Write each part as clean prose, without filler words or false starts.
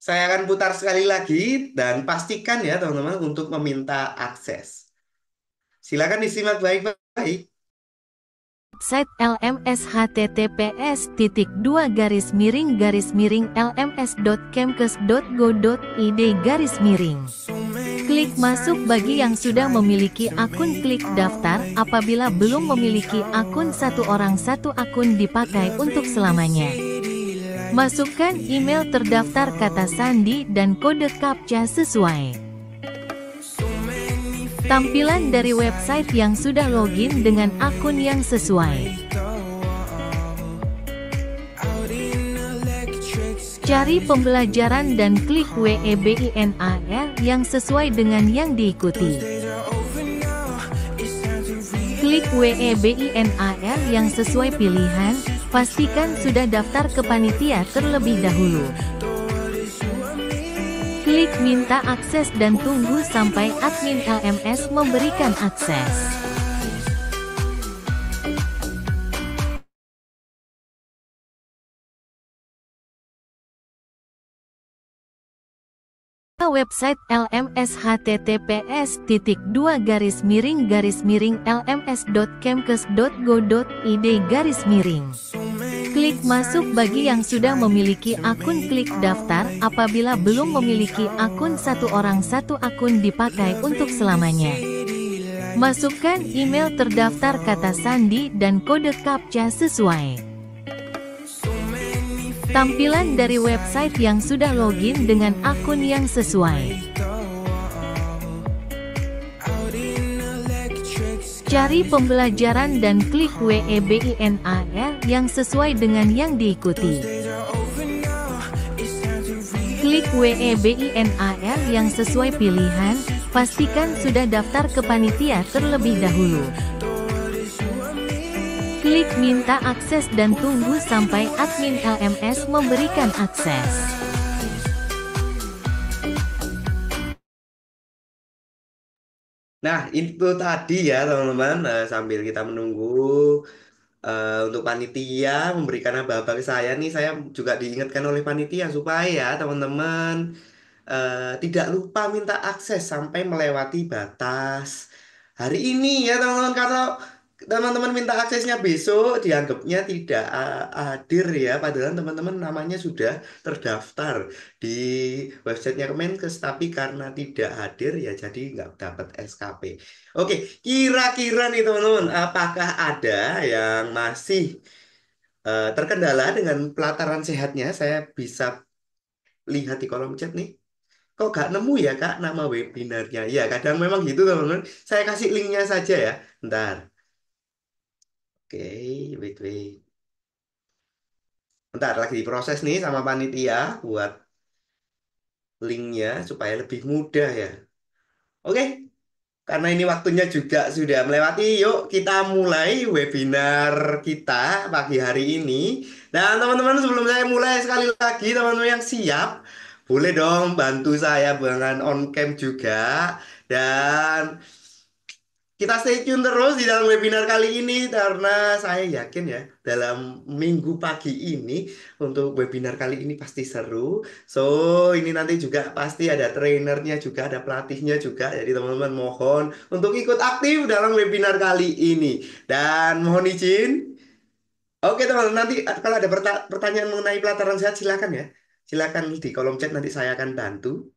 Saya akan putar sekali lagi dan pastikan ya teman-teman untuk meminta akses. Silakan disimak baik-baik. Website LMS https://lms.kemkes.go.id. Klik masuk bagi yang sudah memiliki akun, klik daftar. Apabila belum memiliki akun, satu orang satu akun dipakai untuk selamanya. Masukkan email terdaftar, kata sandi, dan kode CAPTCHA sesuai. Tampilan dari website yang sudah login dengan akun yang sesuai. Cari pembelajaran dan klik webinar yang sesuai dengan yang diikuti. Klik webinar yang sesuai pilihan, pastikan sudah daftar ke panitia terlebih dahulu. Klik minta akses dan tunggu sampai admin LMS memberikan akses. Website LMS https://lms.kemkes.go.id. Klik masuk bagi yang sudah memiliki akun, klik daftar. Apabila belum memiliki akun, satu orang satu akun dipakai untuk selamanya. Masukkan email terdaftar, kata sandi, dan kode CAPTCHA sesuai. Tampilan dari website yang sudah login dengan akun yang sesuai. Cari pembelajaran dan klik webinar yang sesuai dengan yang diikuti. Klik webinar yang sesuai pilihan, pastikan sudah daftar ke panitia terlebih dahulu. Klik minta akses dan tunggu sampai admin LMS memberikan akses. Nah, itu tadi ya teman-teman. Sambil kita menunggu untuk panitia memberikan aba-aba ke saya nih, saya juga diingatkan oleh panitia supaya teman-teman tidak lupa minta akses sampai melewati batas hari ini ya teman-teman. Kalau teman-teman minta aksesnya besok, dianggapnya tidak hadir ya, padahal teman-teman namanya sudah terdaftar di websitenya Kemenkes, tapi karena tidak hadir ya jadi nggak dapat SKP. Oke, kira-kira nih teman-teman, apakah ada yang masih terkendala dengan pelataran sehatnya? Saya bisa lihat di kolom chat nih. Kok gak nemu ya Kak nama webinarnya? Ya kadang memang gitu teman-teman. Saya kasih linknya saja ya. Bentar. Oke, wait, wait. Bentar, lagi diproses nih sama panitia buat linknya supaya lebih mudah ya. Oke, karena ini waktunya juga sudah melewati, yuk kita mulai webinar kita pagi hari ini. Dan teman-teman, sebelum saya mulai, sekali lagi teman-teman yang siap, boleh dong bantu saya dengan on cam juga. Dan kita stay tune terus di dalam webinar kali ini karena saya yakin ya dalam minggu pagi ini untuk webinar kali ini pasti seru. So ini nanti juga pasti ada trainernya juga, ada pelatihnya juga. Jadi teman-teman mohon untuk ikut aktif dalam webinar kali ini. Dan mohon izin. Oke teman-teman, nanti kalau ada pertanyaan mengenai pelataran sehat silakan ya. Silakan di kolom chat, nanti saya akan bantu.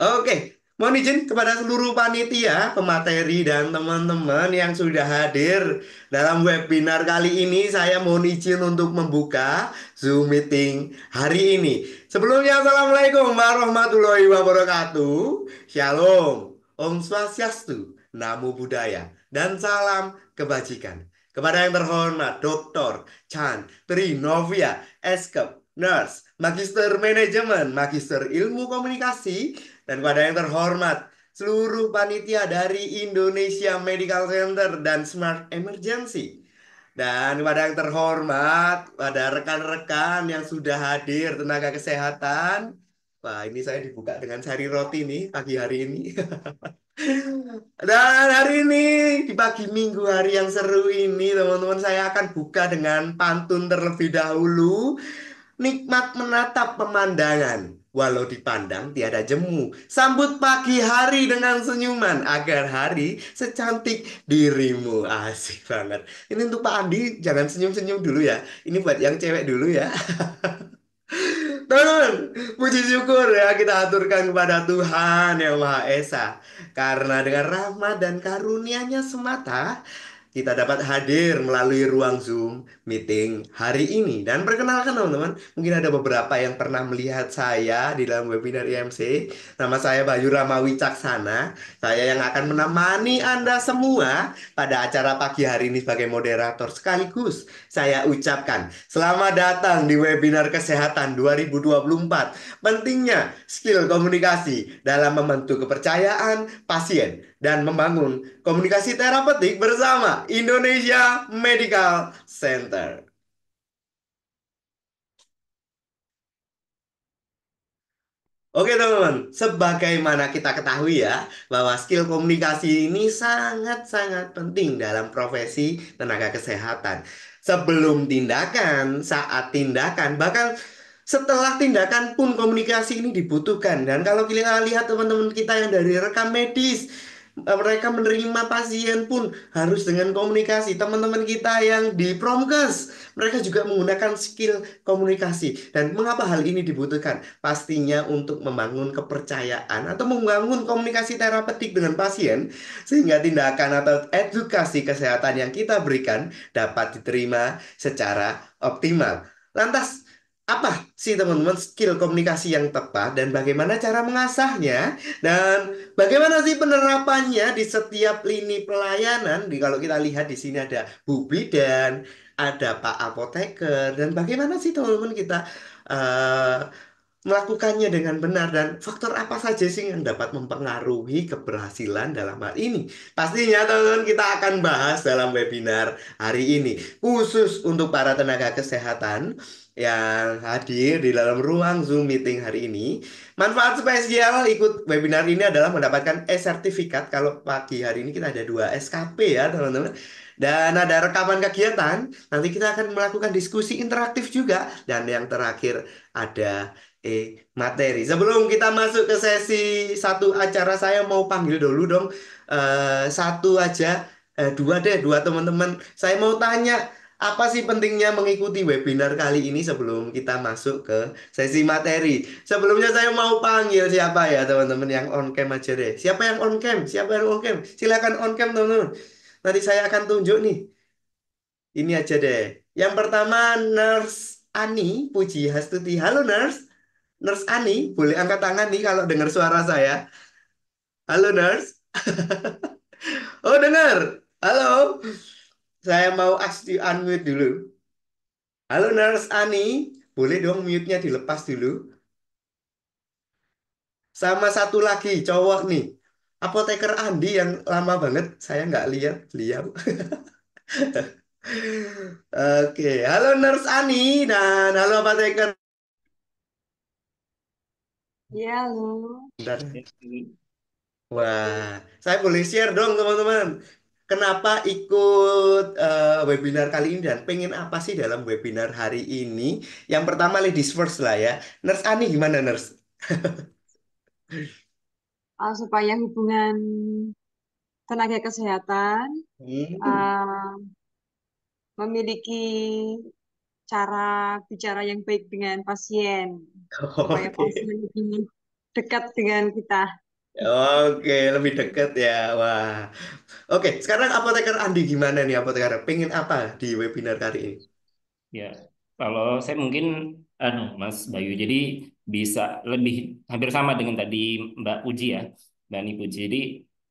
Oke, mohon izin kepada seluruh panitia, pemateri, dan teman-teman yang sudah hadir dalam webinar kali ini. Saya mohon izin untuk membuka Zoom meeting hari ini. Sebelumnya, Assalamualaikum warahmatullahi wabarakatuh. Shalom, Om Swastiastu, Namo Buddhaya, dan salam kebajikan. Kepada yang terhormat Dr. Chan Trinovia, Eskep, Nurse, Magister Manajemen, Magister Ilmu Komunikasi, dan kepada yang terhormat seluruh panitia dari Indonesia Medical Center dan Smart Emergency. Dan kepada yang terhormat, pada rekan-rekan yang sudah hadir, tenaga kesehatan. Wah, ini saya dibuka dengan sari roti nih pagi hari ini. Dan hari ini, di pagi minggu hari yang seru ini, teman-teman, saya akan buka dengan pantun terlebih dahulu. Nikmat menatap pemandangan. Walau dipandang tiada jemu. Sambut pagi hari dengan senyuman agar hari secantik dirimu. Asik banget. Ini untuk Pak Andi, jangan senyum-senyum dulu ya. Ini buat yang cewek dulu ya. Teman, puji syukur ya kita aturkan kepada Tuhan Yang Maha Esa. Karena dengan rahmat dan karunia-Nya semata, kita dapat hadir melalui ruang Zoom meeting hari ini. Dan perkenalkan teman-teman, mungkin ada beberapa yang pernah melihat saya di dalam webinar IMC. Nama saya Bayu Ramawi Caksana. Saya yang akan menemani Anda semua pada acara pagi hari ini sebagai moderator sekaligus. Saya ucapkan selamat datang di webinar kesehatan 2024. Pentingnya skill komunikasi dalam membentuk kepercayaan pasien dan membangun komunikasi terapeutik bersama Indonesia Medical Center. Oke teman-teman, sebagaimana kita ketahui ya, bahwa skill komunikasi ini sangat-sangat penting dalam profesi tenaga kesehatan. Sebelum tindakan, saat tindakan, bahkan setelah tindakan pun komunikasi ini dibutuhkan. Dan kalau kita lihat teman-teman kita yang dari rekam medis, mereka menerima pasien pun harus dengan komunikasi. Teman-teman kita yang di Promkes, mereka juga menggunakan skill komunikasi. Dan mengapa hal ini dibutuhkan? Pastinya untuk membangun kepercayaan atau membangun komunikasi terapeutik dengan pasien sehingga tindakan atau edukasi kesehatan yang kita berikan dapat diterima secara optimal. Lantas, apa sih teman-teman skill komunikasi yang tepat dan bagaimana cara mengasahnya dan bagaimana sih penerapannya di setiap lini pelayanan? Kalau kita lihat di sini ada Bu Bidan, ada Pak Apoteker, dan bagaimana sih teman-teman kita eh, melakukannya dengan benar dan faktor apa saja sih yang dapat mempengaruhi keberhasilan dalam hal ini? Pastinya teman-teman kita akan bahas dalam webinar hari ini khusus untuk para tenaga kesehatan yang hadir di dalam ruang Zoom meeting hari ini. Manfaat spesial ikut webinar ini adalah mendapatkan e-sertifikat. Kalau pagi hari ini kita ada 2 SKP ya teman-teman. Dan ada rekaman kegiatan. Nanti kita akan melakukan diskusi interaktif juga. Dan yang terakhir ada materi. Sebelum kita masuk ke sesi satu acara, saya mau panggil dulu dong satu aja, dua deh, dua teman-teman. Saya mau tanya, apa sih pentingnya mengikuti webinar kali ini sebelum kita masuk ke sesi materi? Sebelumnya saya mau panggil siapa ya teman-teman yang on cam aja deh. Siapa yang on cam? Siapa yang on cam? Silakan on cam teman-teman. Nanti saya akan tunjuk nih. Ini aja deh. Yang pertama Nurse Ani Puji Hastuti. Halo Nurse. Nurse Ani, boleh angkat tangan nih kalau dengar suara saya. Halo Nurse. Oh dengar. Halo. Saya mau ask di unmute dulu. Halo Nurse Ani, boleh dong mute-nya dilepas dulu. Sama satu lagi cowok nih. Apoteker Andi yang lama banget saya nggak lihat beliau. Oke, halo Nurse Ani dan halo Apoteker. Ya, halo. Bentar. Wah, saya boleh share dong teman-teman. Kenapa ikut webinar kali ini dan pengen apa sih dalam webinar hari ini? Yang pertama ladies first lah ya. Nurse Ani gimana Nurse? Supaya hubungan tenaga kesehatan Hmm. uh, memiliki cara bicara yang baik dengan pasien, supaya Oke. pasien lebih dekat dengan kita. Oke, lebih deket ya. Wah. Oke, sekarang apoteker Andi gimana nih apoteker? Pengen apa di webinar kali ini? Ya, kalau saya mungkin, Mas Bayu, jadi bisa lebih hampir sama dengan tadi Mbak Puji ya, Mbak Ani Puji. Jadi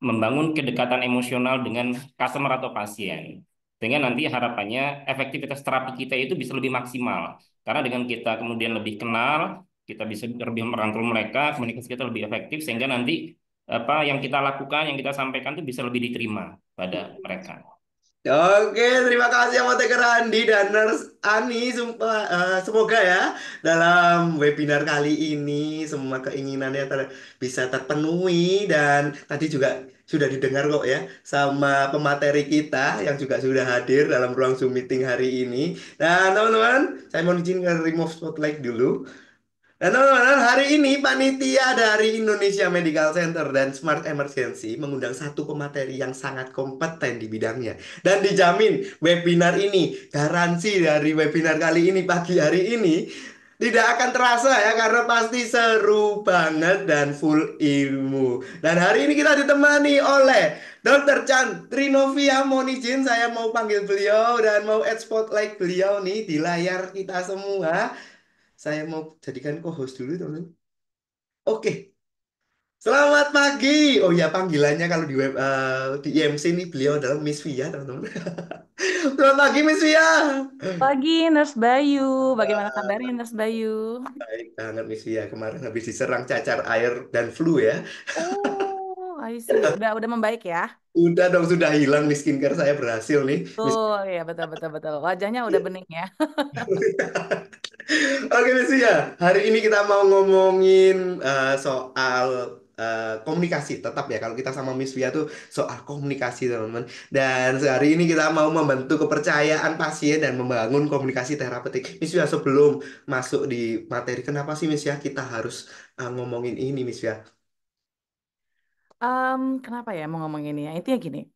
membangun kedekatan emosional dengan customer atau pasien, sehingga nanti harapannya efektivitas terapi kita itu bisa lebih maksimal. Karena dengan kita kemudian lebih kenal, kita bisa lebih merangkul mereka, komunikasi kita lebih efektif, sehingga nanti apa yang kita lakukan, yang kita sampaikan itu bisa lebih diterima pada mereka. Oke, terima kasih apoteker Andi dan Nurse Ani. Semoga ya dalam webinar kali ini semua keinginannya bisa terpenuhi dan tadi juga sudah didengar kok ya sama pemateri kita yang juga sudah hadir dalam ruang Zoom meeting hari ini. Dan teman-teman, saya mau izin remove spotlight dulu. Dan teman-teman, hari ini panitia dari Indonesia Medical Center dan Smart Emergency mengundang satu pemateri yang sangat kompeten di bidangnya. Dan dijamin webinar ini, garansi dari webinar kali ini, pagi hari ini, tidak akan terasa ya karena pasti seru banget dan full ilmu. Dan hari ini kita ditemani oleh Dr. Chan Trinovia. Mohon izin saya mau panggil beliau dan mau add spotlight beliau nih di layar kita semua. Saya mau jadikan co-host dulu, teman. Oke, selamat pagi. Oh ya, panggilannya kalau di di IMC ini beliau adalah Miss Via, teman-teman. Selamat pagi, Miss Via. Pagi, Nurse Bayu. Bagaimana kabarnya, Nurse Bayu? Baik banget, Miss Via. Kemarin habis diserang cacar air dan flu ya. Oh, I see. Udah membaik ya? Udah dong, sudah hilang nih skincare saya berhasil nih, Miss. Betul, ya betul betul betul. Wajahnya udah bening ya. Oke, Miss Via. Hari ini kita mau ngomongin soal komunikasi. Tetap ya, kalau kita sama Miss Via tuh soal komunikasi, teman-teman. Dan hari ini kita mau membentuk kepercayaan pasien dan membangun komunikasi terapeutik. Miss Via, sebelum masuk di materi, kenapa sih Miss Via kita harus ngomongin ini, Miss Via? Kenapa ya mau ngomong ini ya? Intinya gini.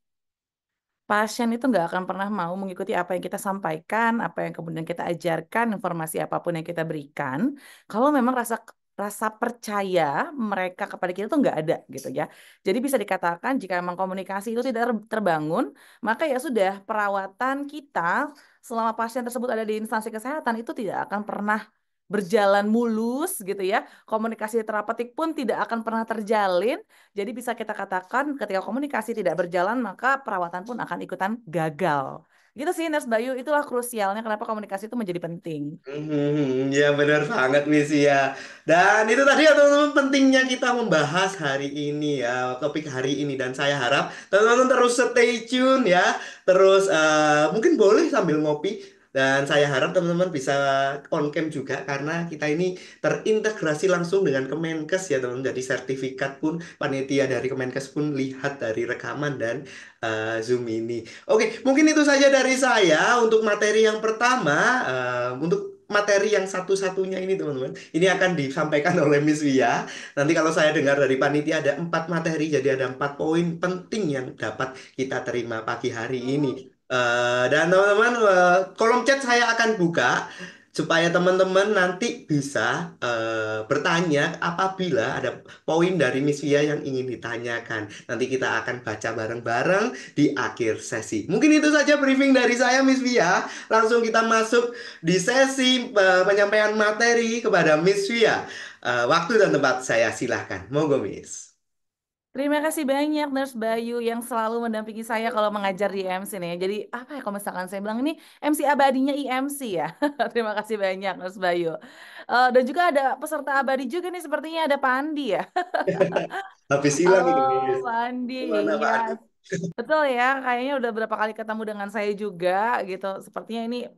Pasien itu nggak akan pernah mau mengikuti apa yang kita sampaikan, apa yang kemudian kita ajarkan, informasi apapun yang kita berikan, kalau memang rasa rasa percaya mereka kepada kita tuh nggak ada gitu ya. Jadi bisa dikatakan jika memang komunikasi itu tidak terbangun, maka ya sudah perawatan kita selama pasien tersebut ada di instansi kesehatan itu tidak akan pernah berjalan mulus gitu ya. Komunikasi terapeutik pun tidak akan pernah terjalin. Jadi bisa kita katakan ketika komunikasi tidak berjalan maka perawatan pun akan ikutan gagal. Gitu sih Nurse Bayu, itulah krusialnya kenapa komunikasi itu menjadi penting. Ya benar banget Miss ya. Dan itu tadi ya teman-teman pentingnya kita membahas hari ini ya, topik hari ini. Dan saya harap teman-teman terus stay tune ya. Terus mungkin boleh sambil ngopi. Dan saya harap teman-teman bisa on cam juga karena kita ini terintegrasi langsung dengan Kemenkes ya teman-teman. Jadi sertifikat pun panitia dari Kemenkes pun lihat dari rekaman dan Zoom ini. Oke, mungkin itu saja dari saya untuk materi yang pertama. Untuk materi yang satu-satunya ini teman-teman, ini akan disampaikan oleh Miss Wia. Nanti kalau saya dengar dari panitia ada 4 materi, jadi ada 4 poin penting yang dapat kita terima pagi hari ini. Dan teman-teman, kolom chat saya akan buka supaya teman-teman nanti bisa bertanya apabila ada poin dari Miss Via yang ingin ditanyakan. Nanti kita akan baca bareng-bareng di akhir sesi. Mungkin itu saja briefing dari saya, Miss Via. Langsung kita masuk di sesi penyampaian materi kepada Miss Via. Waktu dan tempat saya silahkan. Monggo, Miss. Terima kasih banyak Nurse Bayu yang selalu mendampingi saya kalau mengajar di IMC nih. Jadi apa ya kalau misalkan saya bilang ini MC abadinya IMC ya. Terima kasih banyak Nurse Bayu. Dan juga ada peserta abadi juga nih sepertinya ada Pak Andi ya. Habis hilang Halo itu, Miss. Pak Andi, Gimana, iya. Pak Adi? Betul ya, kayaknya udah berapa kali ketemu dengan saya juga gitu. Sepertinya ini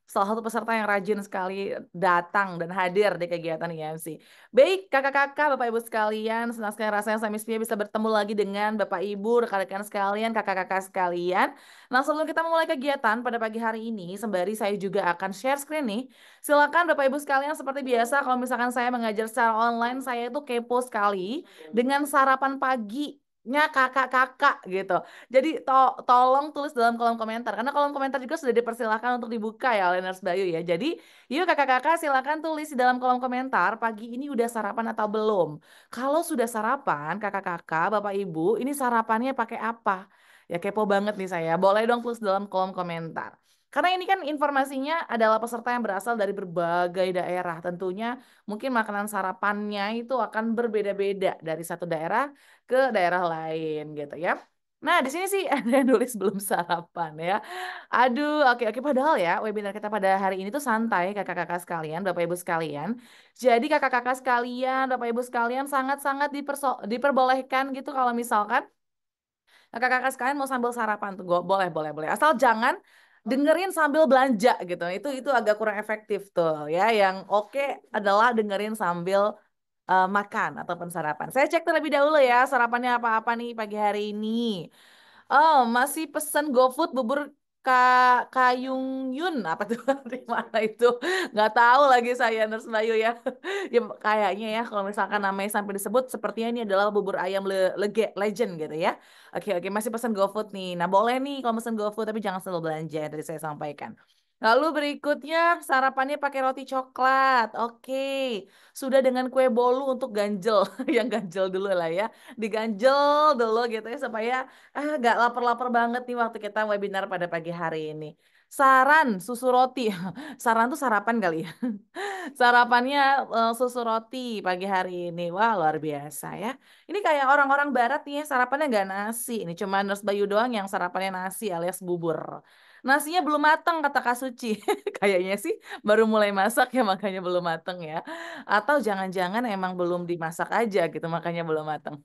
salah satu peserta yang rajin sekali datang dan hadir di kegiatan IMC. Baik, kakak-kakak, bapak ibu sekalian, senang sekali rasanya saya Miss Pia bisa bertemu lagi dengan bapak ibu, rekan-rekan sekalian, kakak-kakak sekalian. Nah, sebelum kita memulai kegiatan pada pagi hari ini, sembari saya juga akan share screen nih. Silakan bapak ibu sekalian seperti biasa, kalau misalkan saya mengajar secara online, saya itu kepo sekali dengan sarapan pagi kakak-kakak gitu. Jadi tolong tulis dalam kolom komentar karena kolom komentar juga sudah dipersilahkan untuk dibuka ya oleh Nurse Bayu ya. Jadi yuk kakak-kakak silakan tulis di dalam kolom komentar pagi ini udah sarapan atau belum. Kalau sudah sarapan kakak-kakak, Bapak Ibu, ini sarapannya pakai apa? Ya kepo banget nih saya. Boleh dong tulis dalam kolom komentar. Karena ini kan informasinya adalah peserta yang berasal dari berbagai daerah. Tentunya mungkin makanan sarapannya itu akan berbeda-beda dari satu daerah ke daerah lain gitu ya. Nah, di sini sih ada yang nulis belum sarapan ya. Aduh, oke padahal ya webinar kita pada hari ini tuh santai kakak-kakak sekalian, Bapak Ibu sekalian. Jadi kakak-kakak sekalian, Bapak Ibu sekalian sangat-sangat diperbolehkan gitu kalau misalkan kakak-kakak sekalian mau sambil sarapan tuh boleh boleh boleh. Asal jangan dengerin sambil belanja gitu. Itu agak kurang efektif tuh ya. Yang oke adalah dengerin sambil makan ataupun sarapan. Saya cek terlebih dahulu ya sarapannya apa-apa nih pagi hari ini. Oh, masih pesen GoFood bubur Kayung Yun apa tuh di mana itu? Nggak tahu lagi saya Nurse Bayu ya. Ya kayaknya ya kalau misalkan namanya sampai disebut sepertinya ini adalah bubur ayam legend gitu ya. Oke oke masih pesen GoFood nih. Nah boleh nih kalau pesen GoFood tapi jangan selalu belanja yang tadi saya sampaikan. Lalu berikutnya sarapannya pakai roti coklat. Oke. Sudah dengan kue bolu untuk ganjel. Yang ganjel dulu lah ya. Diganjel dulu gitu ya supaya gak lapar-lapar banget nih waktu kita webinar pada pagi hari ini. Saran susu roti. Saran tuh sarapan kali ya. Sarapannya susu roti pagi hari ini. Wah, luar biasa ya. Ini kayak orang-orang barat nih ya, sarapannya nggak nasi. Ini cuma Nurse Bayu doang yang sarapannya nasi alias bubur. Nasinya belum matang kata Kak Suci. Kayaknya sih baru mulai masak ya makanya belum matang ya. Atau jangan-jangan emang belum dimasak aja gitu makanya belum matang.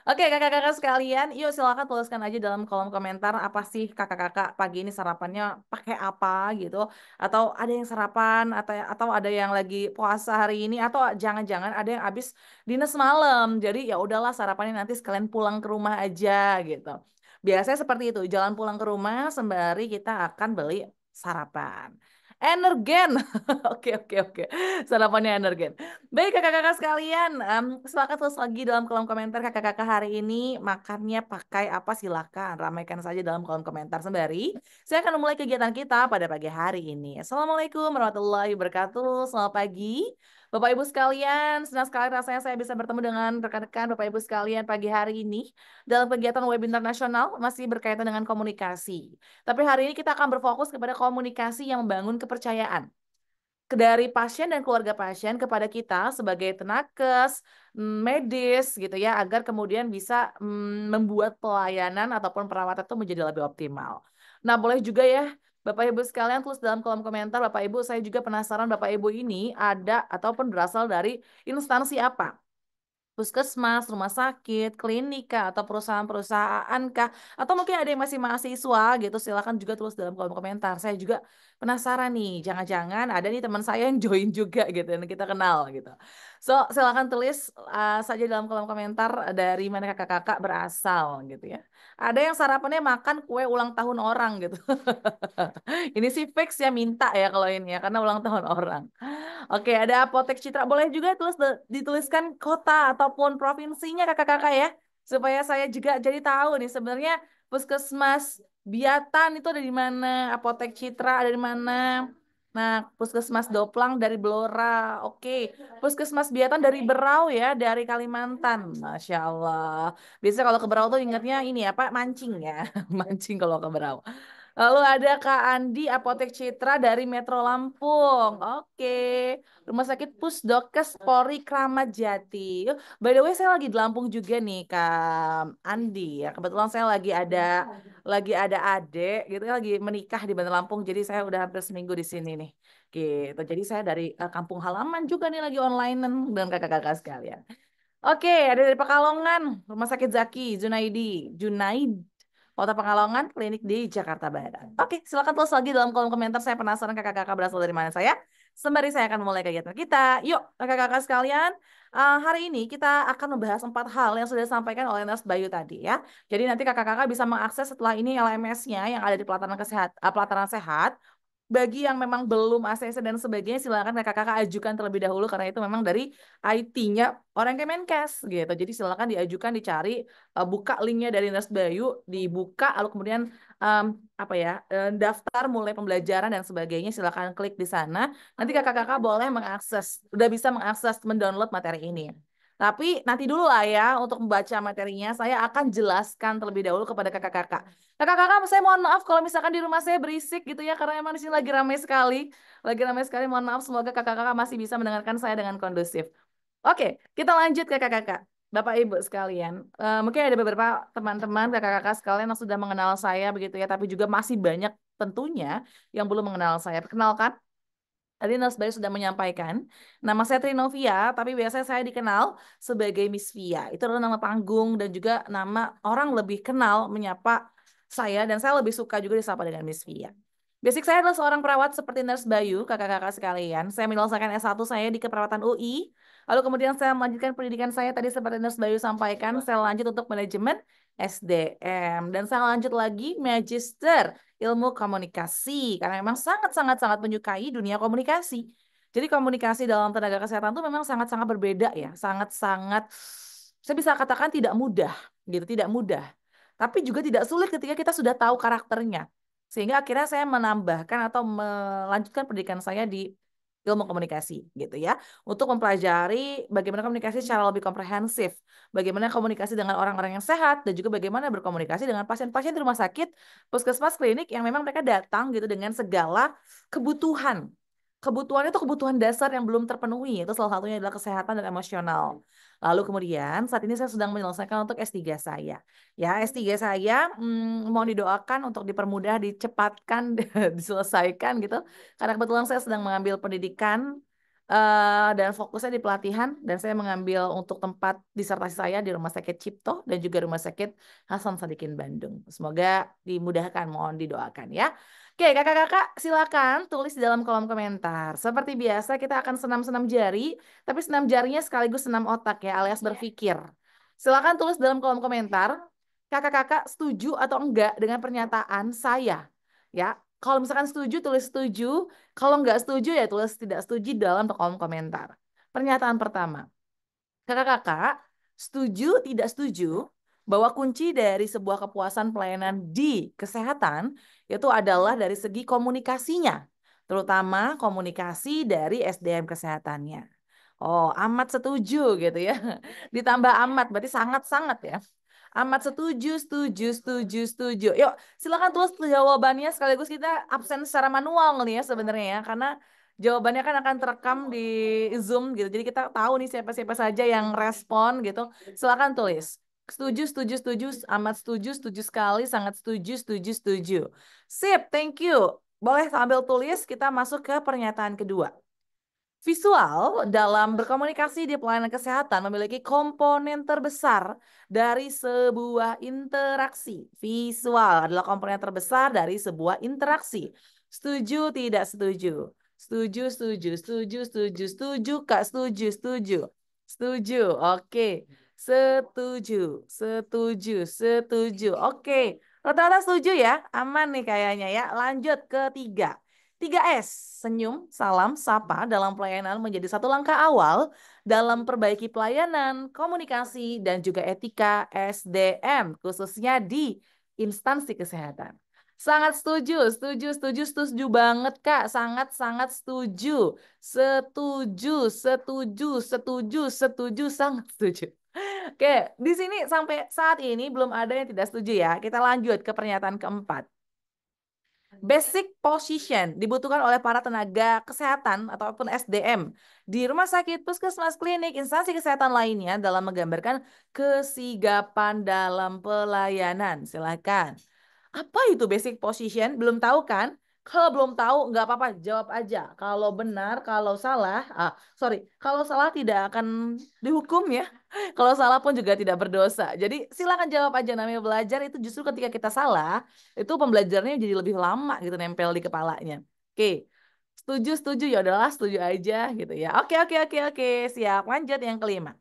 Oke, kakak-kakak sekalian, yuk silakan tuliskan aja dalam kolom komentar apa sih kakak-kakak pagi ini sarapannya pakai apa gitu, atau ada yang sarapan atau ada yang lagi puasa hari ini, atau jangan-jangan ada yang habis dinas malam, jadi ya udahlah sarapannya nanti sekalian pulang ke rumah aja gitu. Biasanya seperti itu, jalan pulang ke rumah sembari kita akan beli sarapan. Energen, oke oke oke, sarapannya energen. Baik kakak-kakak sekalian, silakan tulis lagi dalam kolom komentar kakak-kakak hari ini makannya pakai apa silakan ramaikan saja dalam kolom komentar sembari saya akan memulai kegiatan kita pada pagi hari ini. Assalamualaikum warahmatullahi wabarakatuh. Selamat pagi. Bapak Ibu sekalian, senang sekali rasanya saya bisa bertemu dengan rekan-rekan Bapak Ibu sekalian pagi hari ini dalam kegiatan webinar nasional masih berkaitan dengan komunikasi. Tapi hari ini kita akan berfokus kepada komunikasi yang membangun kepercayaan dari pasien dan keluarga pasien kepada kita sebagai tenakes, medis gitu ya, agar kemudian bisa membuat pelayanan ataupun perawatan itu menjadi lebih optimal. Nah, boleh juga ya Bapak Ibu sekalian tulis dalam kolom komentar, Bapak Ibu saya juga penasaran Bapak Ibu ini ada ataupun berasal dari instansi apa? Puskesmas, rumah sakit, klinik kah, atau perusahaan-perusahaan kah, atau mungkin ada yang masih mahasiswa gitu, silakan juga tulis dalam kolom komentar. Saya juga penasaran nih, jangan-jangan ada nih teman saya yang join juga gitu dan kita kenal gitu. So, silakan tulis saja dalam kolom komentar dari mana kakak-kakak berasal gitu ya. Ada yang sarapannya makan kue ulang tahun orang gitu. Ini sih fix ya minta ya kalau ini ya karena ulang tahun orang. Oke, ada Apotek Citra. Boleh juga dituliskan kota ataupun provinsinya kakak-kakak ya. Supaya saya juga jadi tahu nih sebenarnya Puskesmas Biatan itu ada di mana, Apotek Citra ada di mana. Nah, Puskesmas Doplang dari Blora. Oke, Puskesmas Biatan dari Berau ya, dari Kalimantan. Masya Allah. Biasanya kalau ke Berau tuh ingatnya ini apa? Mancing ya. Mancing kalau ke Berau. Lalu ada Kak Andi Apotek Citra dari Metro Lampung. Oke. Rumah Sakit Pusdokes Polri Kramat Jati. By the way saya lagi di Lampung juga nih Kak Andi ya. Kebetulan saya lagi ada adik gitu ya, lagi menikah di Bandar Lampung. Jadi saya udah hampir seminggu di sini nih. Gitu. Jadi saya dari kampung halaman juga nih lagi online dengan kakak-kakak sekalian. Oke, ada dari Pekalongan, Rumah Sakit Zaki, Junaid, Kota Pekalongan, klinik di Jakarta Barat. Oke, silakan tulis lagi dalam kolom komentar. Saya penasaran kakak-kakak berasal dari mana saya. Sembari saya akan mulai kegiatan kita. Yuk, kakak-kakak sekalian. Hari ini kita akan membahas 4 hal yang sudah disampaikan oleh Nurse Bayu tadi ya. Jadi nanti kakak-kakak bisa mengakses setelah ini LMS-nya yang ada di pelataran sehat. Bagi yang memang belum ACC dan sebagainya, silakan kakak-kakak ajukan terlebih dahulu karena itu memang dari IT-nya orang Kemenkes gitu. Jadi silakan diajukan, dicari, buka linknya dari Nurse Bayu, dibuka, lalu kemudian daftar mulai pembelajaran dan sebagainya. Silakan klik di sana. Nanti kakak-kakak boleh mengakses, udah bisa mengakses, mendownload materi ini. Tapi nanti dulu lah ya untuk membaca materinya. Saya akan jelaskan terlebih dahulu kepada kakak-kakak. Kakak-kakak, saya mohon maaf kalau misalkan di rumah saya berisik gitu ya, karena emang di sini lagi ramai sekali. Lagi ramai sekali, mohon maaf. Semoga kakak-kakak masih bisa mendengarkan saya dengan kondusif. Oke, kita lanjut kakak-kakak. Bapak Ibu sekalian, mungkin ada beberapa teman-teman kakak-kakak sekalian yang sudah mengenal saya begitu ya, tapi juga masih banyak tentunya yang belum mengenal saya. Perkenalkan, tadi Nurse Bayu sudah menyampaikan, nama saya Trinovia, tapi biasanya saya dikenal sebagai Miss Via. Itu adalah nama panggung dan juga nama orang lebih kenal menyapa saya, dan saya lebih suka juga disapa dengan Miss Via. Basic saya adalah seorang perawat seperti Nurse Bayu, kakak-kakak sekalian. Saya menyelesaikan S1 saya di Keperawatan UI. Lalu kemudian saya melanjutkan pendidikan saya tadi seperti Nurse Bayu sampaikan, saya lanjut untuk manajemen SDM. Dan saya lanjut lagi Magister Ilmu Komunikasi. Karena memang sangat-sangat menyukai dunia komunikasi. Jadi komunikasi dalam tenaga kesehatan itu memang sangat-sangat berbeda ya. Sangat-sangat, saya bisa katakan tidak mudah. Gitu, tidak mudah. Tapi juga tidak sulit ketika kita sudah tahu karakternya. Sehingga akhirnya saya menambahkan atau melanjutkan pendidikan saya di ilmu komunikasi gitu ya. Untuk mempelajari bagaimana komunikasi secara lebih komprehensif. Bagaimana komunikasi dengan orang-orang yang sehat dan juga bagaimana berkomunikasi dengan pasien-pasien di rumah sakit, puskesmas, klinik yang memang mereka datang gitu dengan segala kebutuhan. Kebutuhan itu kebutuhan dasar yang belum terpenuhi. Itu salah satunya adalah kesehatan dan emosional. Lalu kemudian saat ini saya sedang menyelesaikan untuk S3 saya. Ya, S3 saya mohon didoakan untuk dipermudah, dicepatkan, diselesaikan gitu. Karena kebetulan saya sedang mengambil pendidikan dan fokusnya di pelatihan dan saya mengambil untuk tempat disertasi saya di Rumah Sakit Cipto dan juga Rumah Sakit Hasan Sadikin Bandung. Semoga dimudahkan, mohon didoakan ya. Oke, kakak-kakak silakan tulis di dalam kolom komentar. Seperti biasa kita akan senam-senam jari, tapi senam jarinya sekaligus senam otak ya, alias berpikir. Silakan tulis dalam kolom komentar kakak-kakak setuju atau enggak dengan pernyataan saya. Ya, kalau misalkan setuju tulis setuju, kalau enggak setuju ya tulis tidak setuju dalam kolom komentar. Pernyataan pertama. Kakak-kakak setuju tidak setuju bahwa kunci dari sebuah kepuasan pelayanan di kesehatan itu adalah dari segi komunikasinya, terutama komunikasi dari SDM kesehatannya. Oh, amat setuju gitu ya. Ditambah amat berarti sangat-sangat ya. Amat setuju, setuju, setuju, setuju. Yuk, silakan tulis jawabannya sekaligus kita absen secara manual nih ya sebenarnya ya, karena jawabannya kan akan terekam di Zoom gitu. Jadi kita tahu nih siapa-siapa saja yang respon gitu. Silakan tulis. Setuju, setuju, setuju, amat setuju, setuju sekali, sangat setuju, setuju, setuju. Sip, thank you. Boleh sambil tulis, kita masuk ke pernyataan kedua. Visual dalam berkomunikasi di pelayanan kesehatan memiliki komponen terbesar dari sebuah interaksi. Visual adalah komponen terbesar dari sebuah interaksi. Setuju, tidak setuju? Setuju, setuju, setuju, setuju, setuju, Kak, setuju, setuju. Setuju, oke. Setuju, setuju, setuju. Oke, rata-rata setuju ya? Aman nih kayaknya ya. Lanjut ke 3. 3S, senyum, salam, sapa dalam pelayanan menjadi satu langkah awal dalam perbaiki pelayanan, komunikasi, dan juga etika SDM, khususnya di instansi kesehatan. Sangat setuju, setuju, setuju, setuju banget Kak, sangat-sangat setuju. Setuju, setuju, setuju, setuju, sangat setuju. Oke, di sini sampai saat ini belum ada yang tidak setuju ya. Kita lanjut ke pernyataan keempat. Basic position dibutuhkan oleh para tenaga kesehatan ataupun SDM di rumah sakit, puskesmas, klinik, instansi kesehatan lainnya dalam menggambarkan kesigapan dalam pelayanan. Silakan. Apa itu basic position? Belum tahu kan? Kalau belum tahu, nggak apa-apa, jawab aja. Kalau benar, kalau salah, kalau salah tidak akan dihukum ya. Kalau salah pun juga tidak berdosa. Jadi silakan jawab aja. Namanya belajar itu justru ketika kita salah, itu pembelajarannya jadi lebih lama gitu nempel di kepalanya. Oke, setuju ya udahlah setuju aja gitu ya. Oke, siap. Lanjut yang kelima.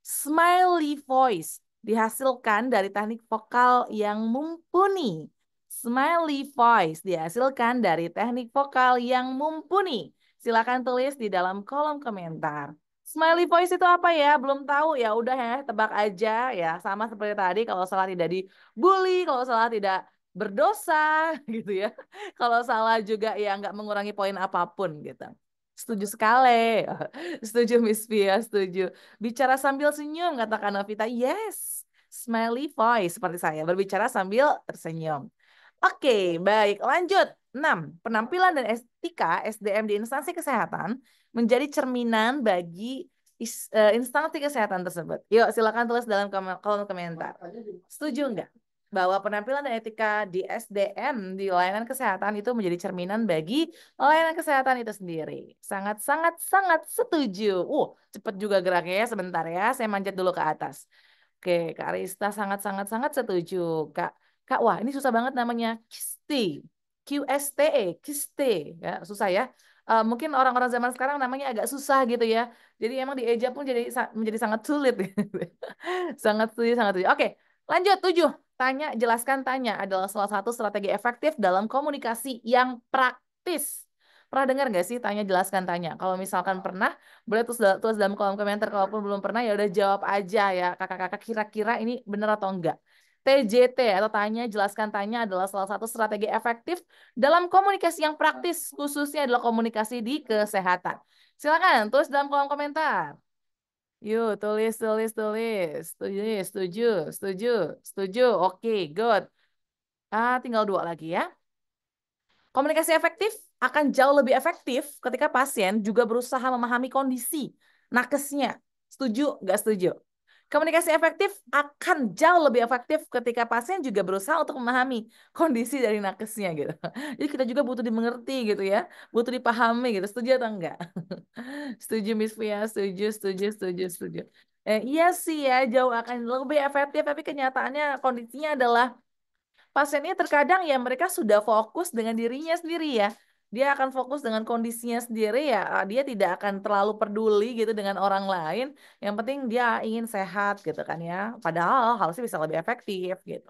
Smiley voice dihasilkan dari teknik vokal yang mumpuni. Smiley voice dihasilkan dari teknik vokal yang mumpuni. Silakan tulis di dalam kolom komentar. Smiley voice itu apa ya? Belum tahu ya. Udah ya, tebak aja ya. Sama seperti tadi, kalau salah tidak dibully, kalau salah tidak berdosa gitu ya. Kalau salah juga ya nggak mengurangi poin apapun gitu. Setuju sekali. Setuju Miss Pia, setuju. Bicara sambil senyum, katakan Novita. Yes, smiley voice seperti saya. Berbicara sambil tersenyum. Oke, baik. Lanjut. 6. Penampilan dan etika SDM di instansi kesehatan menjadi cerminan bagi instansi kesehatan tersebut. Yuk, silakan tulis dalam kolom komentar. Setuju enggak? Bahwa penampilan dan etika di SDM di layanan kesehatan itu menjadi cerminan bagi layanan kesehatan itu sendiri. Sangat setuju. Cepet juga geraknya ya, sebentar ya. Saya manjat dulu ke atas. Oke, Kak Arista sangat setuju. Kak, wah ini susah banget namanya. Kisti. QSTE, ya susah ya. Mungkin orang-orang zaman sekarang namanya agak susah gitu ya. Jadi emang dieja pun menjadi sangat sulit. Sangat setuju, sangat setuju. Oke, lanjut 7. Tanya, jelaskan, tanya adalah salah satu strategi efektif dalam komunikasi yang praktis. Pernah dengar nggak sih tanya, jelaskan, tanya? Kalau misalkan pernah, boleh tulis dalam kolom komentar. Kalaupun belum pernah, ya udah jawab aja ya. Kakak-kakak kira-kira ini benar atau enggak. TJT atau tanya, jelaskan, tanya adalah salah satu strategi efektif dalam komunikasi yang praktis, khususnya adalah komunikasi di kesehatan. Silakan tulis dalam kolom komentar. Yuk, tulis, tulis, tulis. Setuju, setuju, setuju, setuju. Oke, good. Tinggal 2 lagi ya. Komunikasi efektif akan jauh lebih efektif ketika pasien juga berusaha memahami kondisi nakesnya. Setuju, nggak setuju? Komunikasi efektif akan jauh lebih efektif ketika pasien juga berusaha untuk memahami kondisi dari nakesnya gitu. Jadi kita juga butuh dimengerti gitu ya, butuh dipahami gitu. Setuju atau enggak? Setuju Miss Fia, setuju, setuju, setuju, setuju. Iya sih ya, jauh akan lebih efektif, tapi kenyataannya kondisinya adalah pasiennya terkadang ya mereka sudah fokus dengan dirinya sendiri ya. Dia akan fokus dengan kondisinya sendiri ya. Dia tidak akan terlalu peduli gitu dengan orang lain. Yang penting dia ingin sehat gitu kan ya. Padahal harusnya bisa lebih efektif gitu.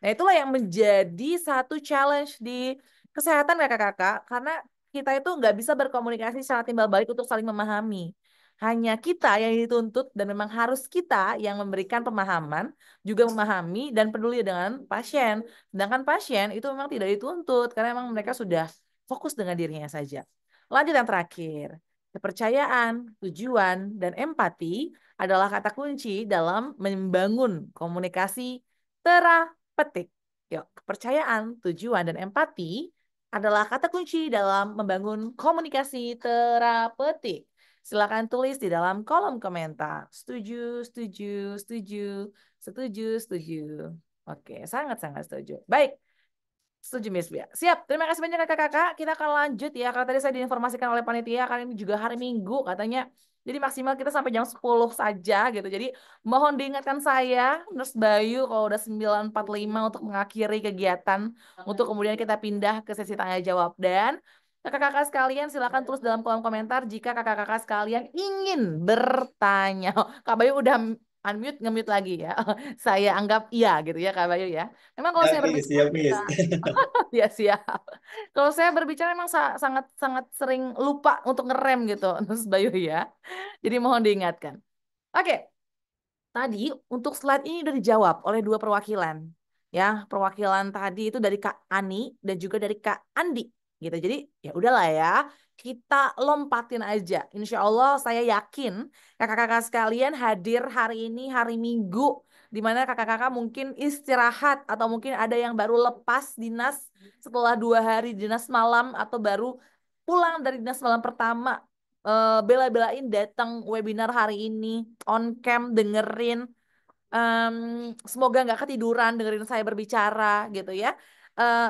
Nah itulah yang menjadi satu challenge di kesehatan kakak-kakak. Karena kita itu nggak bisa berkomunikasi secara timbal balik untuk saling memahami. Hanya kita yang dituntut dan memang harus kita yang memberikan pemahaman, juga memahami dan peduli dengan pasien. Sedangkan pasien itu memang tidak dituntut karena memang mereka sudah fokus dengan dirinya saja. Lanjut yang terakhir. Kepercayaan, tujuan, dan empati adalah kata kunci dalam membangun komunikasi terapeutik. Yuk, kepercayaan, tujuan, dan empati adalah kata kunci dalam membangun komunikasi terapeutik. Silakan tulis di dalam kolom komentar. Setuju, setuju, setuju, setuju, setuju. Oke, sangat-sangat setuju. Baik, setuju Miss Bia. Siap, terima kasih banyak kakak-kakak. Kita akan lanjut ya. Kalau tadi saya diinformasikan oleh panitia, kali ini juga hari Minggu katanya. Jadi maksimal kita sampai jam 10 saja gitu. Jadi mohon diingatkan saya, Nurse Bayu, kalau udah 9.45 untuk mengakhiri kegiatan. Untuk kemudian kita pindah ke sesi tanya jawab. Dan kakak-kakak sekalian silakan tulis dalam kolom komentar jika kakak-kakak sekalian ingin bertanya. Kak Bayu udah unmute, nge-mute lagi ya. Saya anggap iya gitu ya Kak Bayu ya. Memang kalau Siap, saya Miss. berbicara Siap, Miss. ya siap. Kalau saya berbicara memang sangat sangat sering lupa untuk ngerem gitu, Mas Bayu ya. Jadi mohon diingatkan. Oke, tadi untuk slide ini udah dijawab oleh 2 perwakilan. Ya, perwakilan tadi itu dari Kak Ani dan juga dari Kak Andi gitu. Jadi ya udahlah ya, kita lompatin aja. Insya Allah saya yakin kakak-kakak sekalian hadir hari ini hari Minggu di mana kakak-kakak mungkin istirahat atau mungkin ada yang baru lepas dinas setelah 2 hari dinas malam atau baru pulang dari dinas malam pertama, bela-belain datang webinar hari ini on cam dengerin. Semoga nggak ketiduran dengerin saya berbicara gitu ya.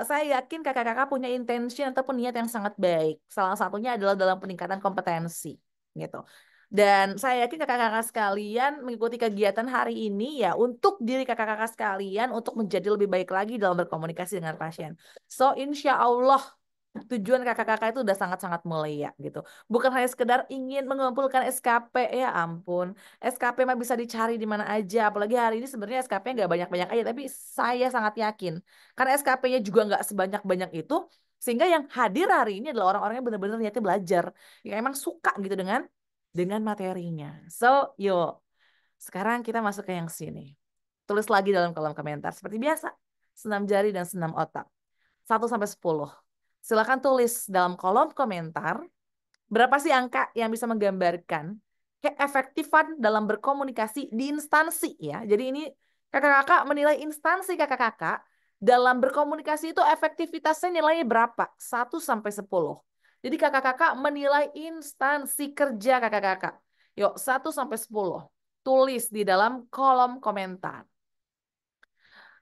Saya yakin kakak-kakak punya intention ataupun niat yang sangat baik. Salah satunya adalah dalam peningkatan kompetensi gitu. Dan saya yakin kakak-kakak sekalian mengikuti kegiatan hari ini ya untuk diri kakak-kakak sekalian untuk menjadi lebih baik lagi dalam berkomunikasi dengan pasien. So insya Allah tujuan kakak-kakak itu udah sangat-sangat mulia gitu. Bukan hanya sekedar ingin mengumpulkan SKP, ya ampun. SKP mah bisa dicari di mana aja. Apalagi hari ini sebenarnya SKP nggak banyak-banyak aja, tapi saya sangat yakin. Karena SKP-nya juga nggak sebanyak-banyak itu, sehingga yang hadir hari ini adalah orang-orang yang benar-benar niatnya belajar. Yang emang suka gitu dengan materinya. So, yuk. Sekarang kita masuk ke yang sini. Tulis lagi dalam kolom komentar. Seperti biasa. Senam jari dan senam otak. 1 sampai 10. Silakan tulis dalam kolom komentar berapa sih angka yang bisa menggambarkan keefektifan dalam berkomunikasi di instansi ya. Jadi ini kakak-kakak menilai instansi kakak-kakak dalam berkomunikasi itu efektivitasnya nilainya berapa? 1 sampai 10. Jadi kakak-kakak menilai instansi kerja kakak-kakak. Yuk 1 sampai 10. Tulis di dalam kolom komentar.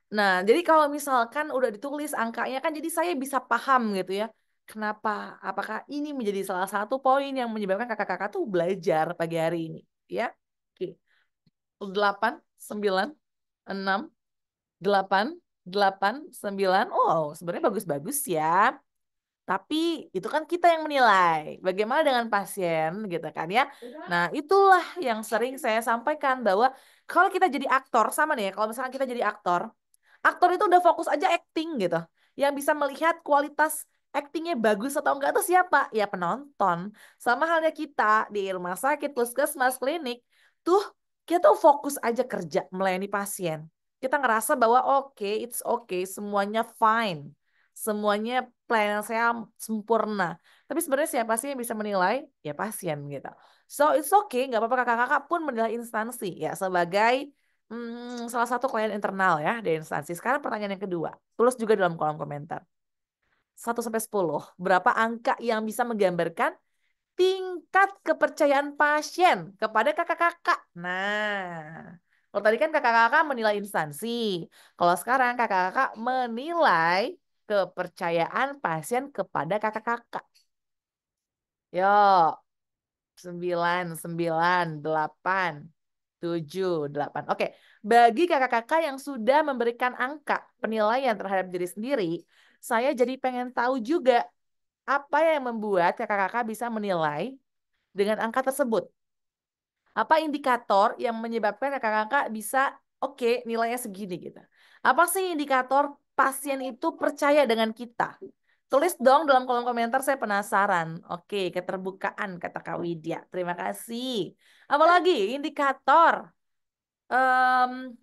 Nah, jadi kalau misalkan udah ditulis angkanya kan jadi saya bisa paham gitu ya. Kenapa? Apakah ini menjadi salah satu poin yang menyebabkan kakak-kakak tuh belajar pagi hari ini? Ya. Oke. 8, 9, 6, 8, 8, 9. Oh, sebenarnya bagus-bagus ya. Tapi itu kan kita yang menilai. Bagaimana dengan pasien gitu kan ya. Nah, itulah yang sering saya sampaikan bahwa kalau kita jadi aktor sama nih ya, kalau misalkan kita jadi aktor, aktor itu udah fokus aja acting gitu. Yang bisa melihat kualitas actingnya bagus atau enggak itu siapa? Ya penonton. Sama halnya kita di rumah sakit, puskesmas, klinik, tuh kita tuh fokus aja kerja melayani pasien. Kita ngerasa bahwa oke, it's okay, semuanya fine. Semuanya pelayanan saya sempurna. Tapi sebenarnya siapa sih yang bisa menilai? Ya pasien gitu. So it's okay, nggak apa-apa kakak-kakak pun menilai instansi ya sebagai salah satu klien internal ya di instansi. Sekarang pertanyaan yang kedua. Tulis juga dalam kolom komentar. 1 sampai 10. Berapa angka yang bisa menggambarkan tingkat kepercayaan pasien kepada kakak-kakak? Nah, kalau tadi kan kakak-kakak menilai instansi. Kalau sekarang kakak-kakak menilai kepercayaan pasien kepada kakak-kakak. Yuk, 9, 9, 8, 7, 8. Oke, bagi kakak-kakak yang sudah memberikan angka penilaian terhadap diri sendiri, saya jadi pengen tahu juga apa yang membuat kakak-kakak bisa menilai dengan angka tersebut. Apa indikator yang menyebabkan kakak-kakak bisa oke, nilainya segini gitu. Apa sih indikator pasien itu percaya dengan kita? Tulis dong dalam kolom komentar, saya penasaran. Oke, keterbukaan kata Kak Widya. Terima kasih. Apalagi indikator em,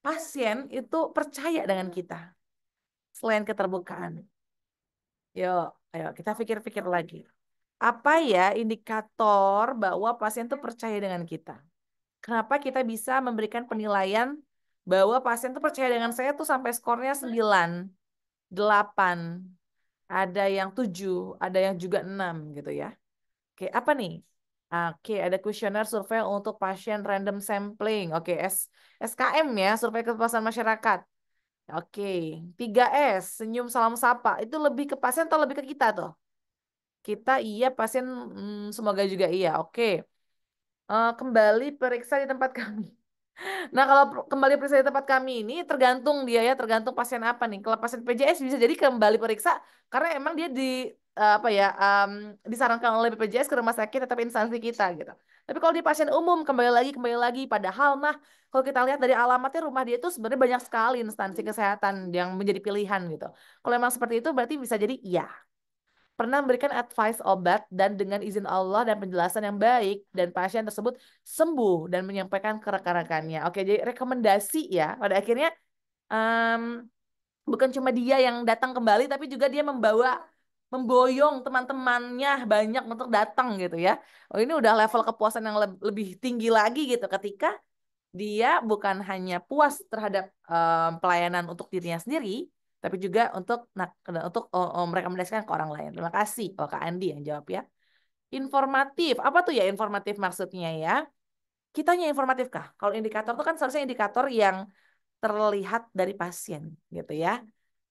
pasien itu percaya dengan kita selain keterbukaan. Yuk, ayo kita pikir-pikir lagi. Apa ya indikator bahwa pasien itu percaya dengan kita? Kenapa kita bisa memberikan penilaian bahwa pasien itu percaya dengan saya tuh sampai skornya 9, 8, ada yang 7, ada yang juga 6 gitu ya. Oke, apa nih? Oke, ada kuesioner survei untuk pasien random sampling. Oke, SKM ya, survei kepuasan masyarakat. Oke, 3S, senyum salam sapa. Itu lebih ke pasien atau lebih ke kita tuh? Kita iya, pasien semoga juga iya. Oke. Kembali periksa di tempat kami. Nah, kalau kembali periksa di tempat kami ini tergantung dia ya, tergantung pasien apa nih. Kalau pasien PJS bisa jadi kembali periksa karena emang dia apa ya, disarankan oleh BPJS ke rumah sakit tetap instansi kita gitu. Tapi kalau di pasien umum kembali lagi. Padahal mah kalau kita lihat dari alamatnya rumah dia itu sebenarnya banyak sekali instansi kesehatan yang menjadi pilihan gitu. Kalau emang seperti itu berarti bisa jadi iya. Pernah memberikan advice obat dan dengan izin Allah dan penjelasan yang baik dan pasien tersebut sembuh dan menyampaikan ke rekan-rekannya. Oke, jadi rekomendasi ya. Pada akhirnya em, bukan cuma dia yang datang kembali, tapi juga dia memboyong teman-temannya banyak untuk datang gitu ya. Oh, ini udah level kepuasan yang lebih tinggi lagi gitu ketika dia bukan hanya puas terhadap pelayanan untuk dirinya sendiri, tapi juga untuk merekomendasikan ke orang lain. Terima kasih, Kak Andi yang jawab ya. Informatif, apa tuh ya informatif maksudnya ya? Kitanya informatif kah? Kalau indikator itu kan seharusnya indikator yang terlihat dari pasien gitu ya.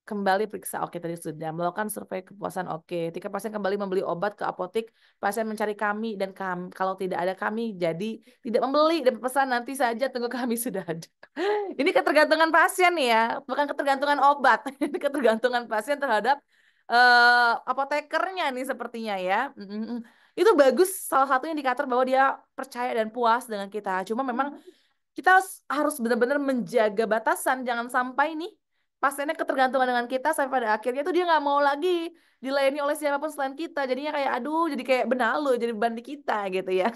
Kembali periksa, oke tadi sudah melakukan survei kepuasan, oke. Ketika pasien kembali membeli obat ke apotek, pasien mencari kami dan kalau tidak ada kami, jadi tidak membeli dan pesan nanti saja tunggu kami sudah ada. Ini ketergantungan pasien nih ya, bukan ketergantungan obat. Ini ketergantungan pasien terhadap apotekernya nih sepertinya ya. Itu bagus, salah satu indikator bahwa dia percaya dan puas dengan kita. Cuma memang kita harus benar-benar menjaga batasan, jangan sampai nih pasiennya ketergantungan dengan kita sampai pada akhirnya tuh dia nggak mau lagi dilayani oleh siapapun selain kita. Jadinya kayak aduh, jadi kayak benalu, jadi beban di kita gitu ya.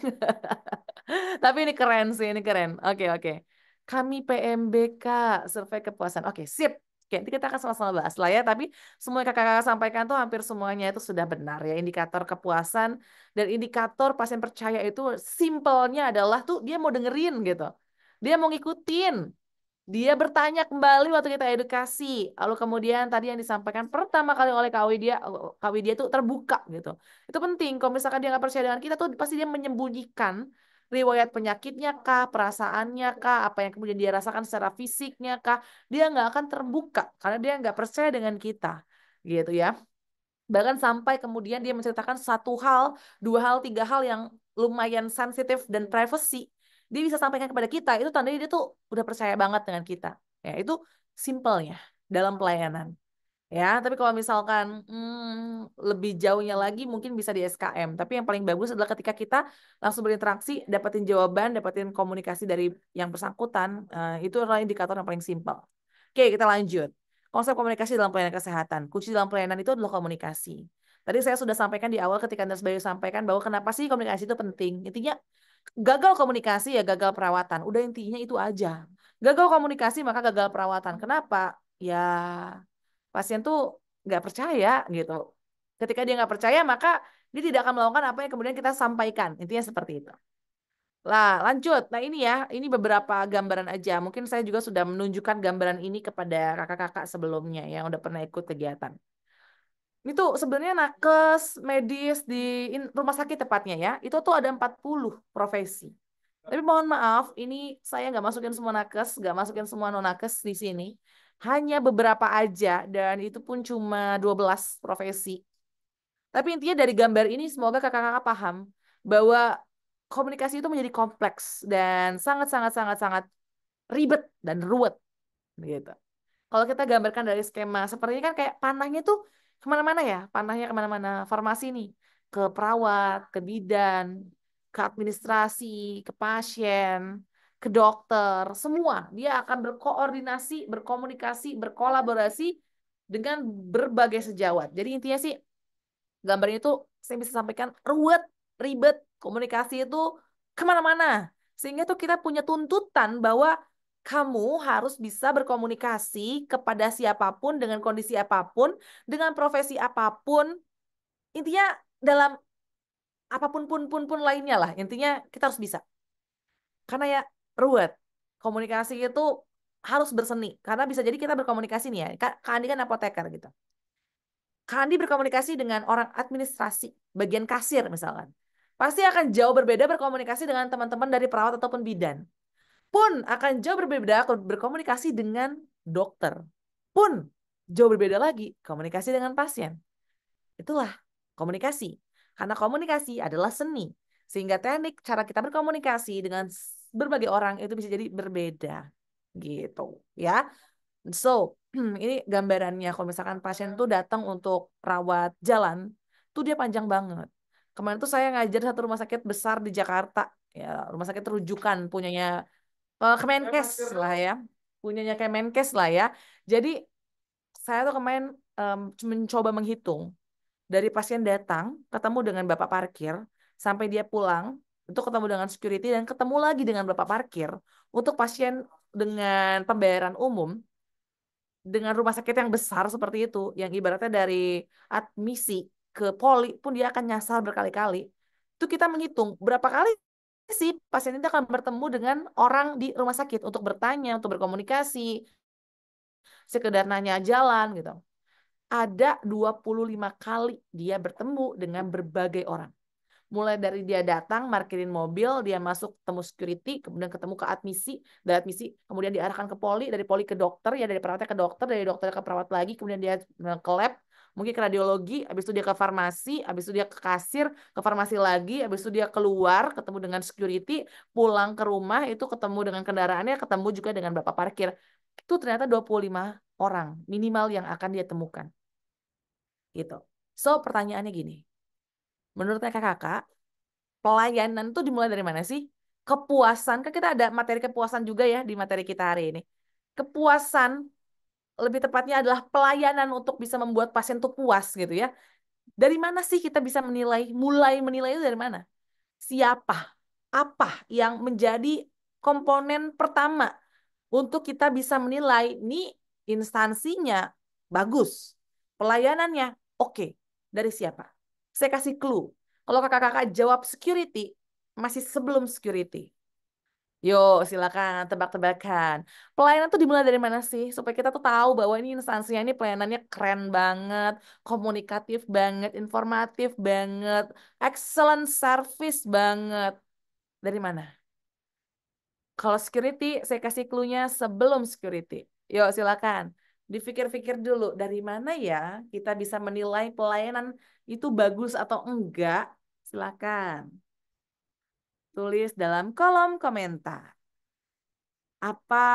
Tapi ini keren sih, ini keren. Oke, oke. Kami PMBK, survei kepuasan. Oke, sip. Oke, nanti kita akan sama-sama bahas lah ya. Tapi semua yang kakak-kakak sampaikan tuh hampir semuanya itu sudah benar ya. Indikator kepuasan dan indikator pasien percaya itu simpelnya adalah tuh dia mau dengerin gitu. Dia mau ngikutin. Dia bertanya kembali waktu kita edukasi. Lalu kemudian tadi yang disampaikan pertama kali oleh Kak Widya itu terbuka gitu. Itu penting. Kalau misalkan dia nggak percaya dengan kita tuh pasti dia menyembunyikan riwayat penyakitnya kah, perasaannya kah, apa yang kemudian dia rasakan secara fisiknya kah. Dia nggak akan terbuka karena dia nggak percaya dengan kita. Gitu ya. Bahkan sampai kemudian dia menceritakan satu hal, dua hal, tiga hal yang lumayan sensitif dan privacy. Dia bisa sampaikan kepada kita, itu tandanya dia tuh udah percaya banget dengan kita. Ya, itu simpelnya dalam pelayanan. Ya, tapi kalau misalkan lebih jauhnya lagi mungkin bisa di SKM. Tapi yang paling bagus adalah ketika kita langsung berinteraksi, dapetin jawaban, dapetin komunikasi dari yang bersangkutan. Itu adalah indikator yang paling simpel. Oke, kita lanjut. Konsep komunikasi dalam pelayanan kesehatan. Kunci dalam pelayanan itu adalah komunikasi. Tadi saya sudah sampaikan di awal ketika Nurse Bayu sampaikan bahwa kenapa sih komunikasi itu penting. Intinya gagal komunikasi ya gagal perawatan. Udah intinya itu aja. Gagal komunikasi maka gagal perawatan. Kenapa? Ya pasien tuh nggak percaya gitu. Ketika dia nggak percaya, maka dia tidak akan melakukan apa yang kemudian kita sampaikan. Intinya seperti itu. Lah, lanjut. Nah ini ya, ini beberapa gambaran aja. Mungkin saya juga sudah menunjukkan gambaran ini kepada kakak-kakak sebelumnya yang udah pernah ikut kegiatan. Itu sebenarnya nakes medis di rumah sakit tepatnya ya, itu tuh ada 40 profesi. Tapi mohon maaf, ini saya nggak masukin semua nakes, nggak masukin semua non nakes di sini. Hanya beberapa aja dan itu pun cuma 12 profesi. Tapi intinya dari gambar ini semoga kakak-kakak paham bahwa komunikasi itu menjadi kompleks dan sangat sangat sangat sangat ribet dan ruwet gitu. Kalau kita gambarkan dari skema seperti ini kan kayak panahnya tuh kemana-mana ya, panahnya kemana-mana. Farmasi nih, ke perawat, ke bidan, ke administrasi, ke pasien, ke dokter, semua. Dia akan berkoordinasi, berkomunikasi, berkolaborasi dengan berbagai sejawat. Jadi intinya sih gambarnya itu saya bisa sampaikan ruwet, ribet, komunikasi itu kemana-mana. Sehingga tuh kita punya tuntutan bahwa kamu harus bisa berkomunikasi kepada siapapun, dengan kondisi apapun, dengan profesi apapun. Intinya dalam apapun pun lainnya lah. Intinya kita harus bisa. Karena ya ruwet. Komunikasi itu harus berseni. Karena bisa jadi kita berkomunikasi nih ya. Kak Andi kan apoteker gitu. Kak Andi berkomunikasi dengan orang administrasi, bagian kasir misalkan. Pasti akan jauh berbeda berkomunikasi dengan teman-teman dari perawat ataupun bidan. Pun akan jauh berbeda berkomunikasi dengan dokter. Pun jauh berbeda lagi komunikasi dengan pasien. Itulah komunikasi. Karena komunikasi adalah seni. Sehingga teknik cara kita berkomunikasi dengan berbagai orang itu bisa jadi berbeda. Gitu ya. So, ini gambarannya kalau misalkan pasien tuh datang untuk rawat jalan, tuh dia panjang banget. Kemarin tuh saya ngajar satu rumah sakit besar di Jakarta, ya rumah sakit rujukan punyanya Kemenkes lah ya, punyanya Kemenkes lah ya. Jadi saya tuh kemarin mencoba menghitung dari pasien datang, ketemu dengan bapak parkir, sampai dia pulang, itu ketemu dengan security dan ketemu lagi dengan bapak parkir untuk pasien dengan pembayaran umum dengan rumah sakit yang besar seperti itu, yang ibaratnya dari admisi ke poli pun dia akan nyasar berkali-kali. Itu kita menghitung berapa kali sih pasien itu akan bertemu dengan orang di rumah sakit untuk bertanya, untuk berkomunikasi, sekedar nanya jalan gitu. Ada 25 kali dia bertemu dengan berbagai orang. Mulai dari dia datang, parkirin mobil, dia masuk ketemu security, kemudian ketemu ke admisi, dari admisi kemudian diarahkan ke poli, dari poli ke dokter, ya dari perawatnya ke dokter, dari dokter ke perawat lagi, kemudian dia ke lab, mungkin ke radiologi, habis itu dia ke farmasi, habis itu dia ke kasir, ke farmasi lagi, habis itu dia keluar, ketemu dengan security, pulang ke rumah, itu ketemu dengan kendaraannya, ketemu juga dengan bapak parkir. Itu ternyata 25 orang minimal yang akan dia temukan. Gitu. So, pertanyaannya gini. Menurut kakak, pelayanan itu dimulai dari mana sih? Kepuasan, kan kita ada materi kepuasan juga ya di materi kita hari ini. Kepuasan, lebih tepatnya adalah pelayanan untuk bisa membuat pasien itu puas gitu ya. Dari mana sih kita bisa menilai, mulai menilai itu dari mana? Siapa? Apa yang menjadi komponen pertama untuk kita bisa menilai ini instansinya bagus, pelayanannya oke. Dari siapa? Saya kasih clue. Kalau kakak-kakak jawab security, masih sebelum security. Yuk, silakan tebak-tebakan. Pelayanan tuh dimulai dari mana sih? Supaya kita tuh tahu bahwa ini instansinya ini pelayanannya keren banget, komunikatif banget, informatif banget, excellent service banget. Dari mana? Kalau security, saya kasih clue-nya sebelum security. Yuk, silakan. Dipikir-pikir dulu, dari mana ya kita bisa menilai pelayanan itu bagus atau enggak? Silakan. Tulis dalam kolom komentar. Apa?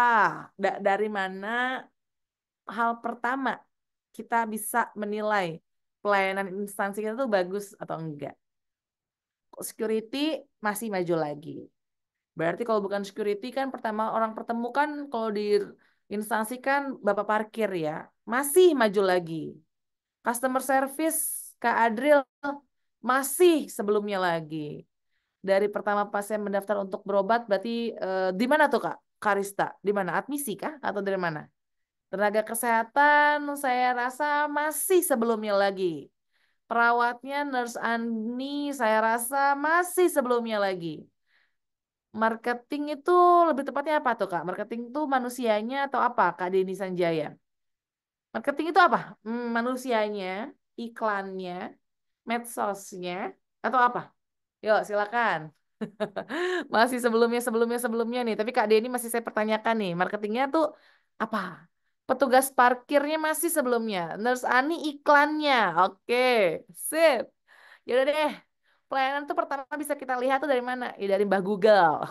Dari mana hal pertama kita bisa menilai pelayanan instansi kita tuh bagus atau enggak? Security masih maju lagi. Berarti kalau bukan security kan pertama orang pertemukan kalau di instansi kan Bapak parkir ya. Masih maju lagi. Customer service Kak Adril masih sebelumnya lagi. Dari pertama pasien mendaftar untuk berobat berarti di mana tuh Kak? Karista, di mana? Admisi kah atau dari mana? Tenaga kesehatan saya rasa masih sebelumnya lagi. Perawatnya Nurse Ani saya rasa masih sebelumnya lagi. Marketing itu lebih tepatnya apa tuh Kak? Marketing itu manusianya atau apa Kak Denny Sanjaya? Marketing itu apa? Manusianya, iklannya, medsosnya, atau apa? Yuk silakan. Masih sebelumnya nih. Tapi Kak Denny masih saya pertanyakan nih. Marketingnya tuh apa? Petugas parkirnya masih sebelumnya. Nurse Ani iklannya. Oke, sip. Yaudah deh. Pelayanan tuh pertama bisa kita lihat tuh dari mana? Ya dari Mbah Google.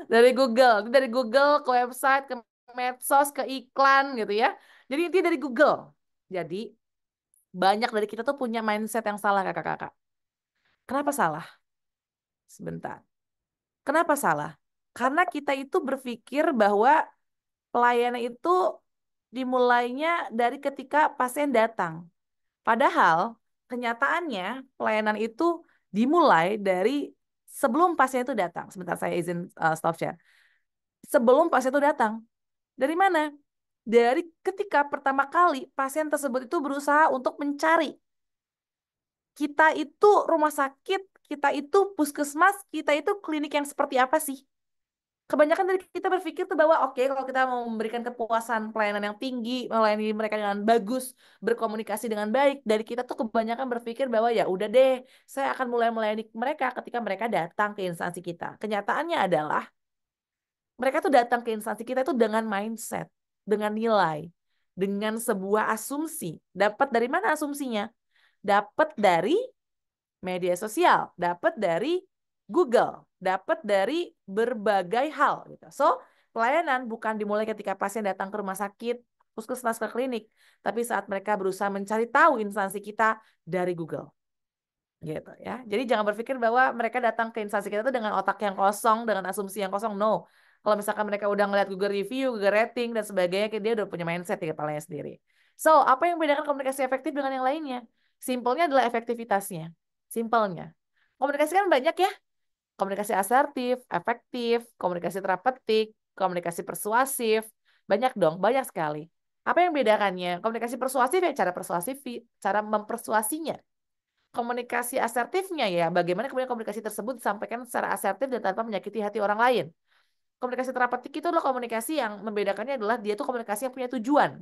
Dari Google. Itu dari Google ke website, ke medsos, ke iklan gitu ya. Jadi intinya dari Google. Jadi banyak dari kita tuh punya mindset yang salah kakak-kakak. Kenapa salah? Sebentar. Kenapa salah? Karena kita itu berpikir bahwa pelayanan itu dimulainya dari ketika pasien datang. Padahal kenyataannya pelayanan itu dimulai dari sebelum pasien itu datang. Sebentar saya izin stop share. Sebelum pasien itu datang. Dari mana? Dari ketika pertama kali pasien tersebut itu berusaha untuk mencari. Kita itu rumah sakit, kita itu puskesmas, kita itu klinik yang seperti apa sih? Kebanyakan dari kita berpikir tuh bahwa oke, kalau kita mau memberikan kepuasan pelayanan yang tinggi, melayani mereka dengan bagus, berkomunikasi dengan baik, dari kita tuh kebanyakan berpikir bahwa ya udah deh, saya akan mulai melayani mereka ketika mereka datang ke instansi kita. Kenyataannya adalah mereka tuh datang ke instansi kita itu dengan mindset, dengan nilai, dengan sebuah asumsi. Dapat dari mana asumsinya? Dapat dari media sosial, dapat dari Google, dapat dari berbagai hal gitu. So, pelayanan bukan dimulai ketika pasien datang ke rumah sakit, puskesmas ke klinik, tapi saat mereka berusaha mencari tahu instansi kita dari Google. Gitu ya. Jadi jangan berpikir bahwa mereka datang ke instansi kita itu dengan otak yang kosong, dengan asumsi yang kosong. No. Kalau misalkan mereka udah ngeliat Google review, Google rating dan sebagainya, dia udah punya mindset di kepalanya sendiri. So, apa yang membedakan komunikasi efektif dengan yang lainnya? Simpelnya adalah efektivitasnya. Simpelnya. Komunikasi kan banyak ya. Komunikasi asertif, efektif, komunikasi terapeutik, komunikasi persuasif. Banyak dong, banyak sekali. Apa yang membedakannya? Komunikasi persuasif ya cara persuasif, cara mempersuasinya. Komunikasi asertifnya ya bagaimana kemudian komunikasi tersebut disampaikan secara asertif dan tanpa menyakiti hati orang lain. Komunikasi terapeutik itu adalah komunikasi yang membedakannya adalah dia itu komunikasi yang punya tujuan.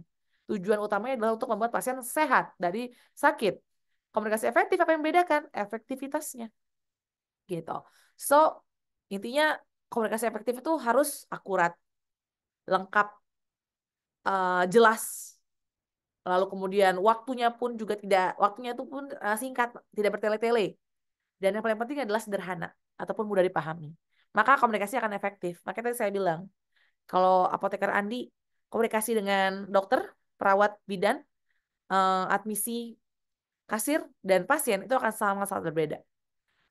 Tujuan utamanya adalah untuk membuat pasien sehat dari sakit. Komunikasi efektif apa yang membedakan? Efektivitasnya. Gitu. So, intinya komunikasi efektif itu harus akurat, lengkap, jelas. Lalu kemudian waktunya itu pun singkat, tidak bertele-tele. Dan yang paling penting adalah sederhana ataupun mudah dipahami. Maka komunikasi akan efektif. Makanya tadi saya bilang, kalau apoteker Andi komunikasi dengan dokter, perawat bidan, admisi, kasir, dan pasien itu akan sangat-sangat berbeda.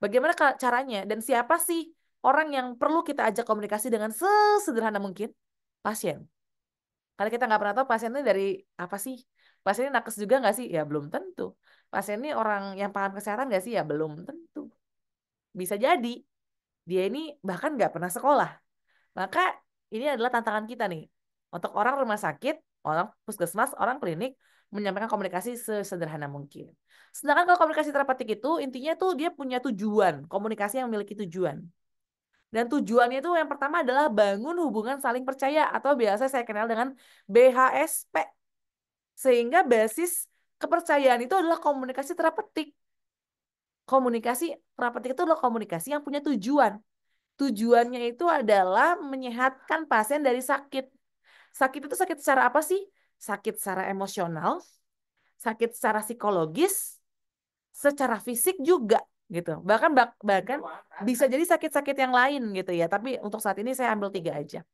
Bagaimana caranya dan siapa sih orang yang perlu kita ajak komunikasi dengan sesederhana mungkin? Pasien. Karena kita nggak pernah tahu pasien ini dari apa sih. Pasien ini nakes juga nggak sih? Ya belum tentu. Pasien ini orang yang paham kesehatan nggak sih? Ya belum tentu. Bisa jadi dia ini bahkan nggak pernah sekolah. Maka ini adalah tantangan kita nih. Untuk orang rumah sakit, orang puskesmas, orang klinik, menyampaikan komunikasi sesederhana mungkin. Sedangkan kalau komunikasi terapeutik itu, intinya tuh dia punya tujuan. Komunikasi yang memiliki tujuan. Dan tujuannya itu yang pertama adalah bangun hubungan saling percaya. Atau biasa saya kenal dengan BHSP. Sehingga basis kepercayaan itu adalah komunikasi terapeutik. Komunikasi terapeutik itu adalah komunikasi yang punya tujuan. Tujuannya itu adalah menyehatkan pasien dari sakit. Sakit itu sakit secara apa sih? Sakit secara emosional, sakit secara psikologis, secara fisik juga gitu. Bahkan bisa jadi sakit-sakit yang lain gitu ya. Tapi untuk saat ini saya ambil 3 aja.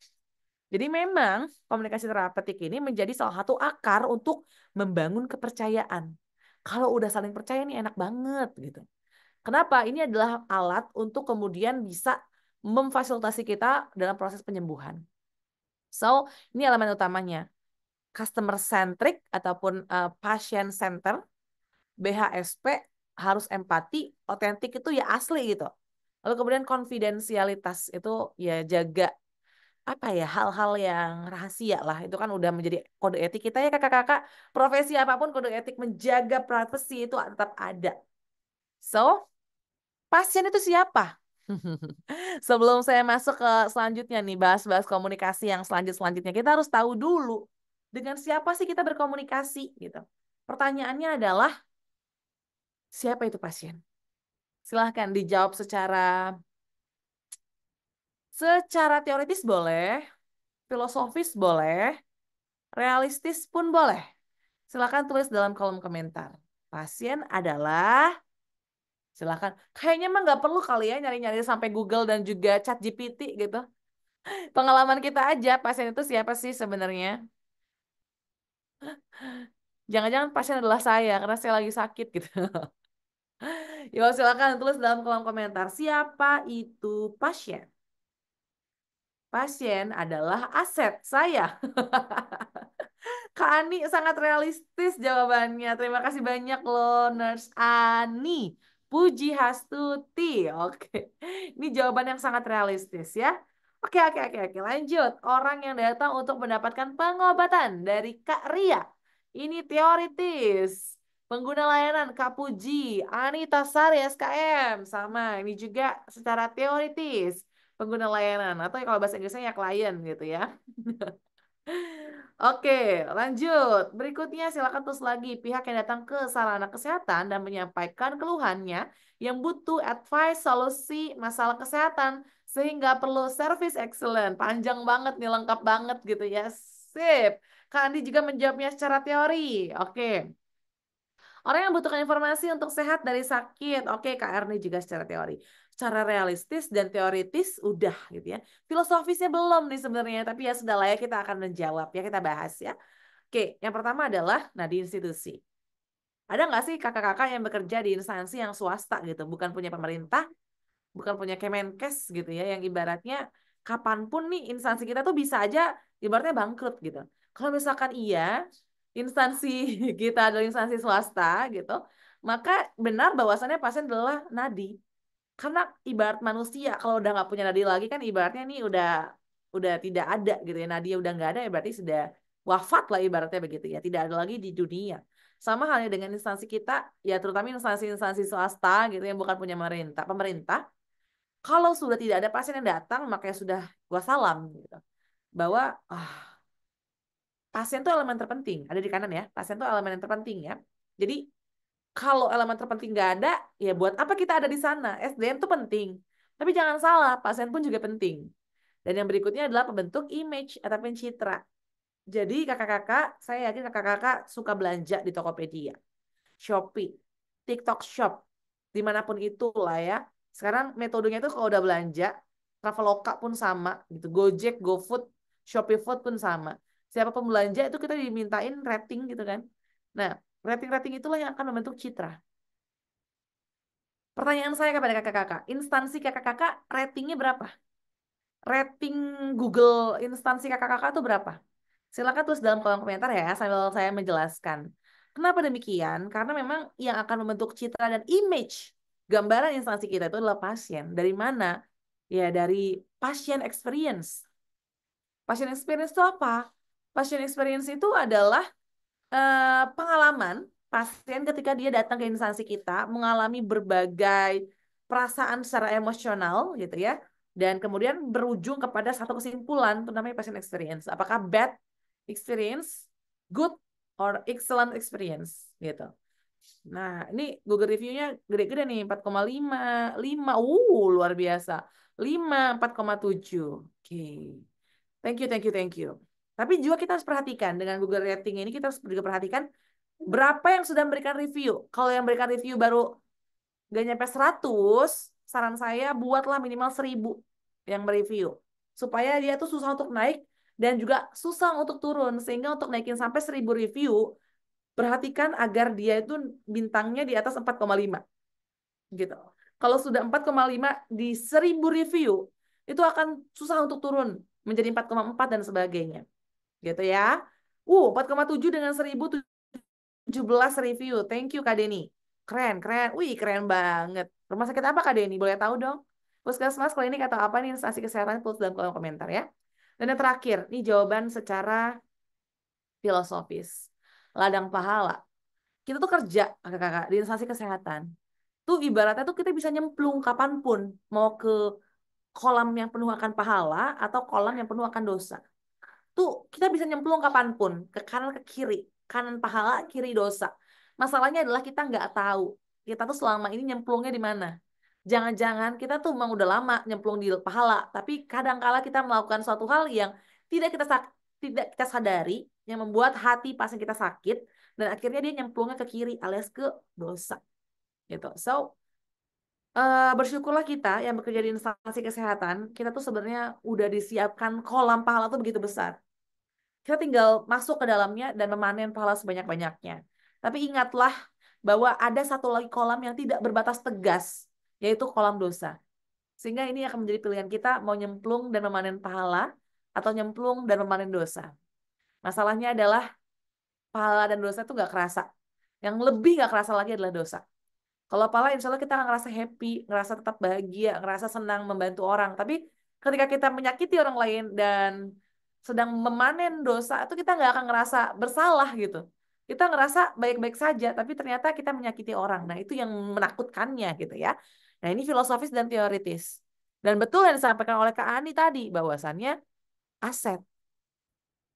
Jadi memang komunikasi terapeutik ini menjadi salah satu akar untuk membangun kepercayaan. Kalau udah saling percaya nih enak banget gitu. Kenapa? Ini adalah alat untuk kemudian bisa memfasilitasi kita dalam proses penyembuhan. So, ini elemen utamanya. Customer centric ataupun patient center, BHSP, harus empati, otentik itu ya asli gitu. Lalu kemudian konfidensialitas itu ya jaga apa ya hal-hal yang rahasia lah, itu kan udah menjadi kode etik kita ya kakak-kakak. Profesi apapun kode etik menjaga privasi itu tetap ada. So, pasien itu siapa? Sebelum saya masuk ke selanjutnya nih, bahas-bahas komunikasi yang selanjutnya, kita harus tahu dulu dengan siapa sih kita berkomunikasi gitu. Pertanyaannya adalah siapa itu pasien? Silahkan dijawab secara teoritis boleh, filosofis boleh, realistis pun boleh. Silahkan tulis dalam kolom komentar. Pasien adalah, silahkan. Kayaknya mah nggak perlu kali ya nyari-nyari sampai Google dan juga ChatGPT gitu. Pengalaman kita aja, pasien itu siapa sih sebenarnya? Jangan-jangan pasien adalah saya karena saya lagi sakit gitu. Ya silakan tulis dalam kolom komentar. Siapa itu pasien? Pasien adalah aset saya. Kak Ani sangat realistis jawabannya. Terima kasih banyak loh, Nurse Ani. Puji Hastuti. Oke. Ini jawaban yang sangat realistis ya. Oke. Lanjut. Orang yang datang untuk mendapatkan pengobatan dari Kak Ria. Ini teoritis. Pengguna layanan Kak Puji, Anita Sari SKM. Sama, ini juga secara teoritis. Pengguna layanan. Atau kalau bahasa Inggrisnya ya klien gitu ya. Oke, lanjut. Berikutnya silakan terus lagi pihak yang datang ke sarana kesehatan dan menyampaikan keluhannya yang butuh advice solusi masalah kesehatan sehingga perlu service excellent. Panjang banget nih, lengkap banget gitu ya. Sip. Kak Andi juga menjawabnya secara teori. Oke. Orang yang membutuhkan informasi untuk sehat dari sakit. Oke, Kak Erni juga secara teori. Secara realistis dan teoritis udah gitu ya. Filosofisnya belum nih sebenarnya, tapi ya sudah lah ya kita akan menjawab ya, kita bahas ya. Oke, yang pertama adalah nah di institusi. Ada nggak sih kakak-kakak yang bekerja di instansi yang swasta gitu, bukan punya pemerintah, bukan punya Kemenkes gitu ya, yang ibaratnya kapanpun nih instansi kita tuh bisa aja ibaratnya bangkrut gitu. Kalau misalkan iya, instansi kita adalah instansi swasta gitu, maka benar bahwasannya pasien adalah nadi. Karena ibarat manusia kalau udah nggak punya nadi lagi kan ibaratnya nih udah tidak ada gitu ya, nadi udah nggak ada ya berarti sudah wafat lah ibaratnya begitu ya, tidak ada lagi di dunia. Sama halnya dengan instansi kita ya, terutama instansi-instansi swasta gitu yang bukan punya pemerintah, kalau sudah tidak ada pasien yang datang, makanya sudah gua salam gitu. Bahwa pasien itu elemen terpenting. Ada di kanan ya. Pasien itu elemen yang terpenting ya. Jadi kalau elemen terpenting nggak ada, ya buat apa kita ada di sana? SDM itu penting. Tapi jangan salah, pasien pun juga penting. Dan yang berikutnya adalah pembentuk image atau citra. Jadi kakak-kakak, saya yakin kakak-kakak suka belanja di Tokopedia, Shopee, TikTok Shop, dimanapun itulah ya. Sekarang metodenya itu kalau udah belanja, Traveloka pun sama, gitu. Gojek, GoFood, Shopee Food pun sama. Siapa pembelanja itu kita dimintain rating gitu kan. Nah, rating-rating itulah yang akan membentuk citra. Pertanyaan saya kepada kakak-kakak, instansi kakak-kakak ratingnya berapa? Rating Google instansi kakak-kakak itu berapa? Silakan tulis dalam kolom komentar ya sambil saya menjelaskan. Kenapa demikian? Karena memang yang akan membentuk citra dan image gambaran instansi kita itu adalah pasien. Dari mana? Ya dari pasien experience. Pasien experience itu apa? Pasien experience itu adalah pengalaman pasien ketika dia datang ke instansi kita mengalami berbagai perasaan secara emosional gitu ya, dan kemudian berujung kepada satu kesimpulan itu namanya patient experience. Apakah bad experience, good or excellent experience gitu. Nah, ini Google review-nya gede-gede nih, 4,5, 5, luar biasa. 5, 4,7. Oke. Thank you. Tapi juga kita harus perhatikan dengan Google rating ini, kita harus juga perhatikan berapa yang sudah memberikan review. Kalau yang memberikan review baru gak nyampe 100, saran saya buatlah minimal 1000 yang mereview. Supaya dia tuh susah untuk naik dan juga susah untuk turun. Sehingga untuk naikin sampai 1000 review, perhatikan agar dia itu bintangnya di atas 4,5 gitu. Kalau sudah 4,5 di 1000 review, itu akan susah untuk turun menjadi 4,4 dan sebagainya. Gitu ya. 4,7 dengan 1017 review. Thank you Kak Deni. Keren, keren. Wih, keren banget. Rumah sakit apa Kak Deni? Boleh tahu dong? Puskesmas, klinik atau apa nih instansi kesehatan? Tulis dalam kolom komentar ya. Dan yang terakhir, ini jawaban secara filosofis. Ladang pahala. Kita tuh kerja, kakak-kakak, di instansi kesehatan. Tuh ibaratnya tuh kita bisa nyemplung kapanpun. Mau ke kolam yang penuh akan pahala atau kolam yang penuh akan dosa. Tuh kita bisa nyemplung kapanpun. Ke kanan, ke kiri. Kanan pahala, kiri dosa. Masalahnya adalah kita nggak tahu. Kita tuh selama ini nyemplungnya di mana. Jangan-jangan kita tuh memang udah lama nyemplung di pahala. Tapi kadang-kala kita melakukan suatu hal yang tidak kita tidak kita sadari. Yang membuat hati pasien kita sakit. Dan akhirnya dia nyemplungnya ke kiri alias ke dosa. Gitu. So, bersyukurlah kita yang bekerja di instansi kesehatan, kita tuh sebenarnya udah disiapkan kolam pahala tuh begitu besar. Kita tinggal masuk ke dalamnya dan memanen pahala sebanyak-banyaknya. Tapi ingatlah bahwa ada satu lagi kolam yang tidak berbatas tegas, yaitu kolam dosa. Sehingga ini akan menjadi pilihan kita mau nyemplung dan memanen pahala atau nyemplung dan memanen dosa. Masalahnya adalah pahala dan dosa itu nggak kerasa. Yang lebih nggak kerasa lagi adalah dosa. Kalau pahala insya Allah kita akan ngerasa happy, ngerasa tetap bahagia, ngerasa senang membantu orang. Tapi ketika kita menyakiti orang lain dan sedang memanen dosa, itu kita nggak akan ngerasa bersalah gitu. Kita ngerasa baik-baik saja, tapi ternyata kita menyakiti orang. Nah itu yang menakutkannya gitu ya. Nah ini filosofis dan teoritis. Dan betul yang disampaikan oleh Kak Ani tadi, bahwasannya aset.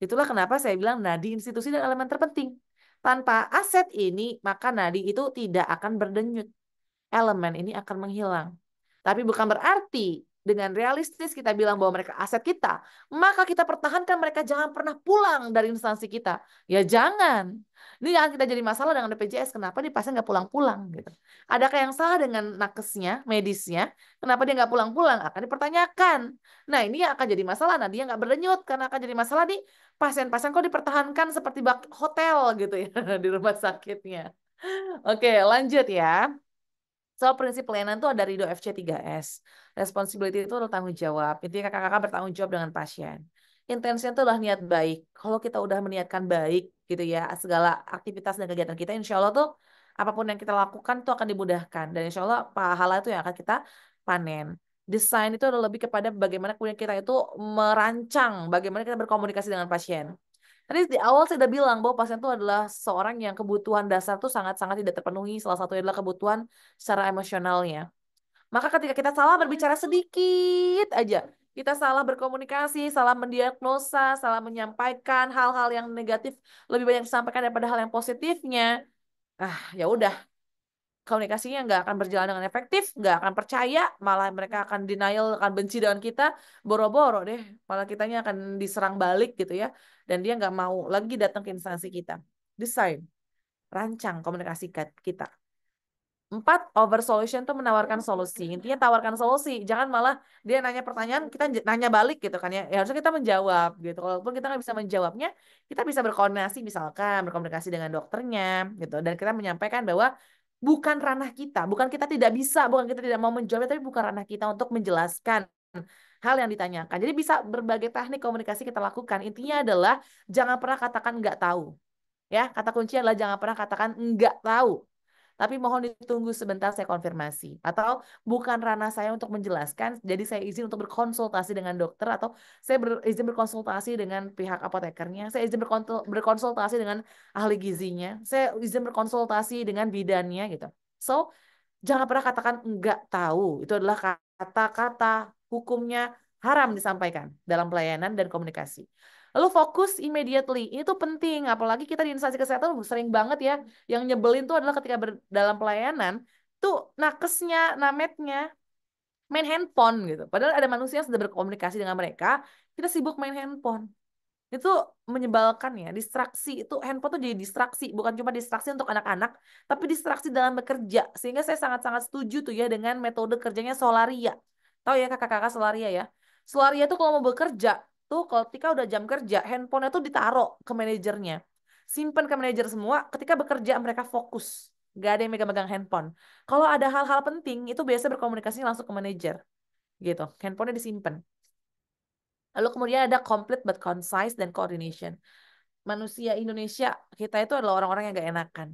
Itulah kenapa saya bilang nadi institusi dan elemen terpenting. Tanpa aset ini, maka nadi itu tidak akan berdenyut. Elemen ini akan menghilang. Tapi bukan berarti dengan realistis kita bilang bahwa mereka aset kita, maka kita pertahankan mereka jangan pernah pulang dari instansi kita. Ya jangan. Ini yang kita jadi masalah dengan BPJS. Kenapa di pasien nggak pulang-pulang gitu? Adakah yang salah dengan nakesnya, medisnya? Kenapa dia nggak pulang-pulang? Akan dipertanyakan. Nah ini yang akan jadi masalah. Nah dia nggak berdenyut karena akan jadi masalah di pasien-pasien kok dipertahankan seperti hotel gitu ya di rumah sakitnya. Oke, lanjut ya. So, prinsip pelayanan itu ada Ridho FC3S. Responsibility itu adalah tanggung jawab. Intinya kakak-kakak bertanggung jawab dengan pasien. Intensinya itu adalah niat baik. Kalau kita udah meniatkan baik, gitu ya, segala aktivitas dan kegiatan kita, insya Allah tuh apapun yang kita lakukan tuh akan dimudahkan. Dan insya Allah pahala itu yang akan kita panen. Desain itu adalah lebih kepada bagaimana kemudian kita itu merancang, bagaimana kita berkomunikasi dengan pasien. Tadi di awal saya udah bilang bahwa pasien itu adalah seorang yang kebutuhan dasar tuh sangat-sangat tidak terpenuhi. Salah satunya adalah kebutuhan secara emosionalnya. Maka ketika kita salah berbicara sedikit aja, kita salah berkomunikasi, salah mendiagnosa, salah menyampaikan hal-hal yang negatif lebih banyak disampaikan daripada hal yang positifnya. Ya udah, komunikasinya nggak akan berjalan dengan efektif, nggak akan percaya, malah mereka akan denial, akan benci dengan kita, boro-boro deh, malah kitanya akan diserang balik gitu ya, dan dia nggak mau lagi datang ke instansi kita. Desain, rancang komunikasi kita. 4, over solution tuh menawarkan solusi. Intinya tawarkan solusi, jangan malah dia nanya pertanyaan, kita nanya balik gitu kan ya. Ya harusnya kita menjawab gitu. Walaupun kita nggak bisa menjawabnya, kita bisa berkoordinasi misalkan, berkomunikasi dengan dokternya gitu. Dan kita menyampaikan bahwa bukan ranah kita, bukan kita tidak bisa, bukan kita tidak mau menjawab, tapi bukan ranah kita untuk menjelaskan hal yang ditanyakan. Jadi bisa berbagai teknik komunikasi kita lakukan. Intinya adalah jangan pernah katakan nggak tahu. Ya, kata kunci adalah jangan pernah katakan nggak tahu. Tapi mohon ditunggu sebentar saya konfirmasi. Atau bukan ranah saya untuk menjelaskan, jadi saya izin untuk berkonsultasi dengan dokter atau saya izin berkonsultasi dengan pihak apotekernya, saya izin berkonsultasi dengan ahli gizinya, saya izin berkonsultasi dengan bidannya gitu. So, jangan pernah katakan enggak tahu. Itu adalah kata-kata hukumnya haram disampaikan dalam pelayanan dan komunikasi. Lalu fokus immediately. Ini tuh penting. Apalagi kita di instansi kesehatan sering banget ya. Yang nyebelin tuh adalah ketika dalam pelayanan. Tuh nakesnya, nametnya main handphone gitu. Padahal ada manusia yang sudah berkomunikasi dengan mereka. Kita sibuk main handphone. Itu menyebalkan ya. Distraksi. Itu handphone tuh jadi distraksi. Bukan cuma distraksi untuk anak-anak. Tapi distraksi dalam bekerja. Sehingga saya sangat-sangat setuju tuh ya dengan metode kerjanya Solaria. Tahu ya kakak-kakak Solaria ya. Solaria tuh kalau mau bekerja, tuh ketika udah jam kerja, handphonenya tuh ditaruh ke manajernya. Simpen ke manajer semua, ketika bekerja mereka fokus. Gak ada yang megang-megang handphone. Kalau ada hal-hal penting, itu biasa berkomunikasi langsung ke manajer. Gitu, handphonenya disimpan. Lalu kemudian ada complete but concise dan coordination. Manusia Indonesia, kita itu adalah orang-orang yang gak enakan.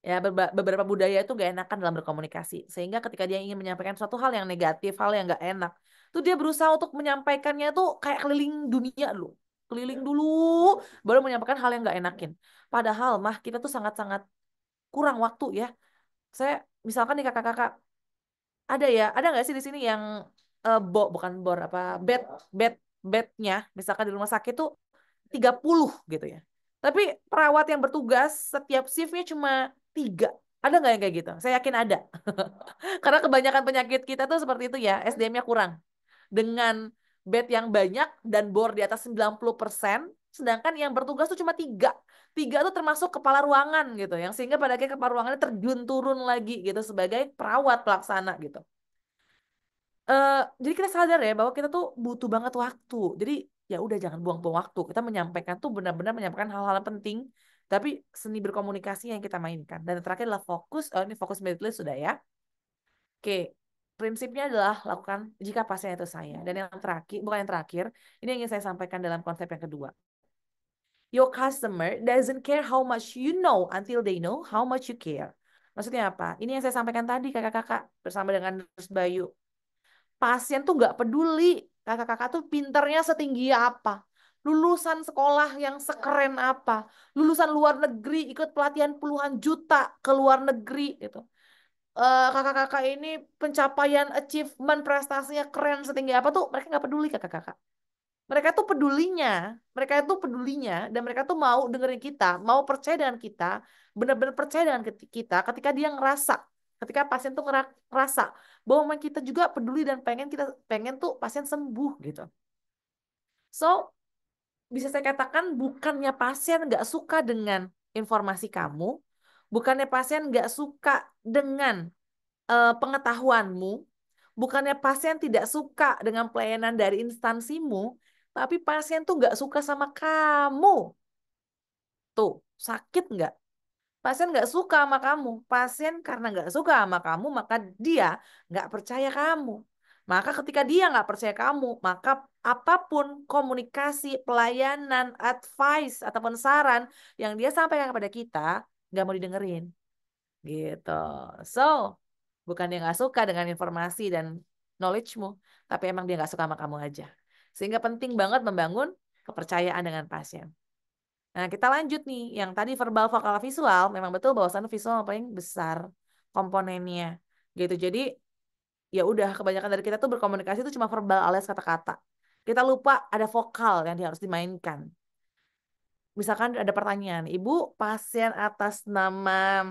Ya, beberapa budaya itu gak enakan dalam berkomunikasi. Sehingga ketika dia ingin menyampaikan suatu hal yang negatif, hal yang gak enak, tuh dia berusaha untuk menyampaikannya tuh kayak keliling dunia dulu. Keliling dulu, baru menyampaikan hal yang gak enakin. Padahal mah kita tuh sangat-sangat kurang waktu ya. Saya misalkan nih kakak-kakak, ada nggak sih di sini yang bukan bor apa bed bed bednya misalkan di rumah sakit tuh 30 gitu ya. Tapi perawat yang bertugas setiap shiftnya cuma 3. Ada nggak yang kayak gitu? Saya yakin ada. Karena kebanyakan penyakit kita tuh seperti itu ya, SDM-nya kurang. Dengan bed yang banyak dan bor di atas 90%, sedangkan yang bertugas tuh cuma 3. 3 tuh termasuk kepala ruangan gitu, yang sehingga pada akhirnya kepala ruangannya terjun turun lagi gitu sebagai perawat pelaksana gitu. Jadi kita sadar ya bahwa kita tuh butuh banget waktu. Jadi ya udah jangan buang-buang waktu. Kita menyampaikan tuh benar-benar menyampaikan hal-hal penting, tapi seni berkomunikasi yang kita mainkan. Dan yang terakhir adalah fokus. Oh ini fokus immediately sudah ya. Oke, prinsipnya adalah lakukan jika pasien itu saya. Dan yang terakhir, bukan yang terakhir, ini yang ingin saya sampaikan dalam konsep yang kedua. Your customer doesn't care how much you know until they know how much you care. Maksudnya apa? Ini yang saya sampaikan tadi kakak-kakak bersama dengan Nurse Bayu. Pasien tuh nggak peduli kakak-kakak tuh pinternya setinggi apa, lulusan sekolah yang sekeren apa, lulusan luar negeri ikut pelatihan puluhan juta ke luar negeri gitu. Kakak-kakak ini pencapaian achievement prestasinya keren setinggi apa tuh mereka nggak peduli kakak-kakak. Mereka tuh pedulinya dan mereka tuh mau dengerin kita, mau percaya dengan kita, benar-benar percaya dengan kita ketika dia ngerasa, ketika pasien tuh ngerasa bahwa memang kita juga peduli dan pengen tuh pasien sembuh gitu. So, bisa saya katakan bukannya pasien nggak suka dengan informasi kamu, bukannya pasien nggak suka dengan pengetahuanmu, bukannya pasien tidak suka dengan pelayanan dari instansimu, tapi pasien tuh nggak suka sama kamu. Tuh, sakit nggak? Pasien nggak suka sama kamu. Pasien karena nggak suka sama kamu, maka dia nggak percaya kamu. Maka ketika dia nggak percaya kamu, maka apapun komunikasi, pelayanan, advice, ataupun saran yang dia sampaikan kepada kita, nggak mau didengerin. Gitu. So, bukan dia nggak suka dengan informasi dan knowledge-mu, tapi emang dia nggak suka sama kamu aja. Sehingga penting banget membangun kepercayaan dengan pasien. Nah, kita lanjut nih. Yang tadi verbal, vokal, visual, memang betul bahwasannya visual yang paling besar komponennya. Gitu. Jadi, ya udah kebanyakan dari kita tuh berkomunikasi itu cuma verbal alias kata-kata. Kita lupa ada vokal yang harus dimainkan. Misalkan ada pertanyaan, Ibu pasien atas nama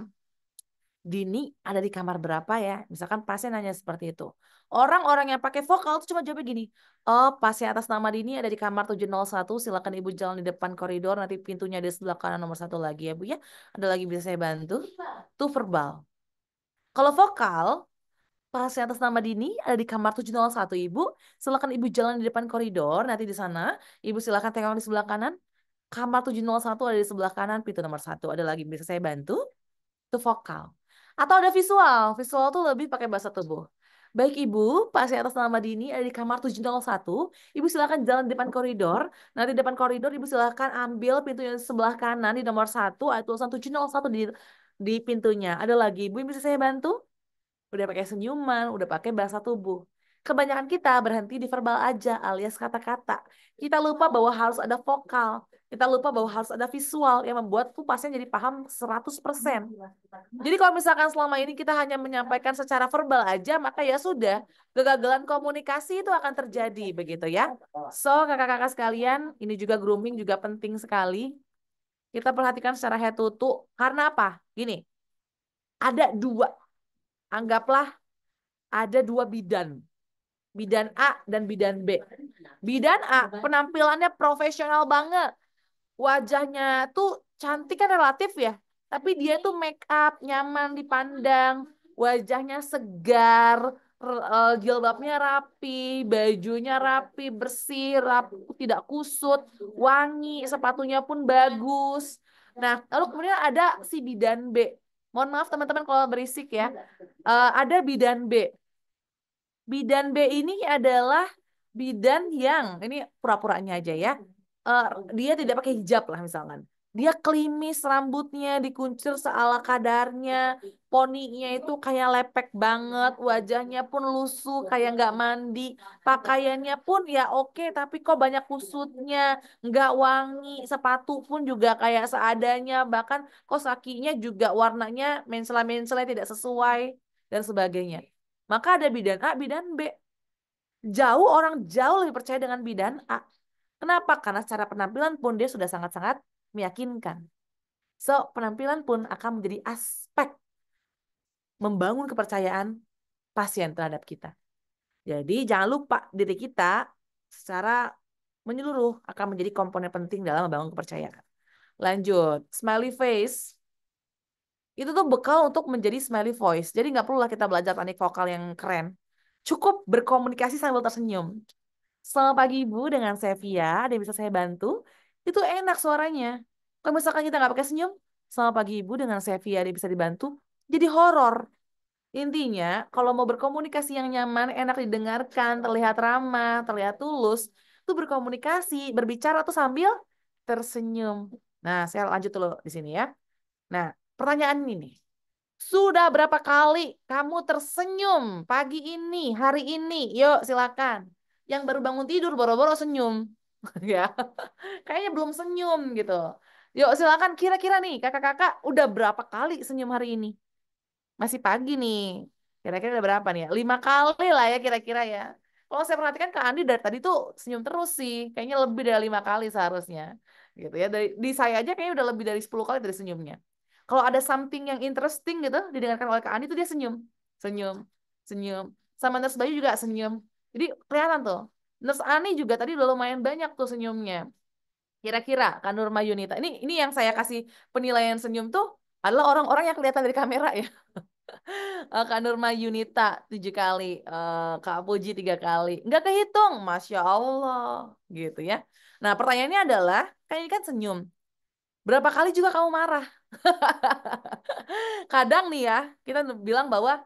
Dini ada di kamar berapa ya? Misalkan pasien nanya seperti itu. Orang-orang yang pakai vokal tuh cuma jawabnya gini. Oh, pasien atas nama Dini ada di kamar 701. Silakan Ibu jalan di depan koridor. Nanti pintunya di sebelah kanan nomor 1 lagi ya Bu ya. Ada lagi bisa saya bantu? Tuh verbal. Kalau vokal, pasien atas nama Dini ada di kamar 701 Ibu. Silakan Ibu jalan di depan koridor. Nanti di sana Ibu silakan tengok di sebelah kanan. Kamar 701 ada di sebelah kanan pintu nomor 1. Ada lagi bisa saya bantu? Itu vokal. Atau ada visual. Visual tuh lebih pakai bahasa tubuh. Baik Ibu, pasien atas nama Dini ada di kamar 701. Ibu silakan jalan di depan koridor. Nanti di depan koridor Ibu silakan ambil pintu yang sebelah kanan di nomor 1. Ada tulisan 701 di pintunya. Ada lagi Ibu yang bisa saya bantu? Udah pakai senyuman, udah pakai bahasa tubuh. Kebanyakan kita berhenti di verbal aja alias kata-kata. Kita lupa bahwa harus ada vokal. Kita lupa bahwa harus ada visual yang membuat tuh pasien jadi paham 100%. Jadi kalau misalkan selama ini kita hanya menyampaikan secara verbal aja, maka ya sudah, kegagalan komunikasi itu akan terjadi begitu ya. So, kakak-kakak sekalian, ini juga grooming juga penting sekali. Kita perhatikan secara head to toe. Karena apa? Gini, ada 2. Anggaplah ada 2 bidan. Bidan A dan bidan B. Bidan A penampilannya profesional banget. Wajahnya tuh cantik kan relatif ya. Tapi dia tuh make up, nyaman dipandang. Wajahnya segar, jilbabnya rapi, bajunya rapi, bersih, rapi, tidak kusut, wangi, sepatunya pun bagus. Nah, lalu kemudian ada si bidan B. Mohon maaf teman-teman kalau berisik ya. Ada bidan B. Bidan B ini adalah bidan yang ini pura-puranya aja ya. Eh, Dia tidak pakai hijab lah misalkan. Dia klimis, rambutnya dikuncir seala kadarnya, poninya itu kayak lepek banget, wajahnya pun lusuh kayak nggak mandi, pakaiannya pun ya oke, tapi kok banyak kusutnya, nggak wangi, sepatu pun juga kayak seadanya, bahkan kos kakinya juga warnanya mensela-mensela tidak sesuai dan sebagainya. Maka ada bidan A, bidan B. Orang jauh lebih percaya dengan bidan A. Kenapa? Karena secara penampilan pun dia sudah sangat-sangat meyakinkan. So, penampilan pun akan menjadi aspek membangun kepercayaan pasien terhadap kita. Jadi, jangan lupa diri kita secara menyeluruh akan menjadi komponen penting dalam membangun kepercayaan. Lanjut, smiley face. Itu tuh bekal untuk menjadi smiley voice. Jadi nggak perlulah kita belajar teknik vokal yang keren. Cukup berkomunikasi sambil tersenyum. Selamat pagi Ibu, dengan saya Via, ada yang bisa saya bantu? Itu enak suaranya. Kalau misalkan kita nggak pakai senyum, selamat pagi Ibu, dengan saya Via, ada yang bisa dibantu? Jadi horor. Intinya, kalau mau berkomunikasi yang nyaman, enak didengarkan, terlihat ramah, terlihat tulus, itu berkomunikasi, berbicara tuh sambil tersenyum. Nah, saya lanjut dulu di sini ya. Nah, pertanyaan ini nih. Sudah berapa kali kamu tersenyum pagi ini, hari ini? Yuk, silakan. Yang baru bangun tidur, boro-boro senyum. Ya, kayaknya belum senyum gitu. Yuk, silakan kira-kira nih, kakak-kakak udah berapa kali senyum hari ini? Masih pagi nih. Kira-kira udah berapa nih ya? 5 kali lah ya kira-kira ya. Kalau saya perhatikan Kak Andi dari tadi tuh senyum terus sih. Kayaknya lebih dari 5 kali seharusnya. Gitu ya. Di saya aja kayaknya udah lebih dari 10 kali dari senyumnya. Kalau ada something yang interesting gitu didengarkan oleh Kak Andi tuh dia senyum. Senyum. Senyum. Sama Nurse Bayu juga senyum. Jadi kelihatan tuh. Nurse Ani juga tadi udah lumayan banyak tuh senyumnya. Kira-kira Kak Nurma Yunita. Ini yang saya kasih penilaian senyum tuh adalah orang-orang yang kelihatan dari kamera ya. Kak Nurma Yunita 7 kali, Kak Puji 3 kali. Nggak kehitung, Masya Allah. Gitu ya. Nah pertanyaannya adalah, kan ini kan senyum. Berapa kali juga kamu marah? Kadang nih ya, kita bilang bahwa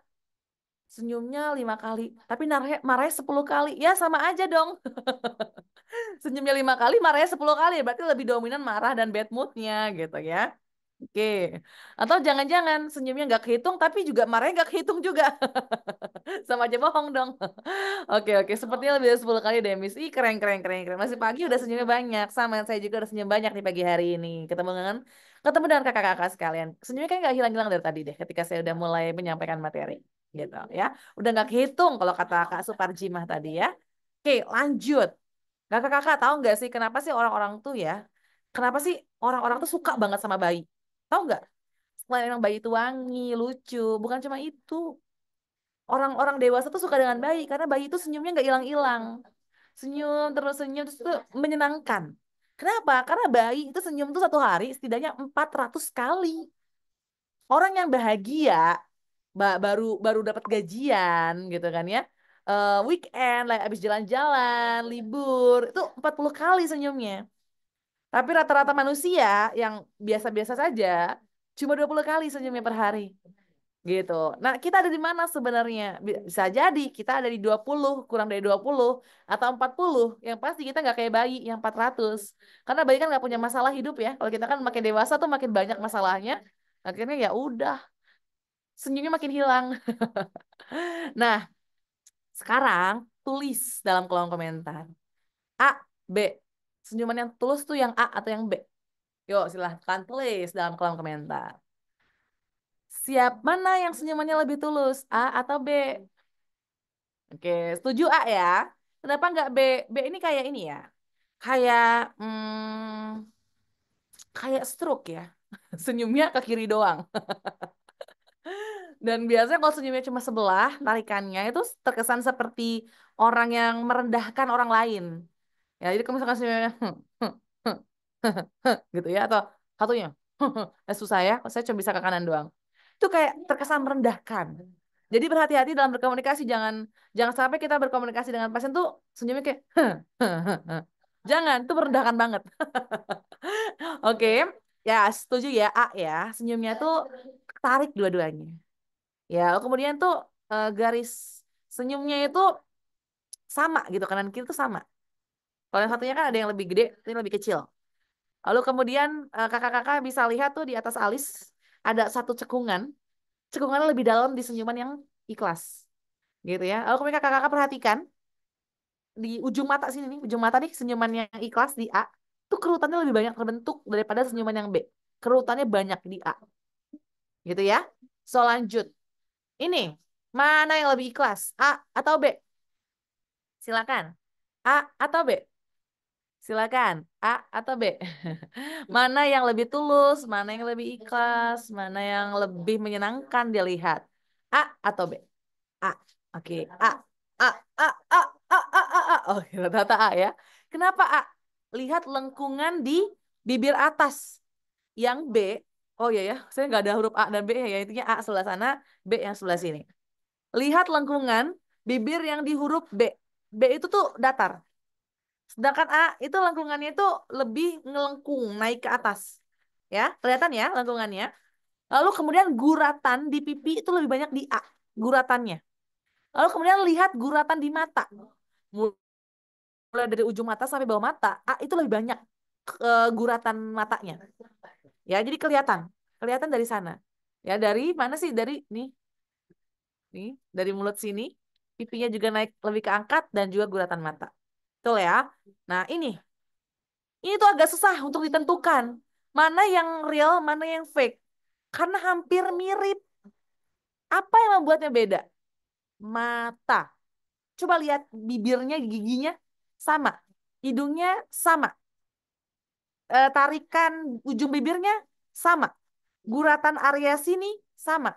senyumnya 5 kali, tapi marahnya 10 kali. Ya sama aja dong. Senyumnya 5 kali, marahnya 10 kali. Berarti lebih dominan marah dan bad moodnya gitu ya. Oke. Atau jangan-jangan senyumnya nggak kehitung, tapi juga marahnya nggak kehitung juga. Sama aja bohong dong. Oke, oke. Sepertinya lebih dari 10 kali deh, Miss. Ih, keren, keren, keren, keren. Masih pagi udah senyumnya banyak. Sama saya juga udah senyum banyak nih pagi hari ini. Ketemu dengan kakak-kakak sekalian. Senyumnya kan nggak hilang-hilang dari tadi deh, ketika saya udah mulai menyampaikan materi. Gitu ya. Udah nggak kehitung kalau kata Kak Suparjimah tadi ya. Oke, lanjut. Kakak-kakak tahu nggak sih kenapa sih orang-orang tuh ya, kenapa sih orang-orang tuh suka banget sama bayi? Tahu nggak? Selain emang bayi itu wangi, lucu, bukan cuma itu. Orang-orang dewasa tuh suka dengan bayi karena bayi itu senyumnya nggak hilang-hilang. Senyum terus tuh menyenangkan. Kenapa? Karena bayi itu senyum tuh 1 hari setidaknya 400 kali. Orang yang bahagia baru baru dapat gajian gitu kan ya. Weekend, like abis jalan-jalan, libur, itu 40 kali senyumnya. Tapi rata-rata manusia yang biasa-biasa saja cuma 20 kali senyumnya per hari. Gitu. Nah, kita ada di mana sebenarnya? Bisa jadi kita ada di 20, kurang dari 20 atau 40. Yang pasti kita nggak kayak bayi yang 400. Karena bayi kan nggak punya masalah hidup ya. Kalau kita kan makin dewasa tuh makin banyak masalahnya. Akhirnya ya udah, senyumnya makin hilang. Nah, sekarang tulis dalam kolom komentar. A, B. Senyuman yang tulus tuh yang A atau yang B? Yuk, silahkan tulis dalam kolom komentar. Siap mana yang senyumannya lebih tulus? A atau B? Oke, setuju A ya. Kenapa nggak B? B ini kayak ini ya. Kayak kayak stroke ya. Senyumnya ke kiri doang. Dan biasanya kalau senyumnya cuma sebelah, tarikannya itu terkesan seperti orang yang merendahkan orang lain. Ya, jadi kalau misalkan senyumnya gitu ya, atau satunya susah ya, saya cuma bisa ke kanan doang. Itu kayak terkesan merendahkan. Jadi berhati-hati dalam berkomunikasi, jangan jangan sampai kita berkomunikasi dengan pasien tuh senyumnya kayak jangan, itu merendahkan banget. Oke, ya setuju ya A ya, senyumnya tuh tarik dua-duanya. Ya, kemudian tuh garis senyumnya itu sama gitu, kanan kiri tuh sama. Kalau yang satunya kan ada yang lebih gede, ini lebih kecil. Lalu kemudian kakak-kakak bisa lihat tuh di atas alis ada satu cekungan. Cekungannya lebih dalam di senyuman yang ikhlas. Gitu ya. Lalu kemudian kakak-kakak perhatikan di ujung mata sini nih, ujung mata nih senyuman yang ikhlas di A, itu kerutannya lebih banyak terbentuk daripada senyuman yang B. Kerutannya banyak di A. Gitu ya. So lanjut. Ini, mana yang lebih ikhlas? A atau B? Silakan. A atau B? Silakan. A atau B? Mana yang lebih tulus, mana yang lebih ikhlas, mana yang lebih menyenangkan dilihat? A atau B? A. Oke, A. A, A, A, A, A, A, A. Oh, rata-rata A ya. Kenapa A? Lihat lengkungan di bibir atas. Yang B, oh iya ya, saya nggak ada huruf A dan B ya, intinya A sebelah sana, B yang sebelah sini. Lihat lengkungan bibir yang di huruf B. B itu tuh datar. Sedangkan A itu lengkungannya itu lebih ngelengkung, naik ke atas. Ya, kelihatan ya lengkungannya. Lalu kemudian guratan di pipi itu lebih banyak di A, guratannya. Lalu kemudian lihat guratan di mata. Mulai dari ujung mata sampai bawah mata, A itu lebih banyak guratan matanya. Ya, jadi kelihatan. Kelihatan dari sana. Ya, dari mana sih? Dari nih, dari mulut sini, pipinya juga naik lebih keangkat dan juga guratan mata. Betul ya? Nah, ini tuh agak susah untuk ditentukan. Mana yang real, mana yang fake. Karena hampir mirip. Apa yang membuatnya beda? Mata. Coba lihat bibirnya, giginya sama. Hidungnya sama. Tarikan ujung bibirnya sama. Guratan area sini sama.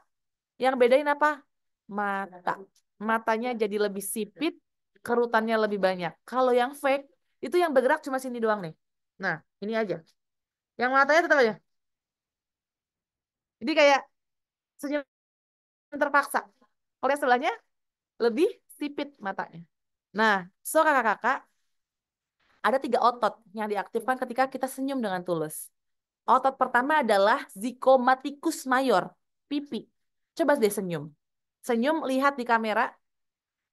Yang bedain apa? Mata. Matanya jadi lebih sipit, kerutannya lebih banyak. Kalau yang fake, itu yang bergerak cuma sini doang nih. Nah, ini aja. Yang matanya tetap aja. Jadi kayak senyum terpaksa. Kalau yang sebelahnya lebih sipit matanya. Nah, so kakak-kakak, ada 3 otot yang diaktifkan ketika kita senyum dengan tulus. Otot pertama adalah zygomatikus major, pipi. Coba deh senyum. Senyum, lihat di kamera.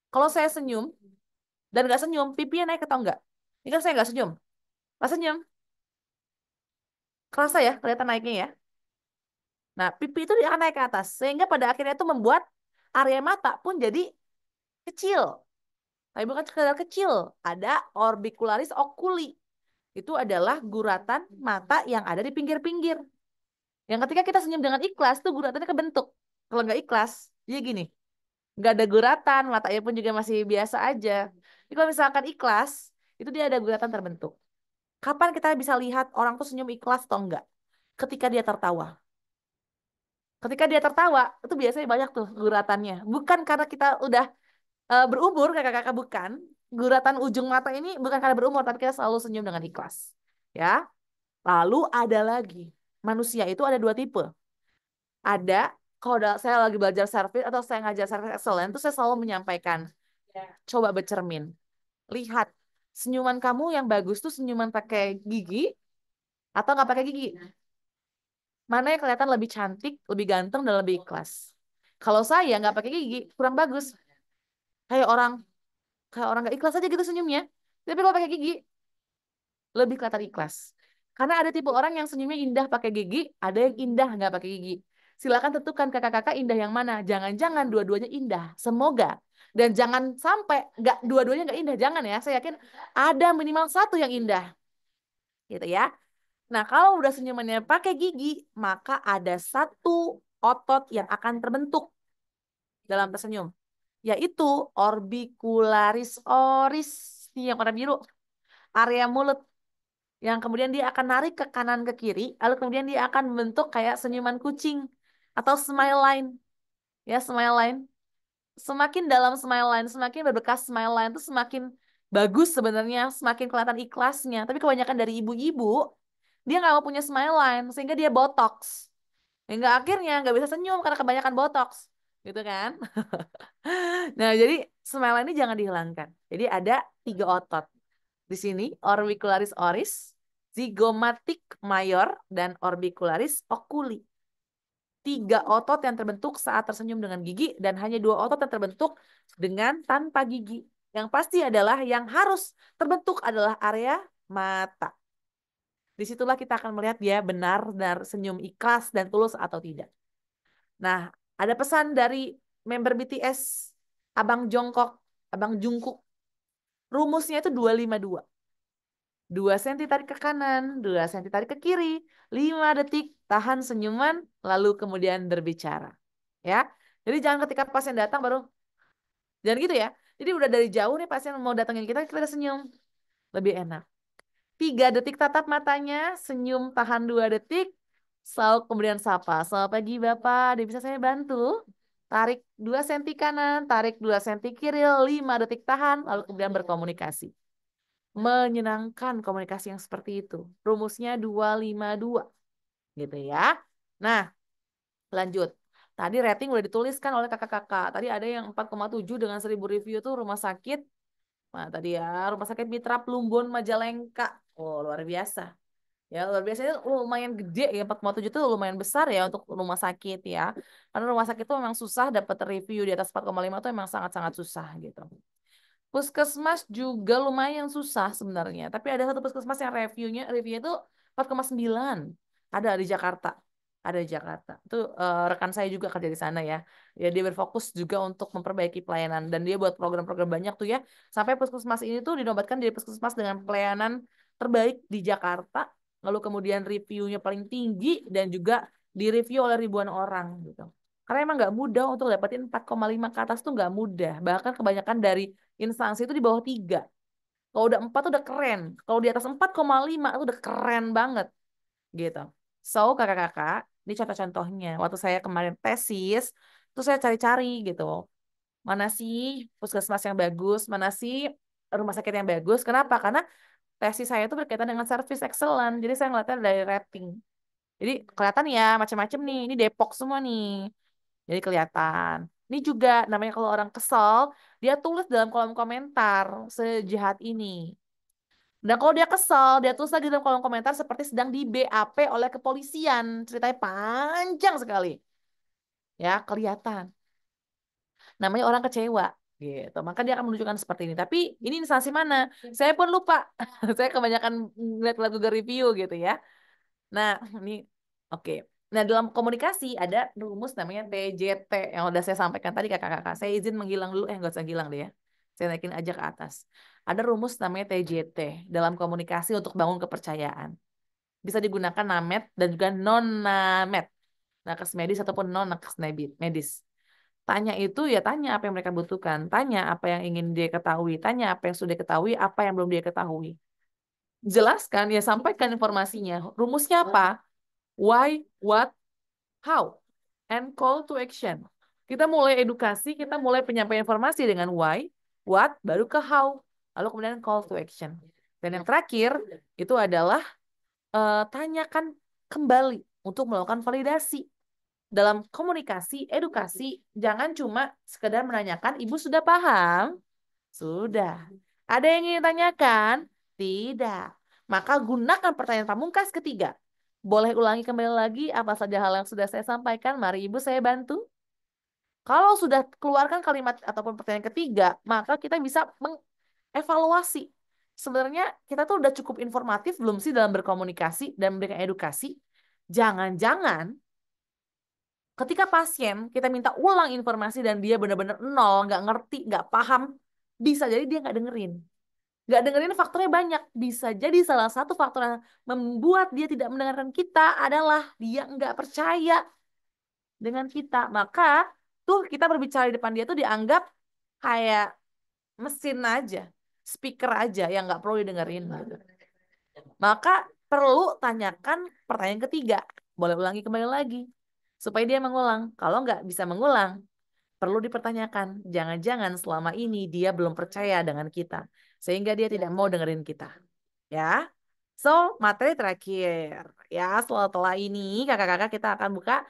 Kalau saya senyum dan nggak senyum, pipinya naik atau enggak? Ini kan saya nggak senyum. Pas senyum, kerasa ya, kelihatan naiknya ya. Nah, pipi itu dia akan naik ke atas. Sehingga pada akhirnya itu membuat area mata pun jadi kecil. Tapi bukan sekedar kecil. Ada orbicularis oculi. Itu adalah guratan mata yang ada di pinggir-pinggir. Yang ketika kita senyum dengan ikhlas, tuh guratannya kebentuk. Kalau nggak ikhlas, dia gini. Nggak ada guratan, matanya pun juga masih biasa aja. Jadi kalau misalkan ikhlas, itu dia ada guratan terbentuk. Kapan kita bisa lihat orang tuh senyum ikhlas atau enggak? Ketika dia tertawa. Ketika dia tertawa, itu biasanya banyak tuh guratannya. Bukan karena kita udah berumur, kakak-kakak bukan. Guratan ujung mata ini bukan karena berumur, tapi kita selalu senyum dengan ikhlas. Ya. Lalu ada lagi. Manusia itu ada 2 tipe. Ada, kalau saya lagi belajar service atau saya ngajar service excellent, itu saya selalu menyampaikan, coba bercermin. Lihat, senyuman kamu yang bagus tuh senyuman pakai gigi atau nggak pakai gigi. Mana yang kelihatan lebih cantik, lebih ganteng, dan lebih ikhlas. Kalau saya nggak pakai gigi, kurang bagus. Kayak orang kayak orang nggak ikhlas aja gitu senyumnya. Tapi kalau pakai gigi, lebih kelihatan ikhlas. Karena ada tipe orang yang senyumnya indah pakai gigi, ada yang indah nggak pakai gigi. Silakan tentukan kakak-kakak indah yang mana. Jangan-jangan dua-duanya indah. Semoga. Dan jangan sampai nggak dua-duanya nggak indah. Jangan ya. Saya yakin ada minimal satu yang indah. Gitu ya. Nah, kalau udah senyumannya pakai gigi, maka ada satu otot yang akan terbentuk dalam tersenyum, yaitu orbicularis oris, ini yang warna biru, area mulut, yang kemudian dia akan narik ke kanan ke kiri, lalu kemudian dia akan membentuk kayak senyuman kucing atau smile line, ya smile line. Semakin dalam smile line, semakin berbekas smile line itu semakin bagus sebenarnya, semakin kelihatan ikhlasnya. Tapi kebanyakan dari ibu-ibu dia nggak mau punya smile line, sehingga dia botox. Hingga akhirnya nggak bisa senyum karena kebanyakan botox. gitu kan? Nah, jadi smile ini jangan dihilangkan. Jadi ada 3 otot. Di sini orbicularis oris, zygomatic major, dan orbicularis oculi. 3 otot yang terbentuk saat tersenyum dengan gigi dan hanya 2 otot yang terbentuk dengan tanpa gigi. Yang pasti adalah yang harus terbentuk adalah area mata. Disitulah kita akan melihat dia benar-benar senyum ikhlas dan tulus atau tidak. Nah, ada pesan dari member BTS, Abang Jungkook. Rumusnya itu 252. 2 senti tarik ke kanan, 2 senti tarik ke kiri, 5 detik tahan senyuman, lalu kemudian berbicara. Ya, jadi jangan ketika pasien datang baru, jangan gitu ya. Jadi udah dari jauh nih pasien mau datangin kita udah senyum. Lebih enak. 3 detik tatap matanya, senyum tahan 2 detik, selalu kemudian sapa. Selamat pagi Bapak, bisa saya bantu? Tarik 2 senti kanan, tarik 2 senti kiri, 5 detik tahan, lalu kemudian berkomunikasi. Menyenangkan komunikasi yang seperti itu. Rumusnya 252. Gitu ya. Nah, lanjut. Tadi rating udah dituliskan oleh kakak-kakak. Tadi ada yang 4,7 dengan 1000 review tuh rumah sakit. Nah, tadi ya, rumah sakit Mitra Plumbon Majalengka. Oh, luar biasa. Ya, luar biasa itu lumayan gede ya, 4,7 itu lumayan besar ya untuk rumah sakit ya. Karena rumah sakit itu memang susah dapat review di atas 4,5 itu memang sangat-sangat susah gitu. Puskesmas juga lumayan susah sebenarnya. Tapi ada satu puskesmas yang reviewnya itu 4,9. Ada di Jakarta. Ada di Jakarta. Itu rekan saya juga kerja di sana ya. Ya dia berfokus juga untuk memperbaiki pelayanan dan dia buat program-program banyak tuh ya. Sampai puskesmas ini tuh dinobatkan jadi puskesmas dengan pelayanan terbaik di Jakarta. Lalu kemudian reviewnya paling tinggi dan juga direview oleh ribuan orang gitu. Karena emang nggak mudah untuk dapetin 4,5 ke atas tuh nggak mudah. Bahkan kebanyakan dari instansi itu di bawah 3. Kalau udah 4 tuh udah keren. Kalau di atas 4,5 itu udah keren banget. Gitu. So, kakak-kakak, ini contoh-contohnya. Waktu saya kemarin tesis, tuh saya cari-cari gitu. Mana sih puskesmas yang bagus, mana sih rumah sakit yang bagus. Kenapa? Karena tesis saya itu berkaitan dengan service excellent. Jadi saya ngeliatnya dari rating. Jadi kelihatan ya macam-macam nih. Ini Depok semua nih. Jadi kelihatan. Ini juga namanya kalau orang kesel, dia tulis dalam kolom komentar sejahat ini. Dan kalau dia kesel, dia tulis lagi dalam kolom komentar seperti sedang di BAP oleh kepolisian. Ceritanya panjang sekali. Ya, kelihatan. Namanya orang kecewa. Gitu. Maka dia akan menunjukkan seperti ini. Tapi ini instansi mana? Saya pun lupa. Saya kebanyakan ngeliat Google review gitu ya. Nah, ini oke. Nah, dalam komunikasi ada rumus namanya TJT yang udah saya sampaikan tadi kakak-kakak. Saya izin menghilang dulu, nggak usah hilang deh ya. Saya naikin aja ke atas. Ada rumus namanya TJT dalam komunikasi untuk bangun kepercayaan. Bisa digunakan namet dan juga non-namet. Nakes medis ataupun non-nakes medis. Tanya itu ya tanya apa yang mereka butuhkan. Tanya apa yang ingin dia ketahui. Tanya apa yang sudah diketahui, apa yang belum dia ketahui. Jelaskan, ya sampaikan informasinya. Rumusnya apa? Why, what, how, and call to action. Kita mulai edukasi, kita mulai penyampaian informasi dengan why, what, baru ke how, lalu kemudian call to action. Dan yang terakhir itu adalah tanyakan kembali untuk melakukan validasi. Dalam komunikasi, edukasi, jangan cuma sekedar menanyakan, Ibu sudah paham? Sudah. Ada yang ingin ditanyakan? Tidak. Maka gunakan pertanyaan pamungkas ketiga. Boleh ulangi kembali lagi apa saja hal yang sudah saya sampaikan? Mari Ibu saya bantu. Kalau sudah keluarkan kalimat ataupun pertanyaan ketiga, maka kita bisa mengevaluasi. Sebenarnya kita tuh udah cukup informatif belum sih dalam berkomunikasi dan memberikan edukasi? Jangan-jangan ketika pasien kita minta ulang informasi dan dia benar-benar nol, nggak ngerti, nggak paham, bisa jadi dia nggak dengerin. Nggak dengerin faktornya banyak. Bisa jadi salah satu faktor yang membuat dia tidak mendengarkan kita adalah dia nggak percaya dengan kita. Maka tuh kita berbicara di depan dia tuh dianggap kayak mesin aja, speaker aja yang nggak perlu didengerin. Gitu. Maka perlu tanyakan pertanyaan ketiga. Boleh ulangi kembali lagi. Supaya dia mengulang. Kalau nggak bisa mengulang, perlu dipertanyakan. Jangan-jangan selama ini dia belum percaya dengan kita. Sehingga dia tidak mau dengerin kita. Ya. So, materi terakhir. Ya, setelah ini kakak-kakak kita akan buka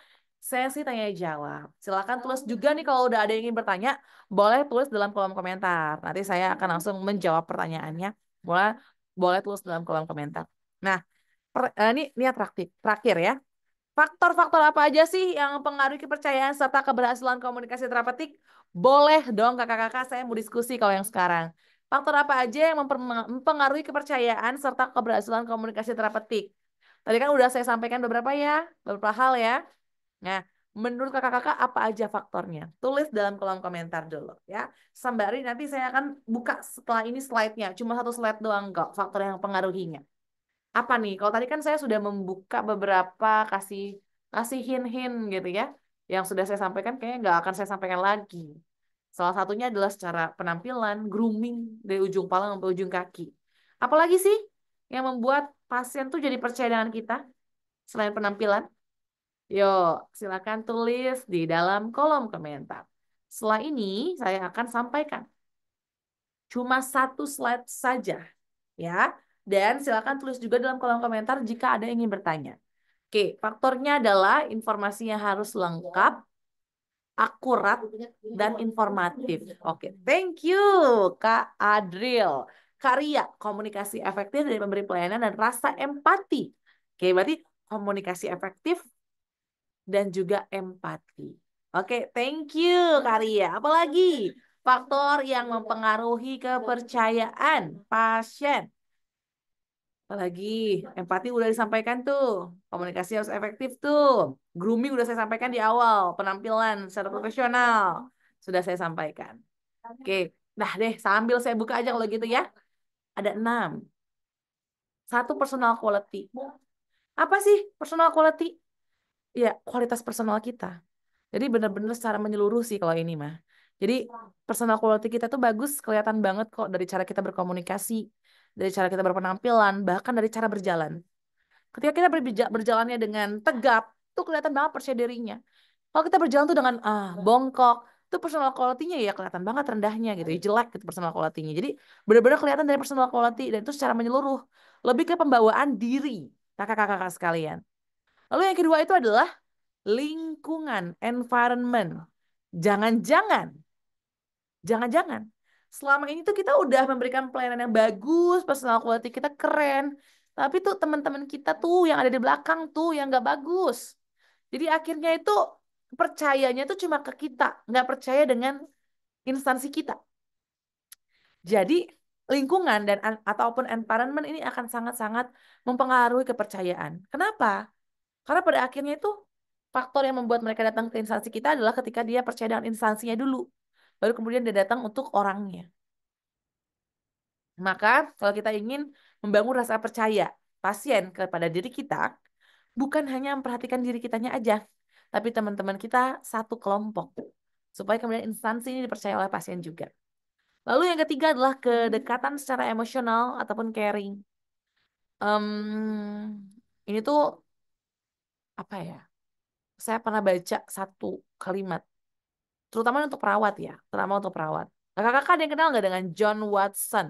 sesi tanya jawab. Silakan tulis juga nih kalau udah ada yang ingin bertanya, boleh tulis dalam kolom komentar. Nanti saya akan langsung menjawab pertanyaannya. Boleh boleh tulis dalam kolom komentar. Nah, ini terakhir ya. Faktor-faktor apa aja sih yang mempengaruhi kepercayaan serta keberhasilan komunikasi terapeutik? Boleh dong kakak-kakak, saya mau diskusi kalau yang sekarang. Faktor apa aja yang mempengaruhi kepercayaan serta keberhasilan komunikasi terapeutik? Tadi kan udah saya sampaikan beberapa ya, beberapa hal ya. Nah, menurut kakak-kakak apa aja faktornya? Tulis dalam kolom komentar dulu ya. Sembari nanti saya akan buka setelah ini slide-nya. Cuma satu slide doang kok, faktor yang mempengaruhinya. Apa nih? Kalau tadi kan saya sudah membuka beberapa kasih kasih hint-hint gitu ya. Yang sudah saya sampaikan kayaknya nggak akan saya sampaikan lagi. Salah satunya adalah secara penampilan, grooming dari ujung kepala sampai ujung kaki. Apalagi sih yang membuat pasien tuh jadi percaya dengan kita selain penampilan? Yuk, silakan tulis di dalam kolom komentar. Setelah ini saya akan sampaikan cuma satu slide saja ya. Dan silakan tulis juga dalam kolom komentar jika ada yang ingin bertanya. Oke, faktornya adalah informasinya harus lengkap, akurat, dan informatif. Oke, thank you Kak Adril. Karya komunikasi efektif dari pemberi pelayanan dan rasa empati. Oke, berarti komunikasi efektif dan juga empati. Oke, thank you Karya. Apalagi faktor yang mempengaruhi kepercayaan pasien. Apalagi empati udah disampaikan tuh, komunikasi harus efektif tuh, grooming udah saya sampaikan di awal, penampilan secara profesional sudah saya sampaikan. Oke, nah deh sambil saya buka aja kalau gitu ya. Ada 6. Satu, personal quality. Apa sih personal quality? Ya, kualitas personal kita. Jadi benar-benar secara menyeluruh sih kalau ini mah. Jadi personal quality kita tuh bagus, kelihatan banget kok dari cara kita berkomunikasi, dari cara kita berpenampilan, bahkan dari cara berjalan. Ketika kita berjalannya dengan tegap, tuh kelihatan banget percaya dirinya. Kalau kita berjalan tuh dengan bongkok, tuh personal quality-nya ya kelihatan banget rendahnya gitu, ya jelek gitu personal quality-nya. Jadi benar-benar kelihatan dari personal quality dan itu secara menyeluruh. Lebih ke pembawaan diri, kakak-kakak sekalian. Lalu yang kedua itu adalah lingkungan, environment. Jangan-jangan Jangan-jangan selama ini tuh kita udah memberikan pelayanan yang bagus, personal quality kita keren, tapi tuh teman-teman kita tuh yang ada di belakang tuh yang nggak bagus. Jadi akhirnya itu percayanya tuh cuma ke kita, nggak percaya dengan instansi kita. Jadi lingkungan dan ataupun environment ini akan sangat-sangat mempengaruhi kepercayaan. Kenapa? Karena pada akhirnya itu faktor yang membuat mereka datang ke instansi kita adalah ketika dia percaya dengan instansinya dulu. Baru kemudian dia datang untuk orangnya. Maka kalau kita ingin membangun rasa percaya pasien kepada diri kita, bukan hanya memperhatikan diri kitanya aja, tapi teman-teman kita satu kelompok. Supaya kemudian instansi ini dipercaya oleh pasien juga. Lalu yang ketiga adalah kedekatan secara emosional ataupun caring. Ini tuh apa ya? Saya pernah baca satu kalimat, terutama untuk perawat ya, terutama untuk perawat. Kakak-kakak ada yang kenal nggak dengan John Watson?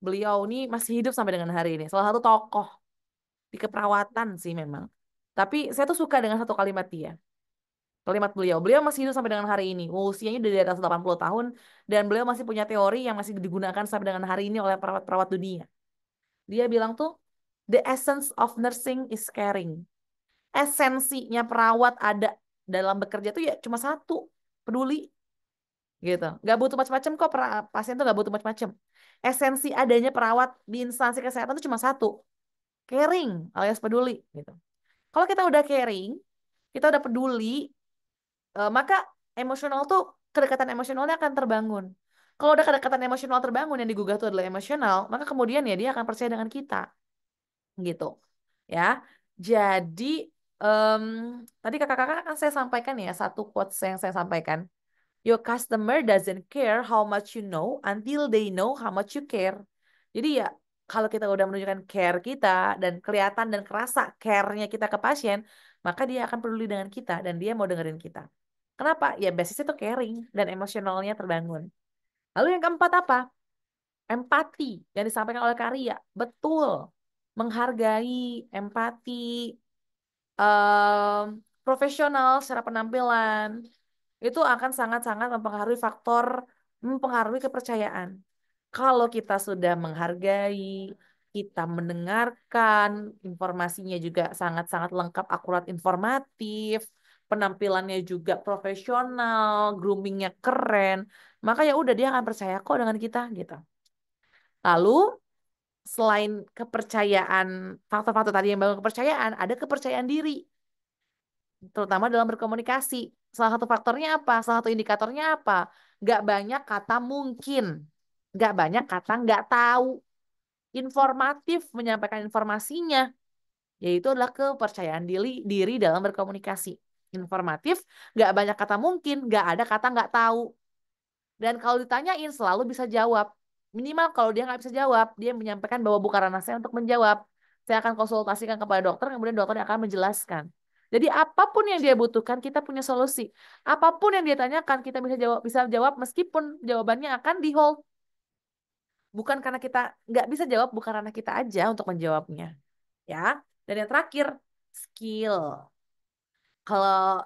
Beliau ini masih hidup sampai dengan hari ini. Salah satu tokoh di keperawatan sih memang. Tapi saya tuh suka dengan satu kalimat dia. Kalimat beliau. Beliau masih hidup sampai dengan hari ini. Usianya udah di atas 80 tahun. Dan beliau masih punya teori yang masih digunakan sampai dengan hari ini oleh perawat-perawat dunia. Dia bilang tuh, the essence of nursing is caring. Esensinya perawat ada dalam bekerja tuh ya cuma satu. Peduli. Gitu. Gak butuh macam-macam kok. Pasien tuh gak butuh macam-macam. Esensi adanya perawat di instansi kesehatan tuh cuma satu. Caring alias peduli gitu. Kalau kita udah caring, kita udah peduli, maka emosional tuh kedekatan emosionalnya akan terbangun. Kalau udah kedekatan emosional terbangun yang digugah itu adalah emosional, maka kemudian ya dia akan percaya dengan kita, gitu, ya. Jadi em, tadi kakak-kakak kan saya sampaikan ya satu quotes yang saya sampaikan. Your customer doesn't care how much you know until they know how much you care. Jadi ya kalau kita udah menunjukkan care kita dan kelihatan dan kerasa care-nya kita ke pasien, maka dia akan peduli dengan kita dan dia mau dengerin kita. Kenapa? Ya basisnya tuh caring dan emosionalnya terbangun. Lalu yang keempat apa? Empati yang disampaikan oleh Karya. Betul. Menghargai, empati, em, profesional secara penampilan, itu akan sangat-sangat mempengaruhi kepercayaan. Kalau kita sudah menghargai, kita mendengarkan, informasinya juga sangat-sangat lengkap, akurat, informatif, penampilannya juga profesional, groomingnya keren, maka ya udah dia akan percaya kok dengan kita gitu. Lalu selain kepercayaan, faktor-faktor tadi yang bangun kepercayaan, ada kepercayaan diri, terutama dalam berkomunikasi. Salah satu faktornya apa? Salah satu indikatornya apa? Nggak banyak kata mungkin, nggak banyak kata nggak tahu, informatif menyampaikan informasinya, yaitu adalah kepercayaan diri dalam berkomunikasi. Informatif, nggak banyak kata mungkin, nggak ada kata nggak tahu. Dan kalau ditanyain selalu bisa jawab. Minimal kalau dia nggak bisa jawab, dia menyampaikan bahwa bukan ranah saya untuk menjawab. Saya akan konsultasikan kepada dokter, kemudian dokter akan menjelaskan. Jadi apapun yang dia butuhkan, kita punya solusi. Apapun yang dia tanyakan, kita bisa jawab meskipun jawabannya akan di hold. Bukan karena kita nggak bisa jawab, bukan karena kita aja untuk menjawabnya. Ya. Dan yang terakhir, skill. Kalau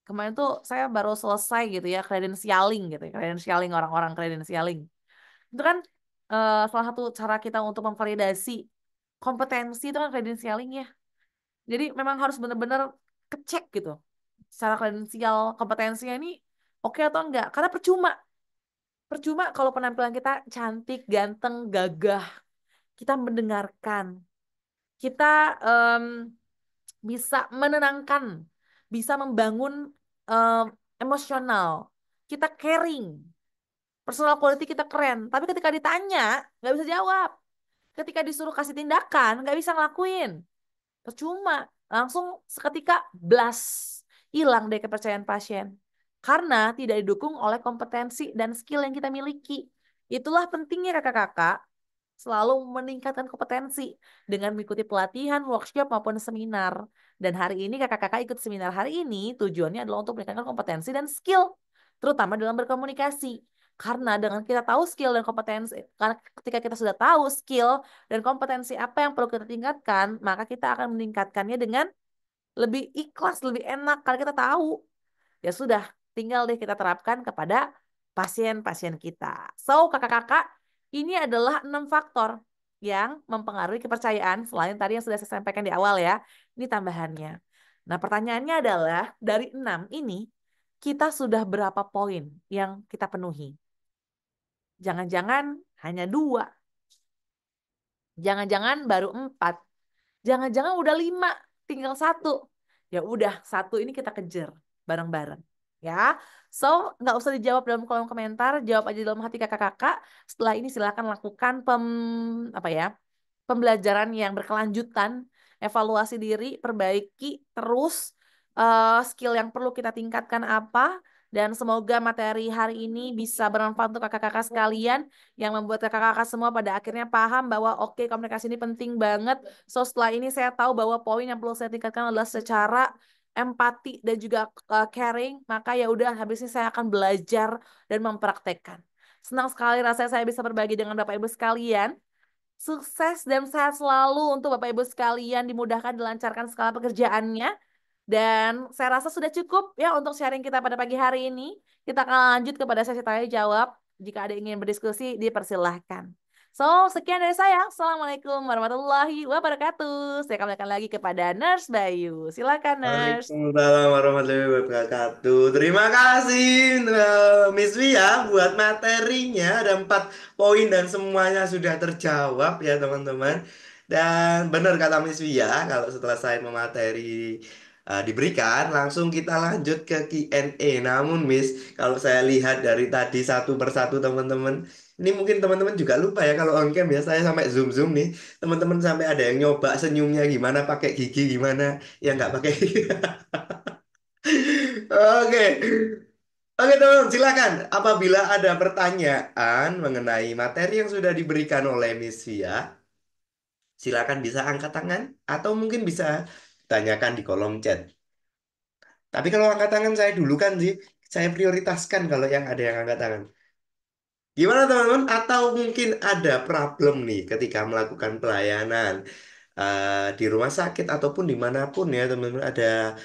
kemarin tuh saya baru selesai gitu ya, credentialing gitu ya, credentialing orang-orang credentialing. Itu kan salah satu cara kita untuk memvalidasi kompetensi itu kan credentialing ya. Jadi memang harus benar-benar kecek gitu. Secara kredensial kompetensinya ini oke atau enggak. Karena percuma. Percuma kalau penampilan kita cantik, ganteng, gagah. Kita mendengarkan. Kita em, bisa menenangkan. Bisa membangun em, emosional. Kita caring. Personal quality kita keren. Tapi ketika ditanya, nggak bisa jawab. Ketika disuruh kasih tindakan, nggak bisa ngelakuin. Percuma. Langsung seketika blast. Hilang deh kepercayaan pasien. Karena tidak didukung oleh kompetensi dan skill yang kita miliki. Itulah pentingnya kakak-kakak selalu meningkatkan kompetensi dengan mengikuti pelatihan, workshop maupun seminar. Dan hari ini kakak-kakak ikut seminar hari ini tujuannya adalah untuk meningkatkan kompetensi dan skill, terutama dalam berkomunikasi. Karena dengan kita tahu skill dan kompetensi, karena ketika kita sudah tahu skill dan kompetensi apa yang perlu kita tingkatkan, maka kita akan meningkatkannya dengan lebih ikhlas, lebih enak karena kita tahu. Ya sudah, tinggal deh kita terapkan kepada pasien-pasien kita. So, kakak-kakak, ini adalah 6 faktor yang mempengaruhi kepercayaan selain tadi yang sudah saya sampaikan di awal ya. Ini tambahannya. Nah, pertanyaannya adalah dari 6 ini kita sudah berapa poin yang kita penuhi? Jangan-jangan hanya 2, jangan-jangan baru 4, jangan-jangan udah 5, tinggal 1. Ya udah, 1 ini kita kejar bareng-bareng. Ya, so nggak usah dijawab dalam kolom komentar, jawab aja dalam hati kakak-kakak. Setelah ini silakan lakukan apa ya, pembelajaran yang berkelanjutan, evaluasi diri, perbaiki terus skill yang perlu kita tingkatkan apa. Dan semoga materi hari ini bisa bermanfaat untuk kakak-kakak sekalian yang membuat kakak-kakak semua pada akhirnya paham bahwa oke, komunikasi ini penting banget. So setelah ini saya tahu bahwa poin yang perlu saya tingkatkan adalah secara empati dan juga caring. Maka ya udah habis ini saya akan belajar dan mempraktekkan. Senang sekali rasanya saya bisa berbagi dengan Bapak Ibu sekalian. Sukses dan sehat selalu untuk Bapak Ibu sekalian, dimudahkan dilancarkan segala pekerjaannya. Dan saya rasa sudah cukup ya untuk sharing kita pada pagi hari ini. Kita akan lanjut kepada sesi tanya jawab. Jika ada yang ingin berdiskusi, dipersilahkan. So, sekian dari saya. Assalamualaikum warahmatullahi wabarakatuh. Saya kembalikan lagi kepada Nurse Bayu. Silakan Nurse. Waalaikumsalam warahmatullahi wabarakatuh. Terima kasih Miss Via buat materinya. Ada 4 poin dan semuanya sudah terjawab ya teman-teman. Dan benar kata Miss Via, kalau setelah saya memateri diberikan, langsung kita lanjut ke Q&A. Namun Miss, kalau saya lihat dari tadi satu persatu teman-teman, ini mungkin teman-teman juga lupa ya kalau on cam ya saya sampai zoom nih. Teman-teman sampai ada yang nyoba senyumnya gimana, pakai gigi gimana. Ya nggak pakai. Oke. Oke teman-teman, silakan. Apabila ada pertanyaan mengenai materi yang sudah diberikan oleh Miss Via, silakan bisa angkat tangan atau mungkin bisa tanyakan di kolom chat. Tapi kalau angkat tangan saya dulu kan sih, saya prioritaskan kalau yang ada yang angkat tangan. Gimana teman-teman? Atau mungkin ada problem nih ketika melakukan pelayanan di rumah sakit ataupun dimanapun ya teman-teman ada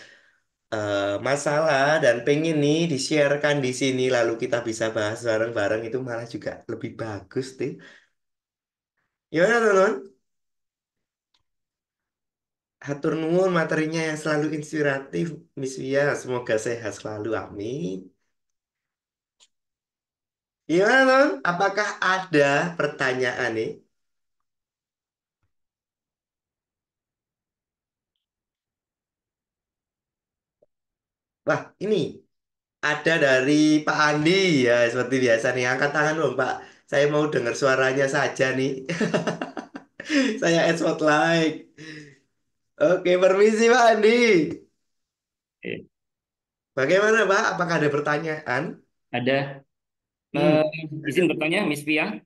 masalah dan pengen nih di-sharekan di sini lalu kita bisa bahas bareng-bareng itu malah juga lebih bagus deh. Gimana teman-teman? Hatur nuwun materinya yang selalu inspiratif, Miss Via. Semoga sehat selalu, amin. Gimana teman? Apakah ada pertanyaan nih? Wah, ini ada dari Pak Andi ya, seperti biasa nih. Angkat tangan dong, Pak. Saya mau dengar suaranya saja nih. Saya add spotlight. Oke, permisi Pak Andi. Oke. Bagaimana, Pak? Apakah ada pertanyaan? Ada Hmm. izin bertanya, Miss Pia.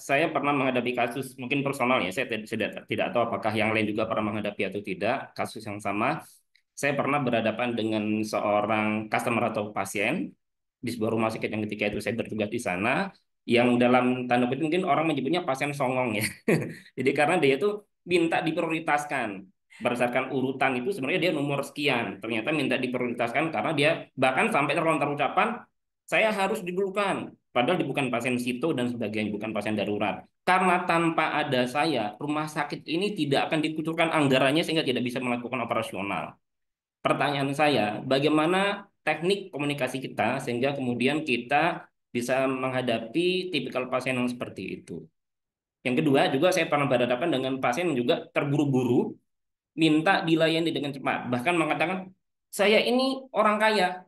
Saya pernah menghadapi kasus mungkin personal ya. Saya tidak tahu apakah yang lain juga pernah menghadapi atau tidak kasus yang sama. Saya pernah berhadapan dengan seorang customer atau pasien di sebuah rumah sakit yang ketika itu saya bertugas di sana, yang dalam tanda kutip mungkin orang menyebutnya pasien songong ya. Jadi karena dia itu minta diprioritaskan berdasarkan urutan itu sebenarnya dia nomor sekian, ternyata minta diprioritaskan karena dia bahkan sampai terlontar ucapan saya harus didulukan. Padahal dia bukan pasien situ dan sebagainya, bukan pasien darurat. Karena tanpa ada saya, rumah sakit ini tidak akan dikucurkan anggarannya sehingga tidak bisa melakukan operasional. Pertanyaan saya, bagaimana teknik komunikasi kita sehingga kemudian kita bisa menghadapi tipikal pasien yang seperti itu. Yang kedua, juga saya pernah berhadapan dengan pasien yang juga terburu-buru, minta dilayani dengan cepat. Bahkan mengatakan, saya ini orang kaya,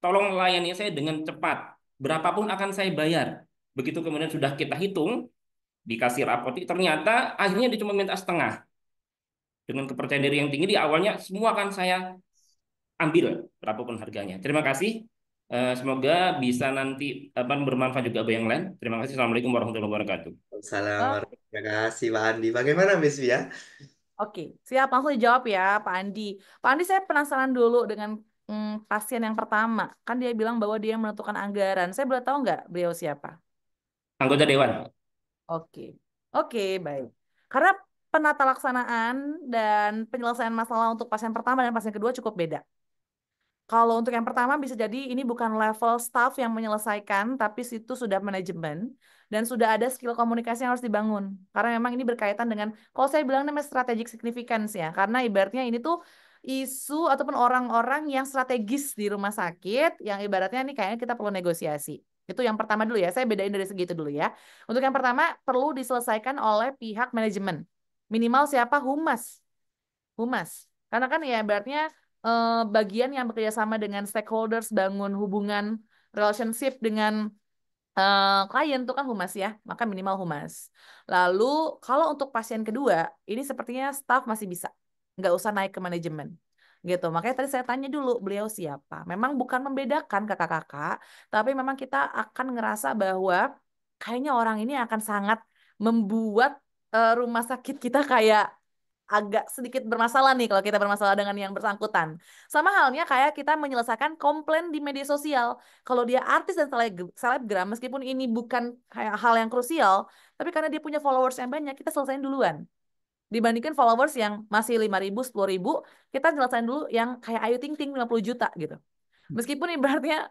tolong layani saya dengan cepat. Berapapun akan saya bayar. Begitu kemudian sudah kita hitung, dikasih rapot, ternyata akhirnya dia cuma minta setengah. Dengan kepercayaan diri yang tinggi, di awalnya semua akan saya ambil berapapun harganya. Terima kasih. Semoga bisa nanti bermanfaat juga bagi yang lain. Terima kasih. Assalamualaikum warahmatullahi wabarakatuh. Assalamualaikum. Oke, Terima kasih, Pak Andi. Bagaimana, Miss Via? oke. Siap, langsung dijawab ya, Pak Andi. Pak Andi, saya penasaran dulu dengan pasien yang pertama. Kan dia bilang bahwa dia menentukan anggaran. Saya boleh tahu nggak beliau siapa? Anggota Dewan. Oke, oke, baik. Karena penata laksanaan dan penyelesaian masalah untuk pasien pertama dan pasien kedua cukup beda. Kalau untuk yang pertama bisa jadi ini bukan level staff yang menyelesaikan, tapi situ sudah manajemen dan sudah ada skill komunikasi yang harus dibangun. Karena memang ini berkaitan dengan, kalau saya bilang namanya strategic significance ya, karena ibaratnya ini tuh isu ataupun orang-orang yang strategis di rumah sakit, yang ibaratnya nih kayaknya kita perlu negosiasi. Itu yang pertama dulu ya, saya bedain dari segitu dulu ya. Untuk yang pertama perlu diselesaikan oleh pihak manajemen. Minimal siapa? Humas. Humas. Karena kan ya ibaratnya bagian yang bekerja sama dengan stakeholders, bangun hubungan relationship dengan klien itu kan humas ya, maka minimal humas. Lalu kalau untuk pasien kedua, ini sepertinya staff masih bisa, nggak usah naik ke manajemen. Gitu. Makanya tadi saya tanya dulu beliau siapa. Memang bukan membedakan kakak-kakak, tapi memang kita akan ngerasa bahwa kayaknya orang ini akan sangat membuat rumah sakit kita kayak agak sedikit bermasalah nih kalau kita bermasalah dengan yang bersangkutan. Sama halnya kayak kita menyelesaikan komplain di media sosial. Kalau dia artis dan selebgram, meskipun ini bukan kayak hal yang krusial, tapi karena dia punya followers yang banyak, kita selesaiin duluan. Dibandingkan followers yang masih 5.000, 10.000, kita nyelesain dulu yang kayak Ayu Ting Ting 50 juta gitu. Meskipun ibaratnya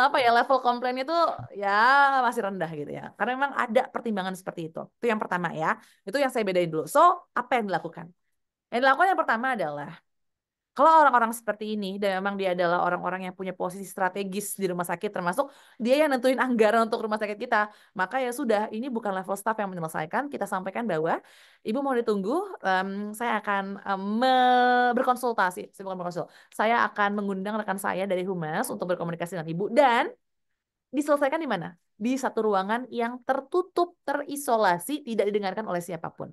apa ya level komplainnya tuh ya masih rendah gitu ya. Karena memang ada pertimbangan seperti itu. Itu yang pertama ya. Itu yang saya bedain dulu. So, apa yang dilakukan? Yang dilakukan yang pertama adalah kalau orang-orang seperti ini dan memang dia adalah orang-orang yang punya posisi strategis di rumah sakit termasuk dia yang nentuin anggaran untuk rumah sakit kita, maka ya sudah ini bukan level staff yang menyelesaikan. Kita sampaikan bahwa Ibu mau ditunggu, saya akan berkonsultasi, saya bukan berkonsul. Saya akan mengundang rekan saya dari Humas untuk berkomunikasi dengan Ibu dan diselesaikan di mana? Di satu ruangan yang tertutup, terisolasi, tidak didengarkan oleh siapapun.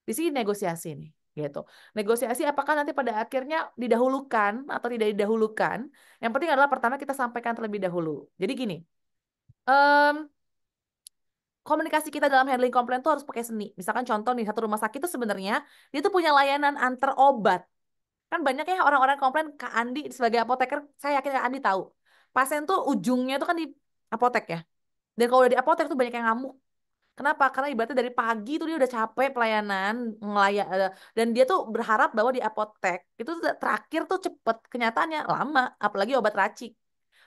Di sini negosiasi nih, gitu. Negosiasi apakah nanti pada akhirnya didahulukan atau tidak didahulukan. Yang penting adalah pertama kita sampaikan terlebih dahulu. Jadi gini, em, komunikasi kita dalam handling komplain itu harus pakai seni. Misalkan contoh nih, satu rumah sakit itu sebenarnya dia tuh punya layanan antar obat. Kan banyak ya orang-orang komplain, Kak Andi sebagai apoteker, saya yakin Kak Andi tahu. Pasien tuh ujungnya tuh kan di apotek ya. Dan kalau udah di apotek tuh banyak yang ngamuk. Kenapa? Karena ibaratnya dari pagi tuh dia udah capek pelayanan ngelayak dan dia tuh berharap bahwa di apotek itu terakhir tuh cepet, kenyataannya lama, apalagi obat racik.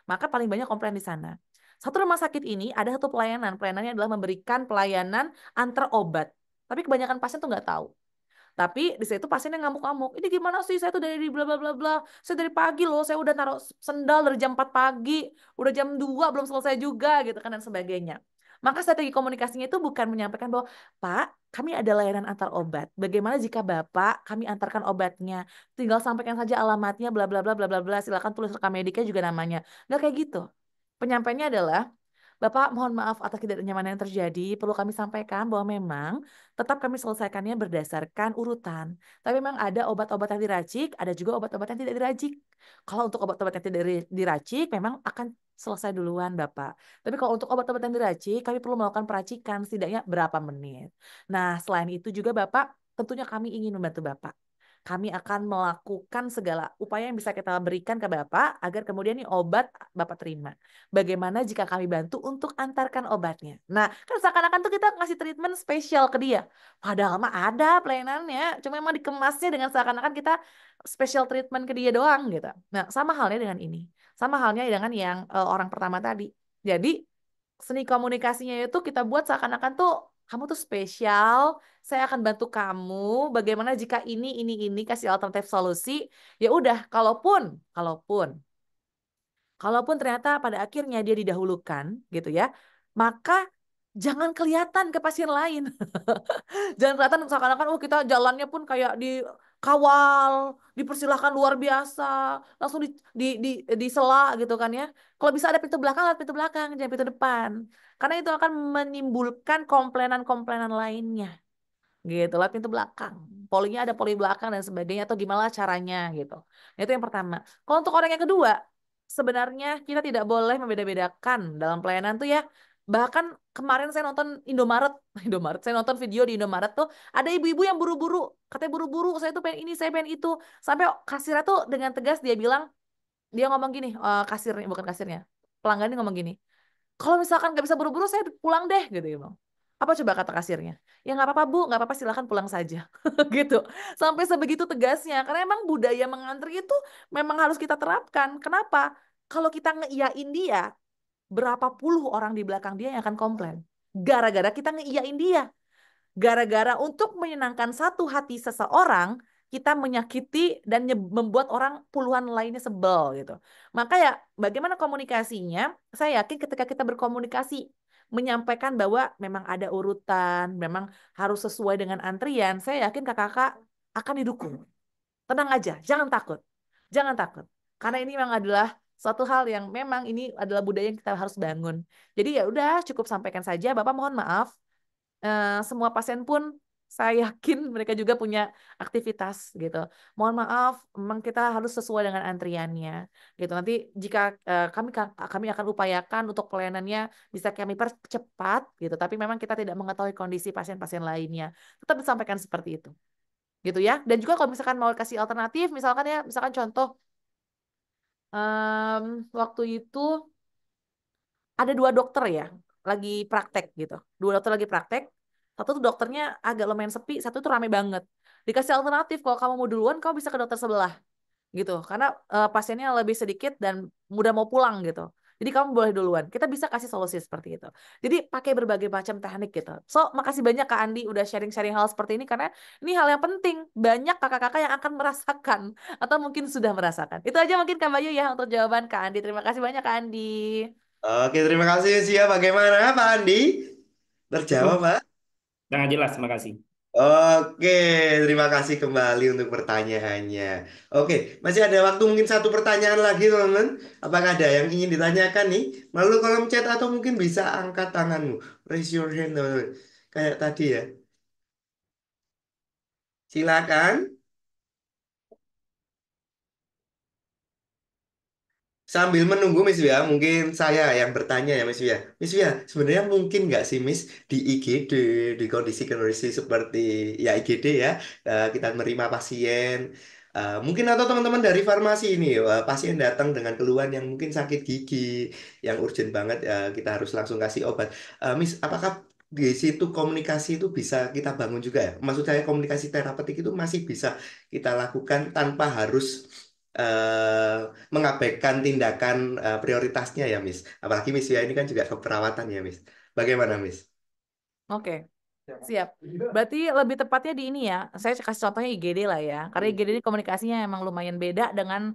Maka paling banyak komplain di sana. Satu rumah sakit ini ada satu pelayanan. Pelayanannya adalah memberikan pelayanan antar obat. Tapi kebanyakan pasien tuh nggak tahu. Tapi di situ pasiennya ngamuk-ngamuk. Ini gimana sih? Saya tuh dari bla bla bla bla. Saya dari pagi loh. Saya udah naruh sendal dari jam 4 pagi. Udah jam 2 belum selesai juga gitu kan dan sebagainya. Maka strategi komunikasinya itu bukan menyampaikan bahwa Pak, kami ada layanan antar obat. Bagaimana jika Bapak kami antarkan obatnya? Tinggal sampaikan saja alamatnya bla bla bla bla bla bla. Silakan tulis rekam mediknya juga namanya. Nggak kayak gitu. Penyampaiannya adalah Bapak, mohon maaf atas ketidaknyamanan yang terjadi. Perlu kami sampaikan bahwa memang tetap kami selesaikannya berdasarkan urutan. Tapi memang ada obat-obat yang diracik, ada juga obat-obat yang tidak diracik. Kalau untuk obat-obat yang tidak diracik, memang akan selesai duluan, Bapak. Tapi kalau untuk obat-obat yang diracik, kami perlu melakukan peracikan setidaknya berapa menit. Nah, selain itu juga Bapak, tentunya kami ingin membantu Bapak. Kami akan melakukan segala upaya yang bisa kita berikan ke Bapak agar kemudian nih obat Bapak terima. Bagaimana jika kami bantu untuk antarkan obatnya? Nah, kan seakan-akan tuh kita ngasih treatment spesial ke dia. Padahal mah ada pelayanannya, cuma memang dikemasnya dengan seakan-akan kita special treatment ke dia doang gitu. Nah, sama halnya dengan ini. Sama halnya dengan yang orang pertama tadi. Jadi, seni komunikasinya itu kita buat seakan-akan tuh kamu tuh spesial, saya akan bantu kamu. Bagaimana jika ini kasih alternatif solusi? Ya udah, kalaupun kalaupun kalaupun ternyata pada akhirnya dia didahulukan gitu ya, maka jangan kelihatan ke pasien lain. Jangan kelihatan seakan-akan oh kita jalannya pun kayak dikawal, dipersilahkan luar biasa, langsung disela gitu kan ya. Kalau bisa ada pintu belakang, ada pintu belakang, jangan pintu depan. Karena itu akan menimbulkan komplainan-komplainan lainnya gitu lah pintu belakang. Polinya ada poli belakang dan sebagainya atau gimana caranya gitu. Nah, itu yang pertama. Kalau untuk orang yang kedua, sebenarnya kita tidak boleh membeda-bedakan dalam pelayanan tuh ya. Bahkan kemarin saya nonton Indomaret, Indomaret, saya nonton video di Indomaret tuh ada ibu-ibu yang buru-buru, katanya buru-buru, saya tuh pengen ini, saya pengen itu. Sampai kasirnya tuh dengan tegas dia bilang, dia ngomong gini, kasirnya bukan kasirnya, pelanggannya ngomong gini, kalau misalkan nggak bisa buru-buru, saya pulang deh, gitu ya bang. Apa coba kata kasirnya? Ya nggak apa-apa bu, nggak apa-apa silakan pulang saja, gitu. Sampai sebegitu tegasnya, karena emang budaya mengantri itu memang harus kita terapkan. Kenapa? Kalau kita ngeiyain dia, berapa puluh orang di belakang dia yang akan komplain. Gara-gara kita ngeiyain dia. Gara-gara untuk menyenangkan satu hati seseorang, kita menyakiti dan membuat orang puluhan lainnya sebel gitu. Maka ya bagaimana komunikasinya? Saya yakin ketika kita berkomunikasi menyampaikan bahwa memang ada urutan, memang harus sesuai dengan antrian, saya yakin kakak-kakak akan didukung. Tenang aja, jangan takut. Jangan takut. Karena ini memang adalah suatu hal yang memang ini adalah budaya yang kita harus bangun. Jadi ya udah cukup sampaikan saja, Bapak mohon maaf semua pasien pun saya yakin mereka juga punya aktivitas gitu. Mohon maaf, memang kita harus sesuai dengan antriannya gitu. Nanti jika kami akan upayakan untuk pelayanannya bisa kami percepat gitu. Tapi memang kita tidak mengetahui kondisi pasien-pasien lainnya. Tetap disampaikan seperti itu. Gitu ya. Dan juga kalau misalkan mau kasih alternatif, misalkan ya, misalkan contoh waktu itu ada dua dokter ya lagi praktek gitu. Dua dokter lagi praktek. Satu tuh dokternya agak lumayan sepi, satu tuh rame banget. Dikasih alternatif kalau kamu mau duluan, kamu bisa ke dokter sebelah gitu. Karena pasiennya lebih sedikit dan mudah mau pulang gitu. Jadi kamu boleh duluan. Kita bisa kasih solusi seperti itu. Jadi pakai berbagai macam teknik gitu. So, makasih banyak Kak Andi udah sharing-sharing hal seperti ini karena ini hal yang penting. Banyak kakak-kakak yang akan merasakan atau mungkin sudah merasakan. Itu aja mungkin Kak Bayu ya untuk jawaban Kak Andi. Terima kasih banyak Kak Andi. Oke, terima kasih Sia. Bagaimana Pak Andi? Terjawab, Pak? Sangat jelas, makasih. Oke, terima kasih kembali untuk pertanyaannya. Oke, masih ada waktu mungkin satu pertanyaan lagi, teman-teman. Apakah ada yang ingin ditanyakan nih? Melalui kolom chat atau mungkin bisa angkat tanganmu. Raise your hand, teman-teman. Kayak tadi ya. Silakan. Sambil menunggu Miss Wia, mungkin saya yang bertanya ya Miss Wia. Miss Wia, sebenarnya mungkin nggak sih Miss di IGD, di kondisi-kondisi seperti ya IGD ya, kita menerima pasien, mungkin atau teman-teman dari farmasi ini, pasien datang dengan keluhan yang mungkin sakit gigi, yang urgent banget, kita harus langsung kasih obat. Miss, apakah di situ komunikasi itu bisa kita bangun juga ya. Maksud saya komunikasi terapeutik itu masih bisa kita lakukan tanpa harus eh, mengabaikan tindakan prioritasnya ya, Miss. Apalagi Miss ya ini kan juga keperawatan ya, Miss. Bagaimana, Miss? Oke, siap. Berarti lebih tepatnya di ini ya. Saya kasih contohnya IGD lah ya. Karena IGD ini komunikasinya emang lumayan beda dengan